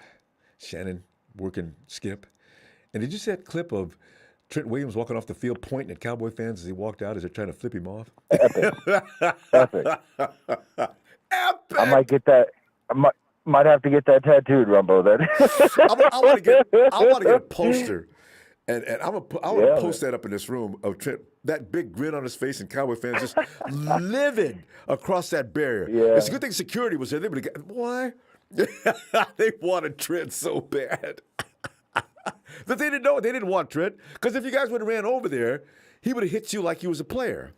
Speaker 1: Shannon working skip. And did you see that clip of Trent Williams walking off the field pointing at Cowboy fans as he walked out as they're trying to flip him off?
Speaker 17: Epic.
Speaker 1: Epic.
Speaker 17: I might get that. Might have to get that tattooed, Ronbo. Then
Speaker 1: I want to get a poster, and I want to post that up in this room of Trent, that big grin on his face, and Cowboy fans just livid across that barrier.
Speaker 17: Yeah.
Speaker 1: It's a good thing security was there. They would have got why they wanted Trent so bad that they didn't know they didn't want Trent, because if you guys would have ran over there, he would have hit you like he was a player.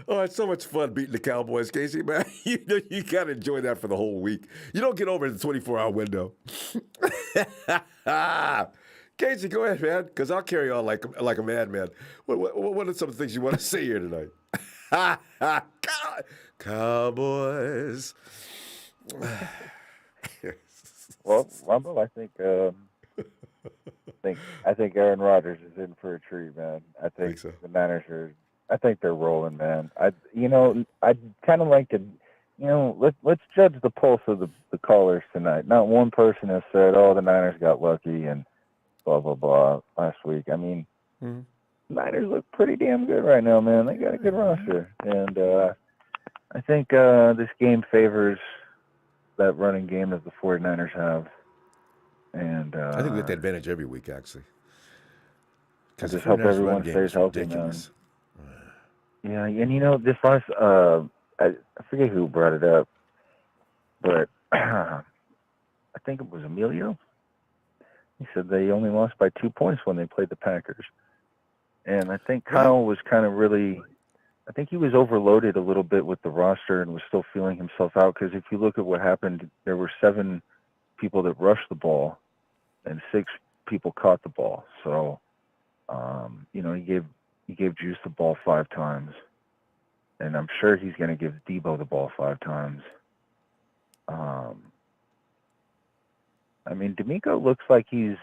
Speaker 1: Oh, it's so much fun beating the Cowboys, Casey, man. You got to enjoy that for the whole week. You don't get over in the 24-hour window. Casey, go ahead, man, because I'll carry on like a madman. What are some things you want to say here tonight? Cowboys.
Speaker 17: Well, Rumble, I think Aaron Rodgers is in for a treat, man. I think
Speaker 1: so.
Speaker 17: the Niners are. I think they're rolling, man. I'd kind of like to, let's judge the pulse of the callers tonight. Not one person has said, "Oh, the Niners got lucky" and blah blah blah last week. I mean, Niners look pretty damn good right now, man. They got a good roster, and I think this game favors that running game that the 49ers have. And
Speaker 1: I think we get the advantage every week, actually.
Speaker 17: I just hope everyone stays healthy, man. Yeah, and this last, I forget who brought it up, but I think it was Emilio. He said they only lost by 2 points when they played the Packers. And I think Kyle was kind of I think he was overloaded a little bit with the roster and was still feeling himself out, because if you look at what happened, there were 7 people that rushed the ball and 6 people caught the ball. So, he gave Juice the ball 5 times, and I'm sure he's going to give Debo the ball 5 times. I mean, D'Amico looks like he's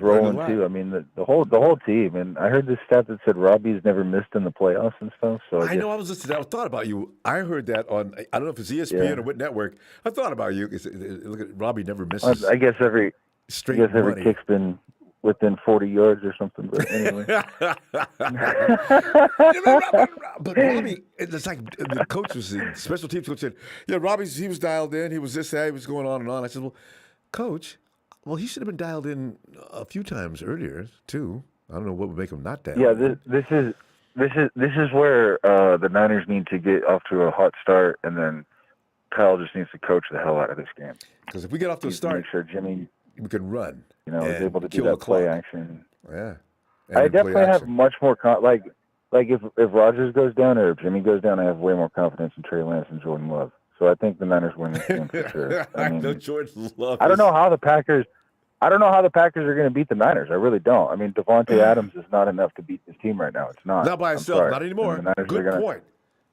Speaker 17: rolling too. I mean, the whole team. And I heard this stat that said Robbie's never missed in the playoffs and stuff. So
Speaker 1: I know. I was listening. I thought about you. I heard that on. I don't know if it's ESPN or what network. I thought about you. Look at Robbie never misses.
Speaker 17: I guess every
Speaker 1: money.
Speaker 17: kick's been within 40 yards or something. But anyway.
Speaker 1: But Robbie, it's like the coach was the special teams coach said, "Yeah, he was dialed in. He was this, that. He was going on and on." I said, "Well, Coach, he should have been dialed in a few times earlier too. I don't know what would make him not dialed."
Speaker 17: Yeah, this is where the Niners need to get off to a hot start, and then Kyle just needs to coach the hell out of this game.
Speaker 1: Because if we get off to a start,
Speaker 17: make sure Jimmy,
Speaker 1: we can run.
Speaker 17: Is able to do that play action.
Speaker 1: Yeah,
Speaker 17: I definitely have much more like if Rodgers goes down or if Jimmy goes down, I have way more confidence in Trey Lance and Jordan Love. So I think the Niners win this game for sure. I
Speaker 1: know Jordan Love.
Speaker 17: I don't know how the Packers are going to beat the Niners. I really don't. I mean, Devontae Adams is not enough to beat this team right now. It's not.
Speaker 1: Not by itself. Not anymore. Good point.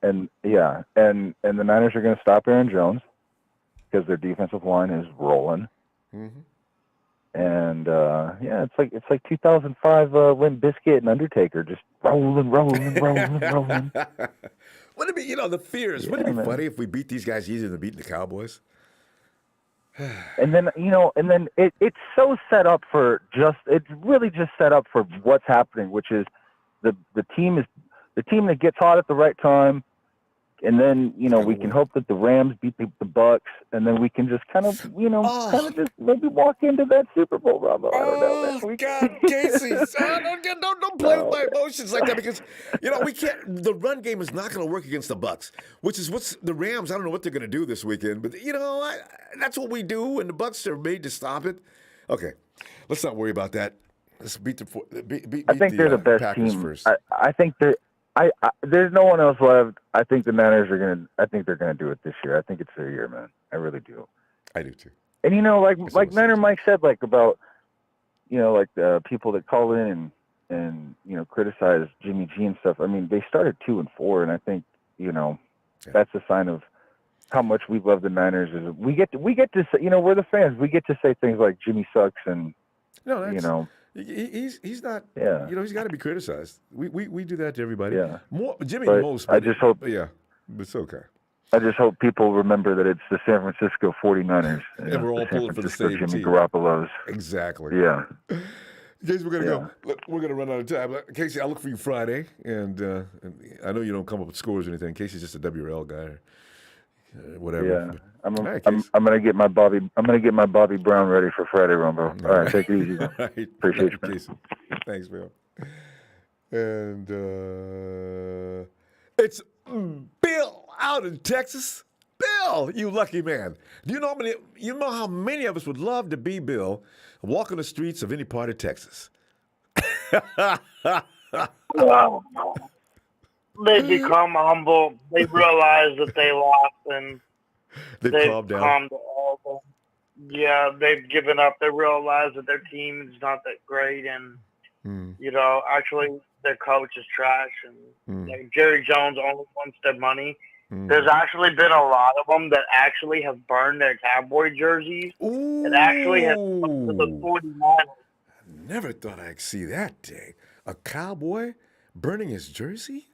Speaker 17: And and the Niners are going to stop Aaron Jones because their defensive line is rolling.
Speaker 1: Mm-hmm.
Speaker 17: And it's like 2005 Limp Bizkit and Undertaker just rolling.
Speaker 1: Wouldn't it be, the fears? Wouldn't it be funny if we beat these guys easier than beating the Cowboys?
Speaker 17: And then it's so set up for it's really just set up for what's happening, which is the team that gets hot at the right time, and then we can hope that the Rams beat the Bucks, and then we can just kind of just maybe walk into that Super Bowl, Ronbo. I don't know.
Speaker 1: Oh God, Casey, don't play with my emotions like that, because we can't. The run game is not going to work against the Bucks, which is what's the Rams. I don't know what they're going to do this weekend, but that's what we do, and the Bucks are made to stop it. Okay, let's not worry about that. Let's beat
Speaker 17: I think they're the best
Speaker 1: Packers
Speaker 17: team.
Speaker 1: first.
Speaker 17: I think they're. There's no one else left. I think the Niners are gonna. I think they're gonna do it this year. I think it's their year, man. I really do.
Speaker 1: I do too.
Speaker 17: And like Niner Mike said, about the people that call in and criticize Jimmy G and stuff. I mean, they started 2-4, and I think that's a sign of how much we love the Niners. Is we get to say, we're the fans. We get to say things like Jimmy sucks and
Speaker 1: He's not.
Speaker 17: Yeah.
Speaker 1: He's got to be criticized. We do that to everybody.
Speaker 17: Yeah.
Speaker 1: More Jimmy
Speaker 17: But
Speaker 1: most.
Speaker 17: I just hope.
Speaker 1: Yeah, it's okay.
Speaker 17: I just hope people remember that it's the San Francisco 49ers.
Speaker 1: And we're all pulling for the same
Speaker 17: Jimmy
Speaker 1: team.
Speaker 17: Garoppolo's.
Speaker 1: Exactly.
Speaker 17: Yeah.
Speaker 1: Casey, we're gonna go. Look, we're gonna run out of time. Casey, I'll look for you Friday, and I know you don't come up with scores or anything. Casey's just a WRL guy, whatever.
Speaker 17: Yeah.
Speaker 1: But,
Speaker 17: I'm
Speaker 1: right,
Speaker 17: gonna get my Bobby Brown ready for Friday, Rumbo. All right, take it easy.
Speaker 1: All right.
Speaker 17: Appreciate you, man.
Speaker 1: Casey. Thanks, man. And it's Bill out in Texas. Bill, you lucky man. Do you know how many of us would love to be Bill, walking the streets of any part of Texas?
Speaker 18: They become humble. They realize that they lost, and
Speaker 1: They've calmed down.
Speaker 18: calmed down. Yeah, they've given up. They realize that their team is not that great, and actually their coach is trash, and like, Jerry Jones only wants their money. There's actually been a lot of them that actually have burned their Cowboy jerseys. It actually has come to the 49ers.
Speaker 1: Never thought I'd see that day. A cowboy burning his jersey?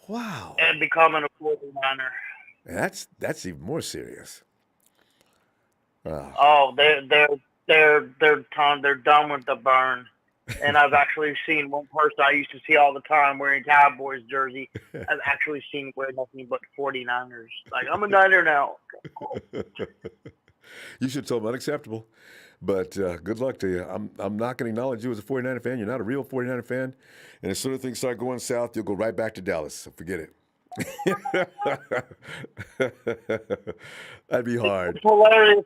Speaker 1: Wow.
Speaker 18: And becoming a 49er.
Speaker 1: That's even more serious.
Speaker 18: Oh, they're done with the burn. And I've actually seen one person I used to see all the time wearing Cowboys jersey. I've actually seen wear nothing but 49ers. Like, I'm a Niner now.
Speaker 1: You should tell them unacceptable. But good luck to you. I'm not going to acknowledge you as a 49er fan. You're not a real 49er fan. And as soon as things start going south, you'll go right back to Dallas. So forget it. That'd be hard.
Speaker 18: It's hilarious.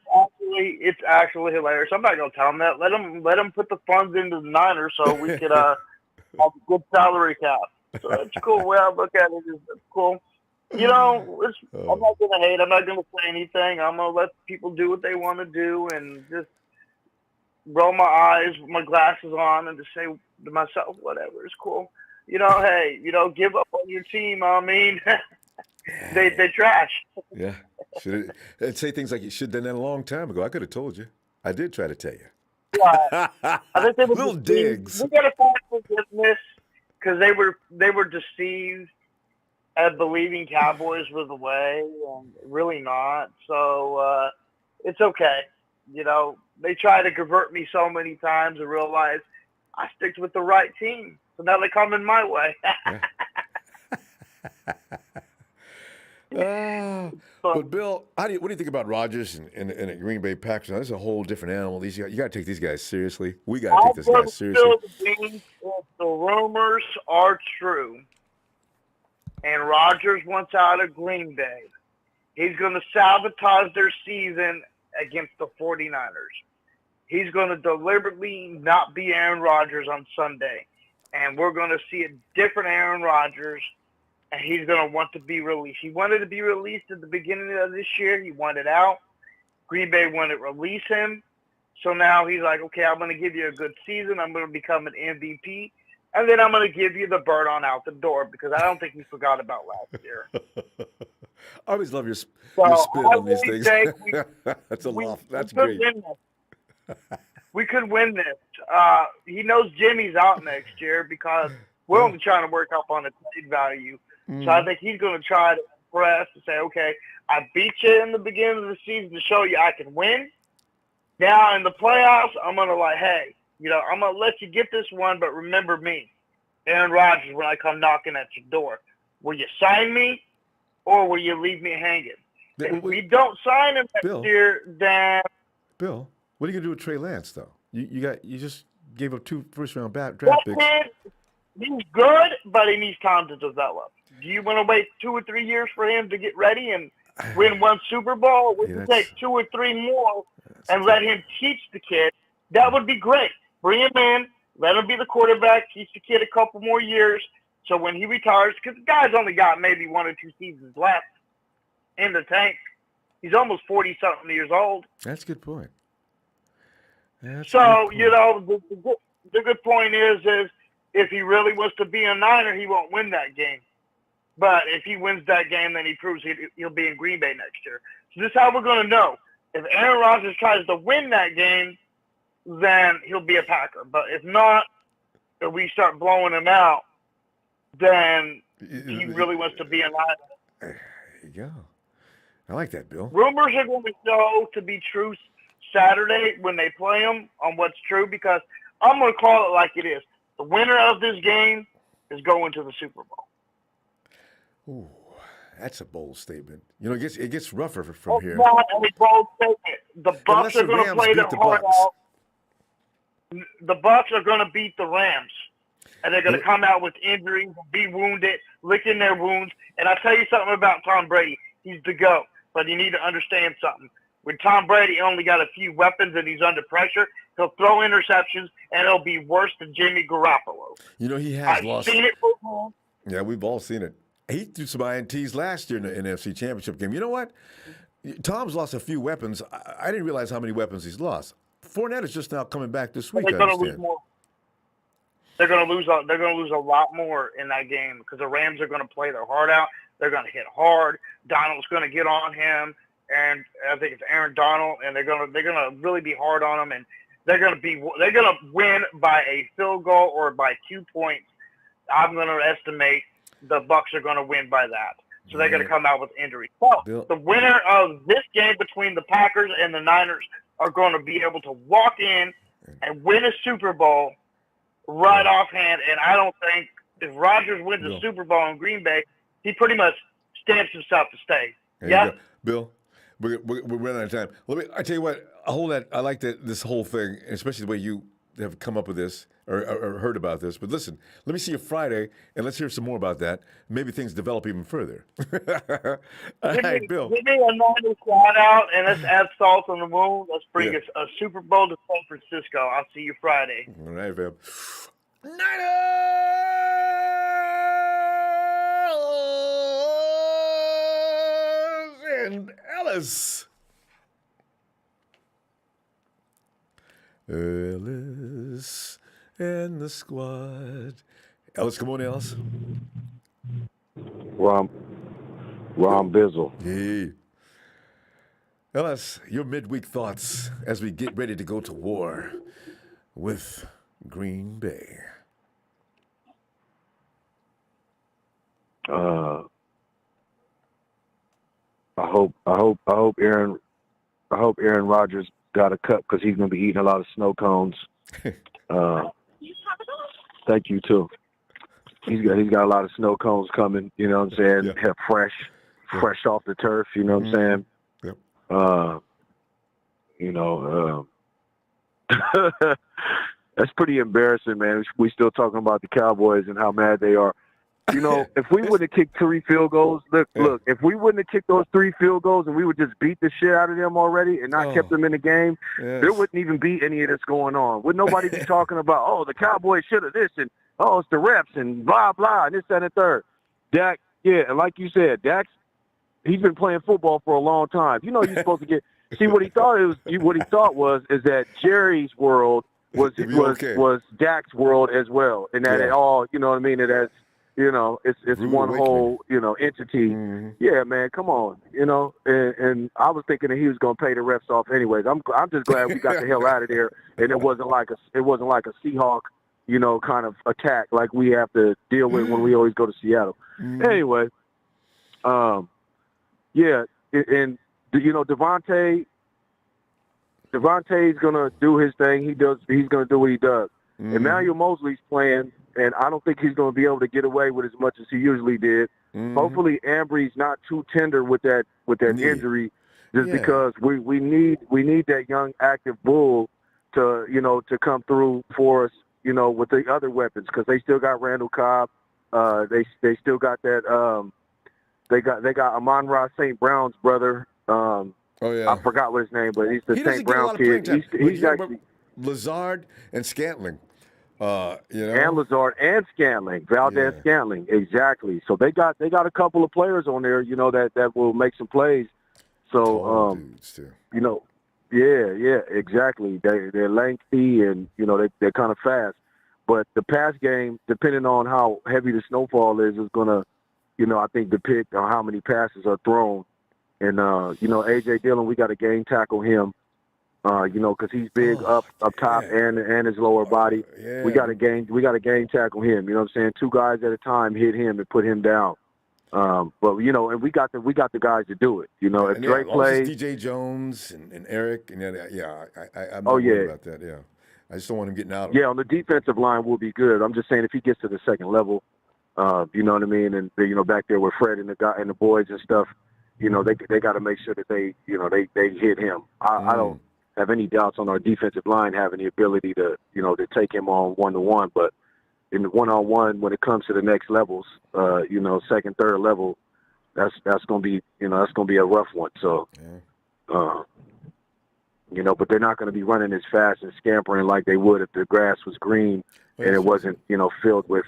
Speaker 18: It's actually hilarious. I'm not going to tell them that. Let them put the funds into the Niners so we could have a good salary cap. So it's cool. The way I look at it is it's cool. I'm not going to hate. I'm not going to say anything. I'm going to let people do what they want to do and just roll my eyes with my glasses on and just say to myself, whatever, it's cool. Hey, give up on your team. I mean, they trash.
Speaker 1: Yeah. And say things like you should have done that a long time ago. I could have told you. I did try to tell you.
Speaker 18: Yeah. I think they were
Speaker 1: little
Speaker 18: deceived.
Speaker 1: digs.
Speaker 18: We got to find forgiveness because they were deceived at believing Cowboys were the way, and really not. So it's okay. They try to convert me so many times and realize I stick with the right team. So now they come in my way.
Speaker 1: But Bill, what do you think about Rodgers and the Green Bay Packers? Now, this is a whole different animal. You got to take these guys seriously. We got to take this guy seriously.
Speaker 18: If the rumors are true, and Rodgers wants out of Green Bay, he's going to sabotage their season against the 49ers. He's going to deliberately not be Aaron Rodgers on Sunday. And we're going to see a different Aaron Rodgers, and he's going to want to be released. He wanted to be released at the beginning of this year. He wanted out. Green Bay wanted to release him. So now he's like, okay, I'm going to give you a good season. I'm going to become an MVP. And then I'm going to give you the bird on out the door because I don't think he forgot about last year.
Speaker 1: I always love your spin on these things. That's great.
Speaker 18: We could win this. He knows Jimmy's out next year because we're only trying to work up on the trade value. So I think he's going to try to impress and say, okay, I beat you in the beginning of the season to show you I can win. Now in the playoffs, I'm going to hey, I'm going to let you get this one, but remember me, Aaron Rodgers, when I come knocking at your door. Will you sign me or will you leave me hanging? If we don't sign him next year, then...
Speaker 1: Bill, what are you going to do with Trey Lance, though? You just gave up 2 first-round draft picks.
Speaker 18: He's good, but he needs time to develop. Do you want to wait 2 or 3 years for him to get ready and win 1 Super Bowl? We can take 2 or 3 more and let him teach the kid. That would be great. Bring him in, let him be the quarterback, teach the kid a couple more years. So when he retires, because the guy's only got maybe 1 or 2 seasons left in the tank. He's almost 40-something years old.
Speaker 1: That's a good point.
Speaker 18: So, the good point is if he really wants to be a Niner, he won't win that game. But if he wins that game, then he proves he'll be in Green Bay next year. So this is how we're going to know. If Aaron Rodgers tries to win that game, then he'll be a Packer. But if not, if we start blowing him out, then he really wants to be a Niner.
Speaker 1: There you go. I like that, Bill.
Speaker 18: Rumors are going to show to be true Saturday when they play them on what's true because I'm going to call it like it is. The winner of this game is going to the Super Bowl.
Speaker 1: Ooh, that's a bold statement. It gets rougher from here.
Speaker 18: Not a bold statement. The Bucs are going to play their heart out. The Bucs are going to beat the Rams, and they're going to come out with injuries, be wounded, licking their wounds. And I'll tell you something about Tom Brady. He's the GOAT, but you need to understand something. When Tom Brady only got a few weapons and he's under pressure, he'll throw interceptions, and it'll be worse than Jimmy Garoppolo.
Speaker 1: He has lost.
Speaker 18: I've seen it before.
Speaker 1: Yeah, we've all seen it. He threw some INTs last year in the NFC Championship game. You know what? Tom's lost a few weapons. I didn't realize how many weapons he's lost. Fournette is just now coming back this week.
Speaker 18: They're
Speaker 1: I
Speaker 18: going to lose
Speaker 1: understand.
Speaker 18: more. They're going to lose. They're going to lose a lot more in that game because the Rams are going to play their heart out. They're going to hit hard. Donald's going to get on him, and I think it's Aaron Donald, and they're going to really be hard on him, and they're going to win by a field goal or by 2 points. I'm going to estimate the Bucs are going to win by that. So they're going to come out with injuries. So the winner of this game between the Packers and the Niners are going to be able to walk in and win a Super Bowl right offhand. And I don't think if Rodgers wins the Super Bowl in Green Bay, he pretty much stamps himself to stay.
Speaker 1: There
Speaker 18: Yeah?
Speaker 1: you go. Bill, we're running out of time. I tell you what, I like this whole thing, especially the way you have come up with this or heard about this. But listen, let me see you Friday, and let's hear some more about that. Maybe things develop even further. All right, Bill.
Speaker 18: Give me a Niners shout out, and let's add salt on the wound. Let's bring a Super Bowl to San Francisco. I'll see you Friday.
Speaker 1: All right, fam. And Ellis. Ellis and the squad. Ellis, come on, Ellis.
Speaker 6: Ron Bizzle.
Speaker 1: Hey. Ellis, your midweek thoughts as we get ready to go to war with Green Bay.
Speaker 6: I hope Aaron Rodgers got a cup because he's going to be eating a lot of snow cones. Thank you too. He's got a lot of snow cones coming. You know what I'm saying? Yeah. Fresh off the turf. You know what I'm saying? Yep. That's pretty embarrassing, man. We still talking about the Cowboys and how mad they are. You know, if we wouldn't have kicked 3 field goals, look, if we wouldn't have kicked those 3 field goals and we would just beat the shit out of them already and not kept them in the game, there wouldn't even be any of this going on. Would nobody be talking about, oh, the Cowboys should have this and, oh, it's the refs and blah, blah, and this, that, and the third. Dak, and like you said, he's been playing football for a long time. You know you're supposed to get – see, what he thought was that Jerry's world was Dak's world as well, and that it all, you know what I mean, it has – you know, it's one whole, entity. Mm-hmm. Yeah, man, come on, And I was thinking that he was going to pay the refs off anyways. I'm just glad we got the hell out of there, and it wasn't like a Seahawk, kind of attack like we have to deal with when we always go to Seattle. Mm-hmm. Anyway, Devontae's gonna do his thing. He's gonna do what he does. Mm-hmm. Emmanuel Mosley's playing. And I don't think he's going to be able to get away with as much as he usually did. Mm-hmm. Hopefully, Ambry's not too tender with that injury, because we need that young active bull to come through for us, with the other weapons, because they still got Randall Cobb, they still got that they got Amon-Ra St. Brown's brother. I forgot what his name, but he's the St. Brown kid. He's actually
Speaker 1: Lazard and Scantling.
Speaker 6: And Lazard and Scantling, Valdez Scantling, exactly. So they got a couple of players on there, that will make some plays. So exactly. They're lengthy and they're kind of fast. But the pass game, depending on how heavy the snowfall is gonna, I think depict on how many passes are thrown. And AJ Dillon, we got to game tackle him. Because he's big up top and his lower body. Yeah. We got to game tackle him. You know what I'm saying? 2 guys at a time hit him and put him down. But and we got the guys to do it. If Drake plays,
Speaker 1: DJ Jones and Eric, and I'm not worried about that. Yeah, I just don't want him getting out.
Speaker 6: On the defensive line will be good. I'm just saying if he gets to the second level, you know what I mean, and back there with Fred and the boys and stuff, they got to make sure that they hit him. I don't have any doubts on our defensive line having the ability to take him on 1-to-1, but in the 1-on-1, when it comes to the next levels, second, third level, that's going to be, that's going to be a rough one. So, but they're not going to be running as fast and scampering like they would if the grass was green and it wasn't, filled with,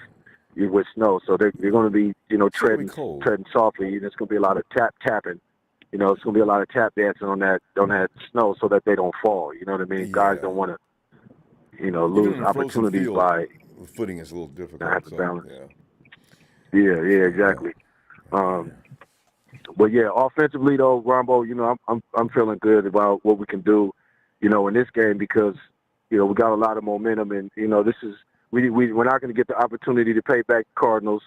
Speaker 6: with snow. So they're going to be, treading
Speaker 1: cold.
Speaker 6: softly, and it's going to be a lot of tapping. It's going to be a lot of tap dancing on that snow so that they don't fall. You know what I mean? Guys don't want to, lose opportunities by
Speaker 1: the footing is a little difficult.
Speaker 6: not having balance.
Speaker 1: Yeah.
Speaker 6: Yeah, exactly. But yeah, offensively though, Ronbo, I'm feeling good about what we can do, in this game because, we got a lot of momentum and, this is we're not going to get the opportunity to pay back the Cardinals.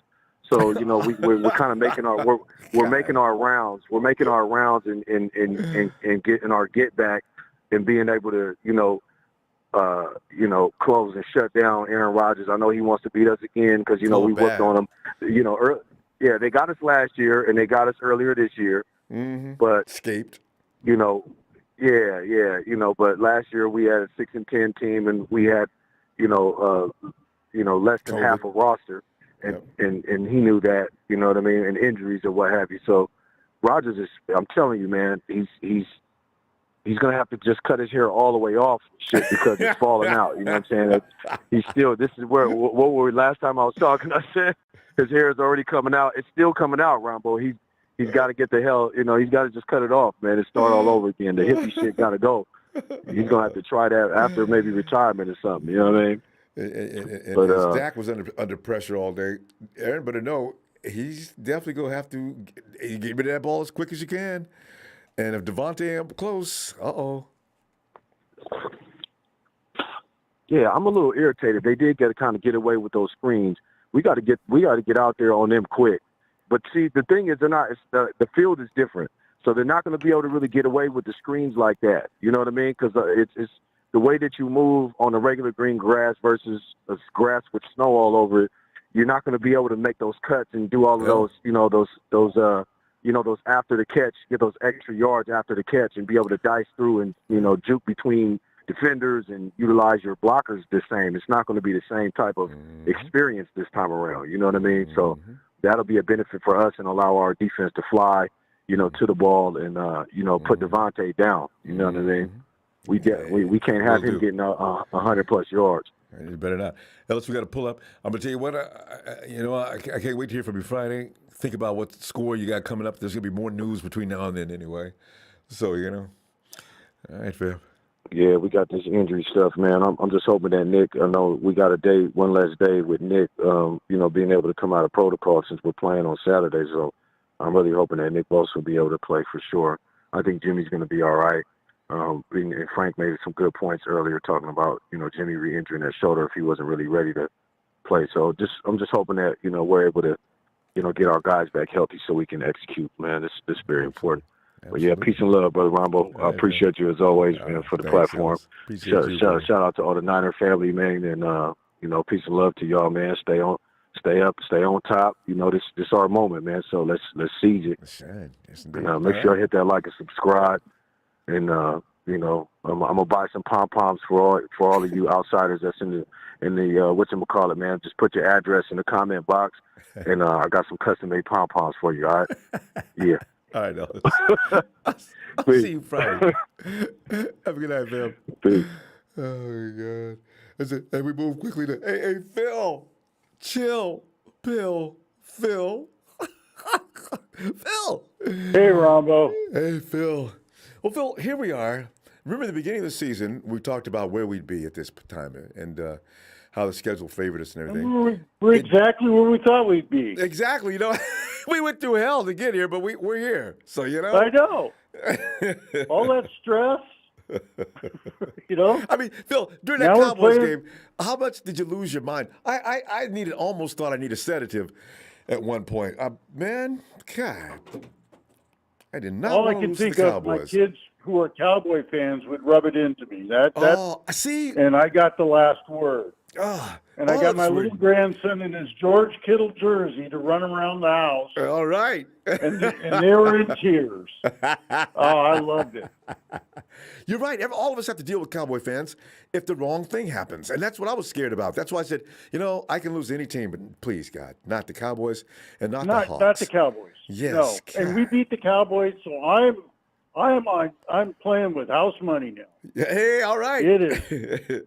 Speaker 6: So, we're kind of making we're making our rounds. We're making our rounds and getting our get back and being able to, close and shut down Aaron Rodgers. I know he wants to beat us again because, we worked on him, early. Yeah, they got us last year and they got us earlier this year.
Speaker 1: Mm-hmm.
Speaker 6: But
Speaker 1: escaped.
Speaker 6: But last year we had a 6-10 team and we had, less than half a roster, and he knew that, you know what I mean, and injuries or what have you. So Rodgers is, I'm telling you, man, he's gonna have to just cut his hair all the way off, shit, because it's falling out. You know what I'm saying? He's still. This is where what were we last time I was talking? I said his hair is already coming out. It's still coming out, Ronbo. He's got to get the hell. He's got to just cut it off, man, and start all over again. The hippie shit got to go. He's gonna have to try that after maybe retirement or something. You know what I mean?
Speaker 1: And Dak was under pressure all day, Aaron. But no, he's definitely gonna have to get rid of that ball as quick as you can. And if Devontae up close,
Speaker 6: Yeah, I'm a little irritated. They did get away with those screens. We got to get out there on them quick. But see, the thing is, the field is different, so they're not going to be able to really get away with the screens like that. You know what I mean? Because it's the way that you move on a regular green grass versus a grass with snow all over it. You're not going to be able to make those cuts and do all of those, those after the catch, get those extra yards after the catch, and be able to dice through and juke between defenders and utilize your blockers the same. It's not going to be the same type of experience this time around. You know what I mean? So that'll be a benefit for us and allow our defense to fly, to the ball and put Devontae down. You know what I mean? We can't have him getting 100+ yards.
Speaker 1: You better not. Ellis, we got to pull up. I'm gonna tell you what. I can't wait to hear from you Friday. Think about what score you got coming up. There's gonna be more news between now and then, anyway. So All right, Phil.
Speaker 6: Yeah, we got this injury stuff, man. I'm just hoping that Nick. I know we got one less day with Nick. Being able to come out of protocol since we're playing on Saturday. So I'm really hoping that Nick Bosa will be able to play for sure. I think Jimmy's gonna be all right. And Frank made some good points earlier talking about, Jimmy re-injuring that shoulder if he wasn't really ready to play. So I'm just hoping that, we're able to, get our guys back healthy so we can execute, man. This is very important. Absolutely. But yeah, peace and love, Brother Rombo. I appreciate you as always, man, for the platform. Shout out to all the Niner family, man, and peace and love to y'all, man. Stay up, stay on top. This our moment, man. So let's seize it. And make sure I hit that like and subscribe. And I'm gonna buy some pom poms for all of you outsiders that's in the whatchamacallit, man. Just put your address in the comment box, and I got some custom made pom poms for you. All right? Yeah.
Speaker 1: All right, Ellis. I'll see you Friday. Have a good night, Phil.
Speaker 6: Peace.
Speaker 1: Oh my God. Listen, and we move quickly to hey Phil, chill, Phil. Phil.
Speaker 19: Hey, Ronbo.
Speaker 1: Hey, Phil. Well, Phil, here we are. Remember the beginning of the season, we talked about where we'd be at this time and how the schedule favored us and everything.
Speaker 19: We're exactly where we thought we'd be.
Speaker 1: Exactly. We went through hell to get here, but we're here. So,
Speaker 19: I know. All that stress.
Speaker 1: I mean, Phil, during that Cowboys game, how much did you lose your mind? I almost thought I needed a sedative at one point. Man, God. I did not
Speaker 19: All I
Speaker 1: want to
Speaker 19: can
Speaker 1: lose
Speaker 19: think
Speaker 1: to the
Speaker 19: of,
Speaker 1: Cowboys.
Speaker 19: my kids who are Cowboy fans would rub it into me.
Speaker 1: See?
Speaker 19: And I got the last word. And I got my
Speaker 1: that's
Speaker 19: little grandson in his George Kittle jersey to run around the house.
Speaker 1: All right.
Speaker 19: And they were in tears. I loved it.
Speaker 1: You're right. All of us have to deal with Cowboy fans if the wrong thing happens. And that's what I was scared about. That's why I said, I can lose any team, but please, God, not the Cowboys and not the Hawks.
Speaker 19: Not the Cowboys.
Speaker 1: Yes.
Speaker 19: No. And we beat the Cowboys, so I'm playing with house money now.
Speaker 1: Hey, all right.
Speaker 19: It is.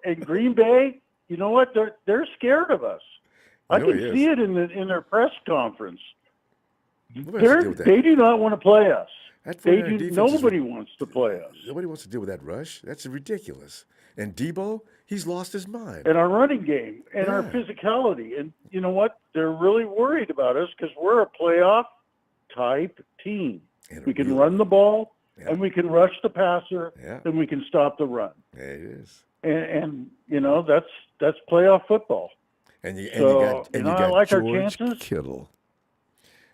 Speaker 19: In Green Bay, you know what? They're scared of us. I
Speaker 1: know
Speaker 19: can
Speaker 1: he is.
Speaker 19: see it in their press conference.
Speaker 1: What has to do with that?
Speaker 19: They do not want to play us.
Speaker 1: That
Speaker 19: They
Speaker 1: 49er
Speaker 19: do.
Speaker 1: defense is
Speaker 19: Nobody wants to play us.
Speaker 1: Nobody wants to deal with that rush. That's ridiculous. And Debo, he's lost his mind.
Speaker 19: And our running game and our
Speaker 1: Yeah.
Speaker 19: physicality. And you know what? They're really worried about us because we're a playoff type team. We can run the ball, and we can rush the passer, and we can stop the run.
Speaker 1: There it is.
Speaker 19: And you know that's playoff football.
Speaker 1: And you
Speaker 19: So,
Speaker 1: got
Speaker 19: I like our
Speaker 1: George
Speaker 19: chances.
Speaker 1: Kittle.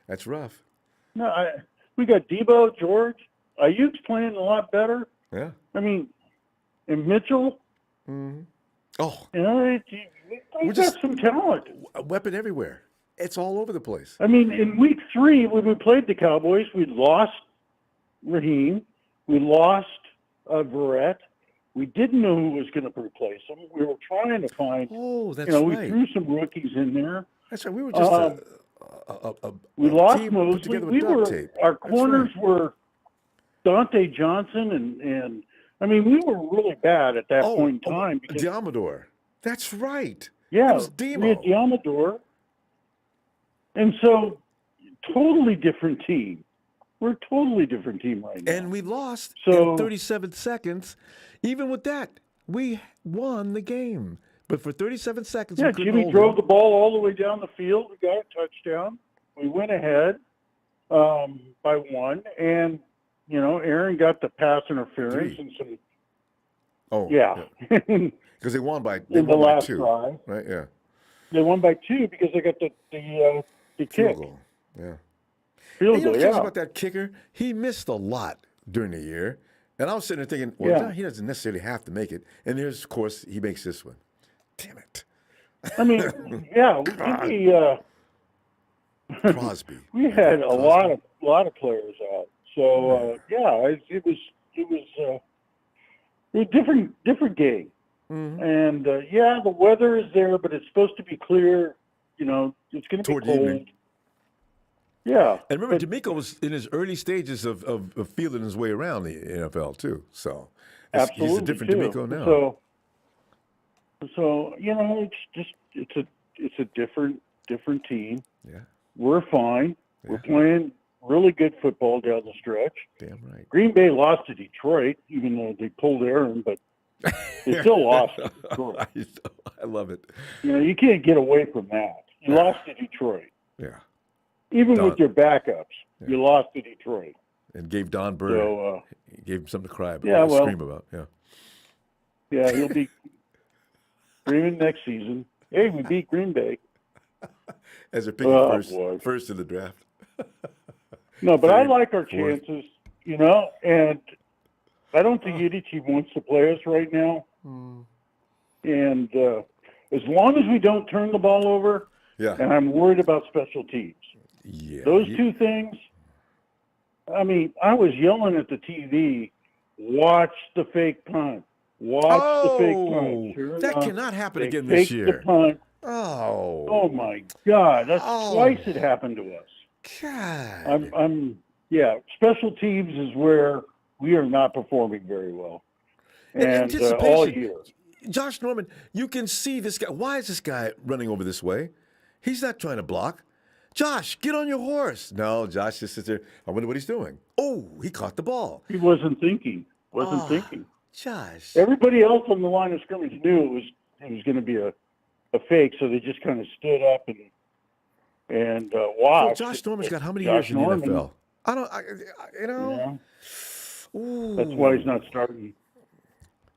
Speaker 1: That's rough.
Speaker 19: No, we got Debo, George. Ayuk's playing a lot better.
Speaker 1: Yeah.
Speaker 19: I mean, and Mitchell.
Speaker 1: Mm-hmm. Oh,
Speaker 19: you know, we got some talent.
Speaker 1: A weapon everywhere. It's all over the place.
Speaker 19: I mean, in week 3, when we played the Cowboys, we lost Raheem. We lost Verrett. We didn't know who was going to replace him. We were trying to find.
Speaker 1: Oh, that's
Speaker 19: we
Speaker 1: right.
Speaker 19: threw some rookies in there.
Speaker 1: That's right. We were just
Speaker 19: we
Speaker 1: a
Speaker 19: lost
Speaker 1: team put
Speaker 19: Mosley.
Speaker 1: together with
Speaker 19: We
Speaker 1: duct
Speaker 19: were
Speaker 1: tape.
Speaker 19: our
Speaker 1: That's
Speaker 19: corners
Speaker 1: right.
Speaker 19: were Dante Johnson and I mean we were really bad at that point in time. Because,
Speaker 1: Diamador. That's right.
Speaker 19: yeah,
Speaker 1: It was Demo.
Speaker 19: we had Diamador, and so totally different team. We're a totally different team right now.
Speaker 1: And we lost
Speaker 19: So-
Speaker 1: in 37 seconds. Even with that, we won the game. But for 37 seconds,
Speaker 19: Yeah,
Speaker 1: we couldn't
Speaker 19: Jimmy
Speaker 1: hold
Speaker 19: drove
Speaker 1: him.
Speaker 19: the ball all the way down the field. We got a touchdown. We went ahead by 1, and Aaron got the pass interference
Speaker 1: 3.
Speaker 19: and some.
Speaker 1: Oh,
Speaker 19: Yeah,
Speaker 1: because they won by
Speaker 19: in the last
Speaker 1: 2,
Speaker 19: drive.
Speaker 1: right? Yeah,
Speaker 19: They won by 2 because they got the kick.
Speaker 1: field goal. Yeah.
Speaker 19: Field
Speaker 1: And you know
Speaker 19: goal,
Speaker 1: what kills
Speaker 19: yeah.
Speaker 1: about that kicker? He missed a lot during the year, and I was sitting there thinking, well,
Speaker 19: Yeah.
Speaker 1: he doesn't necessarily have to make it. And there's, of course, he makes this one. Damn it.
Speaker 19: I mean, yeah,
Speaker 1: Crosby.
Speaker 19: we had a lot of players out. So it was a different game.
Speaker 1: Mm-hmm.
Speaker 19: And the weather is there, but it's supposed to be clear. It's going to be
Speaker 1: Toward
Speaker 19: cold.
Speaker 1: evening.
Speaker 19: Yeah.
Speaker 1: And remember, D'Amico was in his early stages of feeling his way around the NFL, too. So
Speaker 19: Absolutely,
Speaker 1: he's a different
Speaker 19: too.
Speaker 1: D'Amico now.
Speaker 19: So it's a different team.
Speaker 1: Yeah.
Speaker 19: We're fine. We're playing really good football down the stretch.
Speaker 1: Damn right.
Speaker 19: Green Bay lost to Detroit, even though they pulled Aaron, but they still lost to Detroit.
Speaker 1: I love it.
Speaker 19: You can't get away from that. You lost to Detroit.
Speaker 1: Yeah.
Speaker 19: Even
Speaker 1: Don-
Speaker 19: with your backups, you lost to Detroit.
Speaker 1: And gave Don Burr,
Speaker 19: So,
Speaker 1: he gave him something to cry about,
Speaker 19: yeah, well-
Speaker 1: scream about. Yeah.
Speaker 19: Yeah, he'll be screaming next season. Hey, we beat Green Bay.
Speaker 1: As they're picking
Speaker 19: boy.
Speaker 1: first in the draft.
Speaker 19: No, but I
Speaker 1: Third,
Speaker 19: like our
Speaker 1: fourth.
Speaker 19: chances, and I don't think any team wants to play us right now. And as long as we don't turn the ball over,
Speaker 1: Yeah.
Speaker 19: and I'm worried about special teams.
Speaker 1: Yeah.
Speaker 19: Those two things, I mean, I was yelling at the TV, watch the fake punt. Watch the fake punt. Sure
Speaker 1: that
Speaker 19: enough,
Speaker 1: cannot happen
Speaker 19: they
Speaker 1: again this
Speaker 19: faked
Speaker 1: year.
Speaker 19: The punt.
Speaker 1: Oh.
Speaker 19: Oh my God! That's
Speaker 1: Oh.
Speaker 19: twice it happened to us.
Speaker 1: God.
Speaker 19: Special teams is where we are not performing very well, and all year.
Speaker 1: Josh Norman, you can see this guy. Why is this guy running over this way? He's not trying to block. Josh, get on your horse. No, Josh just sits there. I wonder what he's doing. Oh, he caught the ball.
Speaker 19: He wasn't thinking. Thinking.
Speaker 1: Josh.
Speaker 19: Everybody else on the line of scrimmage knew it was going to be a fake, so they just kind of stood up and watched.
Speaker 1: So Josh Norman's got how many
Speaker 19: Josh
Speaker 1: years in the
Speaker 19: Norman,
Speaker 1: NFL? I don't, you know.
Speaker 19: Yeah.
Speaker 1: Ooh.
Speaker 19: That's why he's not starting.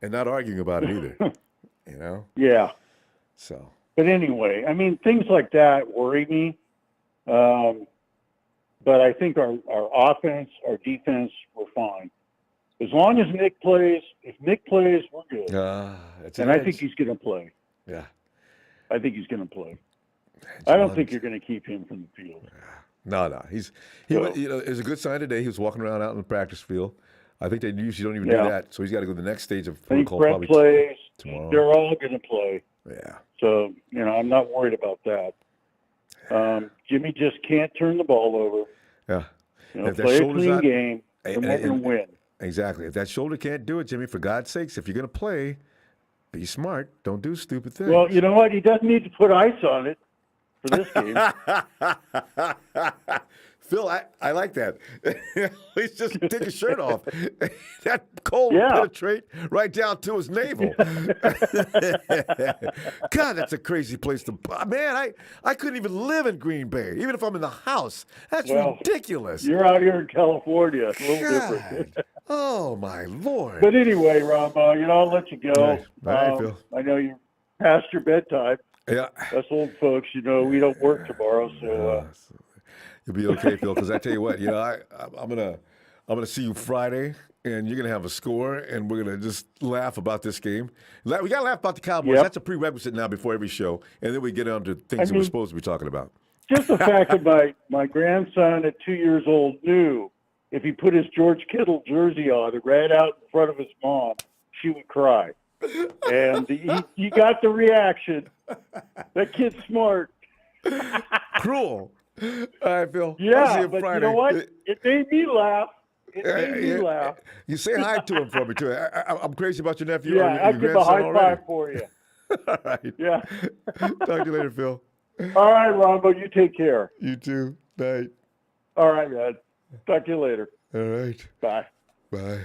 Speaker 1: And not arguing about it either. You know.
Speaker 19: Yeah.
Speaker 1: So.
Speaker 19: But anyway, I mean, things like that worry me. But I think our offense, our defense, we're fine. As long as Nick plays, if Nick plays, we're good.
Speaker 1: That's
Speaker 19: and I think he's going to play.
Speaker 1: Yeah.
Speaker 19: I think he's going to play. I don't think you're going to keep him from the field.
Speaker 1: No. It was a good sign today. He was walking around out in the practice field. I think they usually don't even do that. So he's got to go to the next stage of
Speaker 19: I think
Speaker 1: protocol
Speaker 19: Brett
Speaker 1: probably
Speaker 19: plays.
Speaker 1: tomorrow.
Speaker 19: They're all going to play.
Speaker 1: Yeah.
Speaker 19: So, I'm not worried about that. Jimmy just can't turn the ball over.
Speaker 1: Yeah. If that
Speaker 19: Play a
Speaker 1: shoulder's
Speaker 19: clean
Speaker 1: not-
Speaker 19: game, and we're going to win.
Speaker 1: Exactly. If that shoulder can't do it, Jimmy, for God's sakes, if you're going to play, Be smart. Don't do stupid things.
Speaker 19: Well, you know what? He doesn't need to put ice on it for this game.
Speaker 1: Phil, I like that. He's just take his shirt off. That cold
Speaker 19: Yeah.
Speaker 1: penetrate right down to his navel. God, that's a crazy place to. Man, I couldn't even live in Green Bay, even if I'm in the house. That's ridiculous.
Speaker 19: You're out here in California. It's a little different.
Speaker 1: Oh, my Lord.
Speaker 19: But anyway, Ronbo, I'll let you go.
Speaker 1: All right, Phil.
Speaker 19: I know you're past your bedtime.
Speaker 1: Yeah.
Speaker 19: Us old folks, we don't work tomorrow, so.
Speaker 1: You'll be okay, Phil, because I tell you what, I'm gonna see you Friday, and you're gonna have a score, and we're gonna just laugh about this game. We gotta laugh about the Cowboys.
Speaker 19: Yep.
Speaker 1: That's a prerequisite now before every show, and then we get on to things that we're supposed to be talking about.
Speaker 19: Just the fact that my grandson at 2 years old knew if he put his George Kittle jersey on and ran out in front of his mom, she would cry. And he got the reaction. That kid's smart.
Speaker 1: Cruel. All right, Phil. I'll see
Speaker 19: Yeah,
Speaker 1: you
Speaker 19: but
Speaker 1: Friday.
Speaker 19: you know what? It made me laugh. Laugh.
Speaker 1: You say hi to him for me, too. I'm crazy about your nephew.
Speaker 19: Yeah,
Speaker 1: or your
Speaker 19: I give a
Speaker 1: grandson
Speaker 19: high
Speaker 1: already.
Speaker 19: five for you.
Speaker 1: All right.
Speaker 19: Yeah.
Speaker 1: Talk to you later, Phil.
Speaker 19: All right, Ronbo, you take care.
Speaker 1: You too. Night.
Speaker 19: All right, man. Talk to you later.
Speaker 1: All right.
Speaker 19: Bye.
Speaker 1: Bye.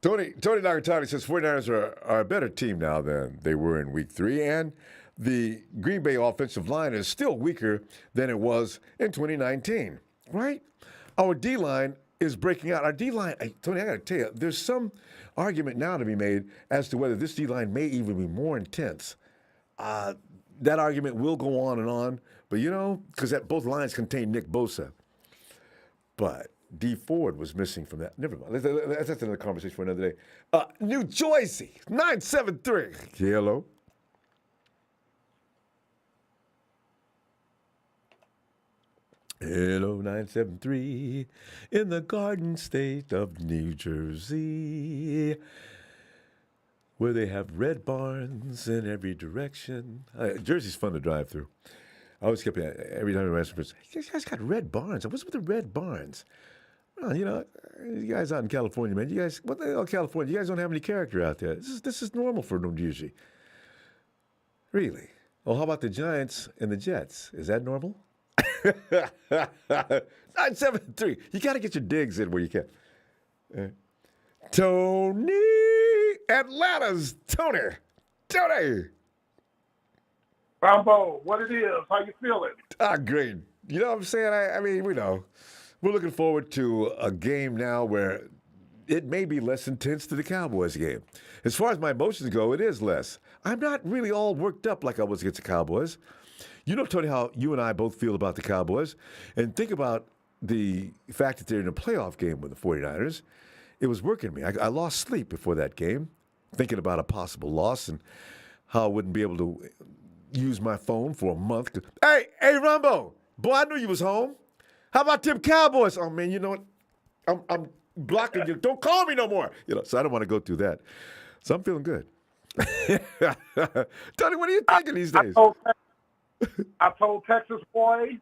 Speaker 1: Tony Nagatani says 49ers are a better team now than they were in week 3, and the Green Bay offensive line is still weaker than it was in 2019, right? Our D-line is breaking out. Our D-line, Tony, I got to tell you, there's some argument now to be made as to whether this D-line may even be more intense. That argument will go on, but because both lines contain Nick Bosa. But D Ford was missing from that. Never mind. That's another conversation for another day. New Jersey, 973. Hello. Hello, 973, in the Garden State of New Jersey, where they have red barns in every direction. Jersey's fun to drive through. I always kept every time I ran some, you guys got red barns. What's with the red barns? Well, you guys out in California, man. You guys, what the hell, California? You guys don't have any character out there. This is normal for New Jersey. Really? Oh, how about the Giants and the Jets? Is that normal? 973. You got to get your digs in where you can. Tony, Atlanta's Tony.
Speaker 20: Ronbo, what it is? How you feeling?
Speaker 1: Great. You know what I'm saying? I mean, we know. We're looking forward to a game now where it may be less intense than the Cowboys game. As far as my emotions go, it is less. I'm not really all worked up like I was against the Cowboys. You know, Tony, how you and I both feel about the Cowboys. And think about the fact that they're in a playoff game with the 49ers. It was working me. I lost sleep before that game, thinking about a possible loss and how I wouldn't be able to use my phone for a month. Hey, Ronbo, boy, I knew you was home. How about them Cowboys? Oh, man, you know what? I'm blocking you. Don't call me no more. So I don't want to go through that. So I'm feeling good. Tony, what are you thinking these days?
Speaker 20: I told Texas boy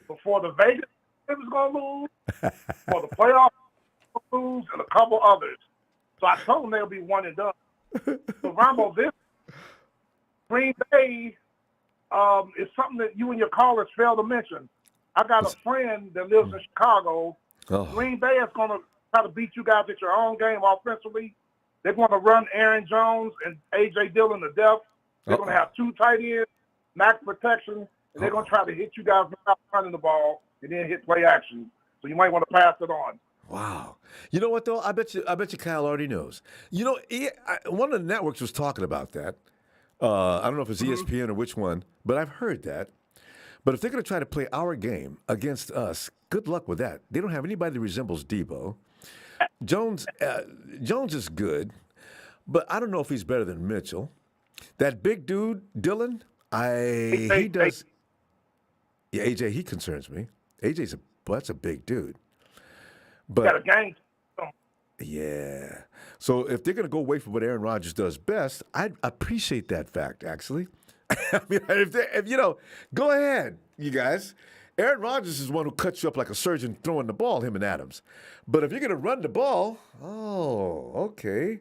Speaker 20: before the Vegas was going to lose, for the playoffs to lose, and a couple others. So I told them they'll be one and done. So Ronbo, this Green Bay is something that you and your callers failed to mention. I got a friend that lives in Chicago.
Speaker 1: Oh.
Speaker 20: Green Bay is going to try to beat you guys at your own game offensively. They're going to run Aaron Jones and A.J. Dillon to death. They're going to have 2 tight ends, max protection, and they're going to try to hit you guys without running the ball and then hit play action. So you might want to pass it on.
Speaker 1: Wow. You know what, though? I bet you Kyle already knows. One of the networks was talking about that. I don't know if it's ESPN or which one, but I've heard that. But if they're going to try to play our game against us, good luck with that. They don't have anybody that resembles Debo. Jones is good, but I don't know if he's better than Mitchell. That big dude, Dillon, he does. Yeah, AJ, he concerns me. That's a big dude. But
Speaker 20: got a game.
Speaker 1: Yeah. So if they're going to go away from what Aaron Rodgers does best, I appreciate that fact, actually. I mean, go ahead, you guys. Aaron Rodgers is one who cuts you up like a surgeon throwing the ball, him and Adams. But if you're going to run the ball, okay.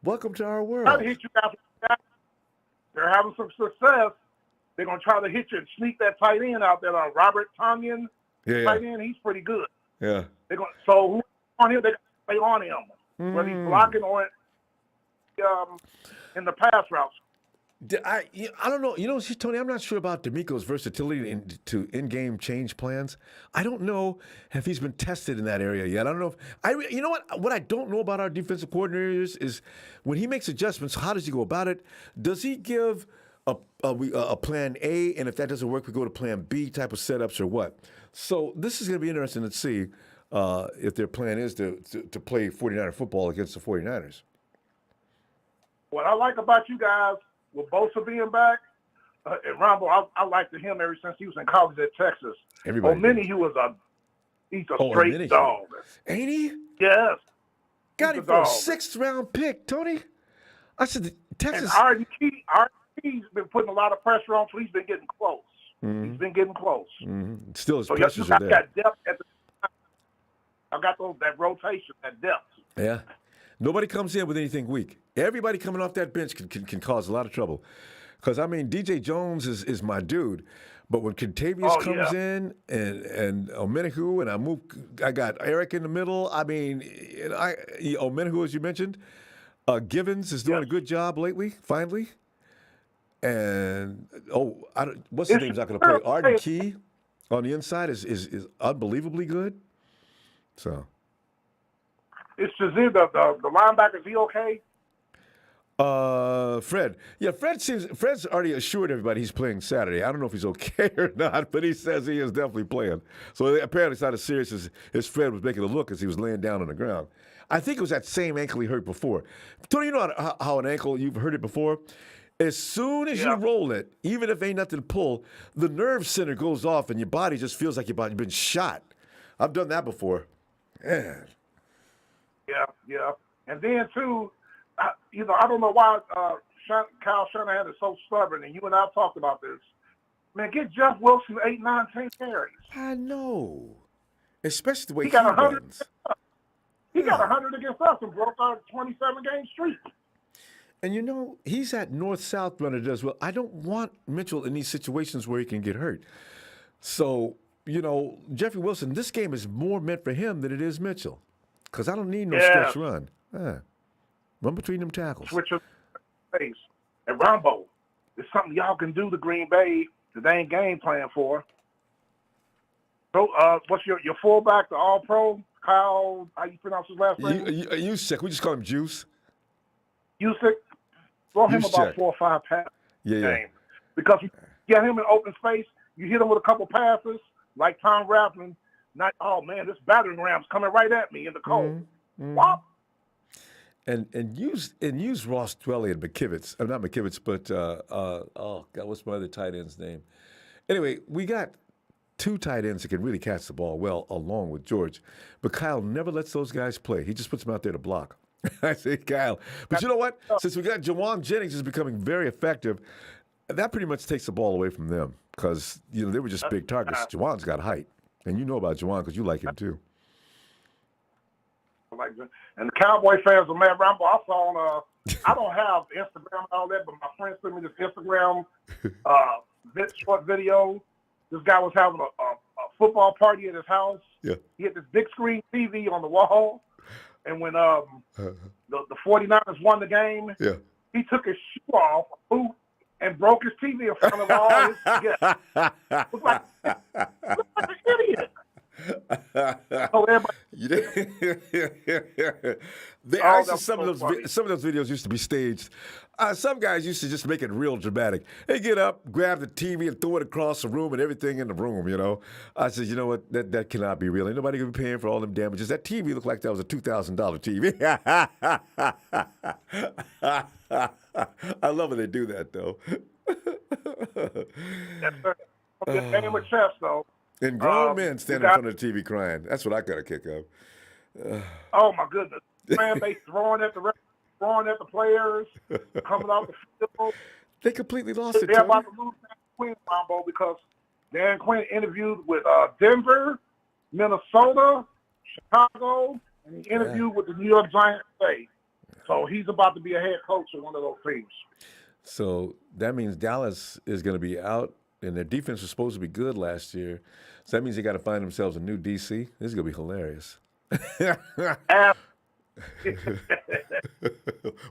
Speaker 1: Welcome to our world.
Speaker 20: Try to hit you guys. they're having some success, they're gonna try to hit you and sneak that tight end out there. Robert Tonyan, tight end, he's pretty good.
Speaker 1: Yeah.
Speaker 20: They're going so who on him? They got to play on him, whether he's blocking or in the pass routes.
Speaker 1: I don't know. You know, Tony, I'm not sure about D'Amico's versatility into in-game change plans. I don't know if he's been tested in that area yet. I don't know if you know what I don't know about our defensive coordinators is when he makes adjustments, how does he go about it? Does he give a plan A, and if that doesn't work, we go to plan B type of setups or what? So this is going to be interesting to see if their plan is to play 49er football against the 49ers.
Speaker 20: What I like about you guys, with Bosa being back, and Ronbo, I liked him ever since he was in college at Texas. Omeni, he's a straight dog.
Speaker 1: Ain't he?
Speaker 20: Yes.
Speaker 1: Got him for a 6th round pick, Tony. I said Texas.
Speaker 20: And RD's been putting a lot of pressure on, so he's been getting close. He's been getting close.
Speaker 1: Still, his
Speaker 20: so
Speaker 1: pressures
Speaker 20: you
Speaker 1: are
Speaker 20: got
Speaker 1: there.
Speaker 20: that depth at the I got that rotation, that depth.
Speaker 1: Yeah. Nobody comes in with anything weak. Everybody coming off that bench can cause a lot of trouble. Because, I mean, DJ Jones is my dude. But when Contavious comes in and Omenihu and I got Eric in the middle. I mean, Omenihu, as you mentioned. Givens is doing a good job lately, finally. And, what's his name's not going to play? Arden Key on the inside is unbelievably good. So.
Speaker 20: It's Shazir, the linebacker, is he okay?
Speaker 1: Fred. Yeah, Fred's already assured everybody he's playing Saturday. I don't know if he's okay or not, but he says he is definitely playing. So apparently it's not as serious as Fred was making it look as he was laying down on the ground. I think it was that same ankle he hurt before. Tony, you know how an ankle, you've heard it before? As soon as you roll it, even if ain't nothing to pull, the nerve center goes off and your body just feels like you've been shot. I've done that before. Man.
Speaker 20: Yeah. And then, too, I don't know why Kyle Shanahan is so stubborn, and you and I talked about this. Man, get Jeff Wilson 8, 9, 10 carries.
Speaker 1: I know. Especially the way
Speaker 20: he got 100.
Speaker 1: runs.
Speaker 20: He got 100 against us and broke our 27-game streak.
Speaker 1: And, he's that north-south runner that does well. I don't want Mitchell in these situations where he can get hurt. So, Jeffrey Wilson, this game is more meant for him than it is Mitchell. Because I don't need no stretch run. Run between them tackles.
Speaker 20: Switch your face. And Ronbo, it's something y'all can do to Green Bay that they ain't game plan for. So, what's your fullback, the All-Pro, Kyle, how you pronounce his last name?
Speaker 1: Juszczyk. We just call him Juice.
Speaker 20: Juszczyk. Throw him
Speaker 1: Juszczyk.
Speaker 20: about 4 or 5 passes.
Speaker 1: Yeah.
Speaker 20: Because you get him in open space, you hit him with a couple passes, like Tom Raplin. Not, oh man, this battering ram's coming right at me in the cold. Wop.
Speaker 1: And use Ross Dwelly and McKivitz. Not McKivitz, but what's my other tight end's name? Anyway, we got 2 tight ends that can really catch the ball well, along with George. But Kyle never lets those guys play. He just puts them out there to block. I say Kyle. But you know what? Since we got Jawan Jennings is becoming very effective, that pretty much takes the ball away from them because they were just big targets. Jawan's got height. And you know about Jawan because you like him too.
Speaker 20: And the Cowboy fans are mad. Ronbo, I saw on, I don't have Instagram and all that, but my friend sent me this Instagram short video. This guy was having a football party at his house.
Speaker 1: Yeah.
Speaker 20: He had this big screen TV on the wall. And when the 49ers won the game, he took his shoe off, boot, and broke his TV in front of all his guests. It was like an idiot.
Speaker 1: Some of those videos used to be staged. Some guys used to just make it real dramatic. They get up, grab the TV, and throw it across the room and everything in the room. I said, you know what? That cannot be real. Ain't nobody gonna be paying for all them damages. That TV looked like that was a $2,000 TV. I love when they do that, though.
Speaker 20: Yes, sir. Game with chess, though.
Speaker 1: And grown men stand in front of the TV crying. That's what I got a kick of.
Speaker 20: Oh my goodness! Fan base throwing at the players, coming off the field.
Speaker 1: They completely lost it.
Speaker 20: They're about to lose Dan Quinn, Ronbo, because Dan Quinn interviewed with Denver, Minnesota, Chicago, and he interviewed with the New York Giants today. So he's about to be a head coach of one of those teams.
Speaker 1: So that means Dallas is going to be out, and their defense was supposed to be good last year. So that means they got to find themselves a new DC. This is going to be hilarious.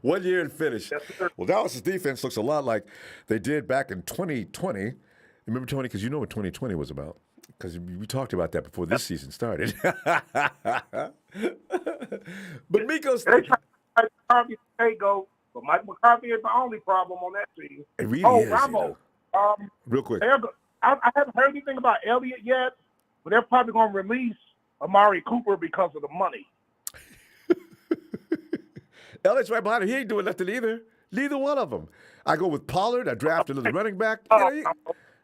Speaker 1: 1 year and finish. Well, Dallas's defense looks a lot like they did back in 2020. Remember, Tony, because you know what 2020 was about. Because we talked about that before this season started. But Miko's...
Speaker 20: They try to copy go, but Mike McCarthy is the only problem on that team.
Speaker 1: It really is.
Speaker 20: Rambo.
Speaker 1: Real quick.
Speaker 20: I haven't heard anything about Elliott yet, but they're probably going to release Amari Cooper because of the money.
Speaker 1: Elliott's right behind him. He ain't doing nothing either. Neither one of them. I go with Pollard. I draft another running back.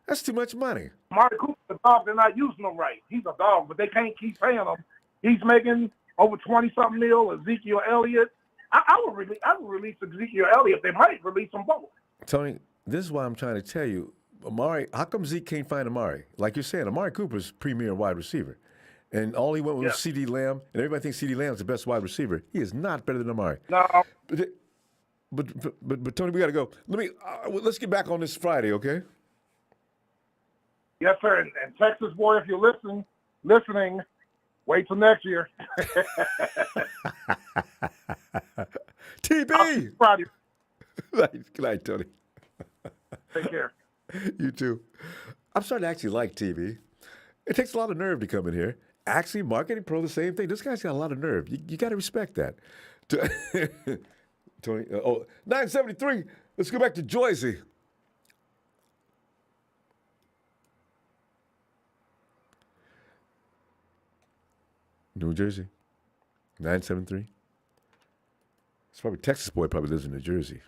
Speaker 1: That's too much money.
Speaker 20: Amari Cooper's a dog. They're not using him right. He's a dog, but they can't keep paying him. He's making over 20-something mil. Ezekiel Elliott. I would release Ezekiel Elliott. They might release them both.
Speaker 1: Tony, this is why I'm trying to tell you, Amari, how come Zeke can't find Amari? Like you're saying, Amari Cooper's premier wide receiver. And all he went with was C.D. Lamb, and everybody thinks C.D. Lamb's the best wide receiver. He is not better than Amari.
Speaker 20: No.
Speaker 1: But Tony, we got to go. Let's get back on this Friday, okay?
Speaker 20: Yes, sir. And Texas boy, if you're listening, wait till next year.
Speaker 1: TB.
Speaker 20: Friday.
Speaker 1: Good night, Tony.
Speaker 20: Take care.
Speaker 1: You too. I'm starting to actually like TV. It takes a lot of nerve to come in here. Actually, Marketing Pro, the same thing. This guy's got a lot of nerve. You got to respect that. Tony, 973. Let's go back to Joycey. New Jersey. 973. It's probably Texas boy. Probably lives in New Jersey.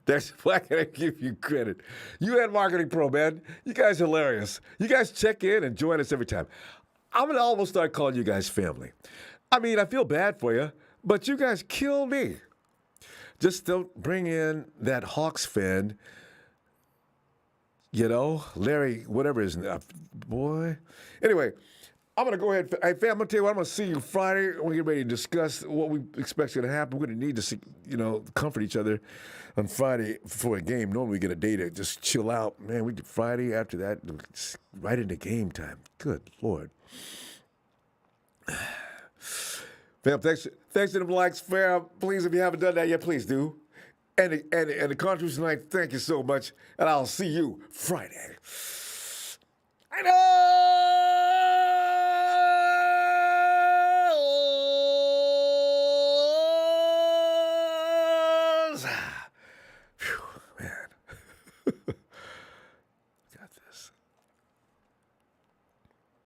Speaker 1: That's why can I give you credit. You and Marketing Pro, man. You guys are hilarious. You guys check in and join us every time. I'm going to almost start calling you guys family. I mean, I feel bad for you, but you guys kill me. Just don't bring in that Hawks fan, Larry, whatever his name. Boy. Anyway, I'm going to go ahead. Hey, fam, I'm going to tell you what, I'm going to see you Friday. We're going to get ready to discuss what we expect is going to happen. We're going to need to, comfort each other on Friday before a game. Normally we get a day to just chill out. Man, we get Friday after that, right into game time. Good Lord. Fam, thanks to them likes, fam. Please, if you haven't done that yet, please do. And the contribution tonight, thank you so much. And I'll see you Friday. I know.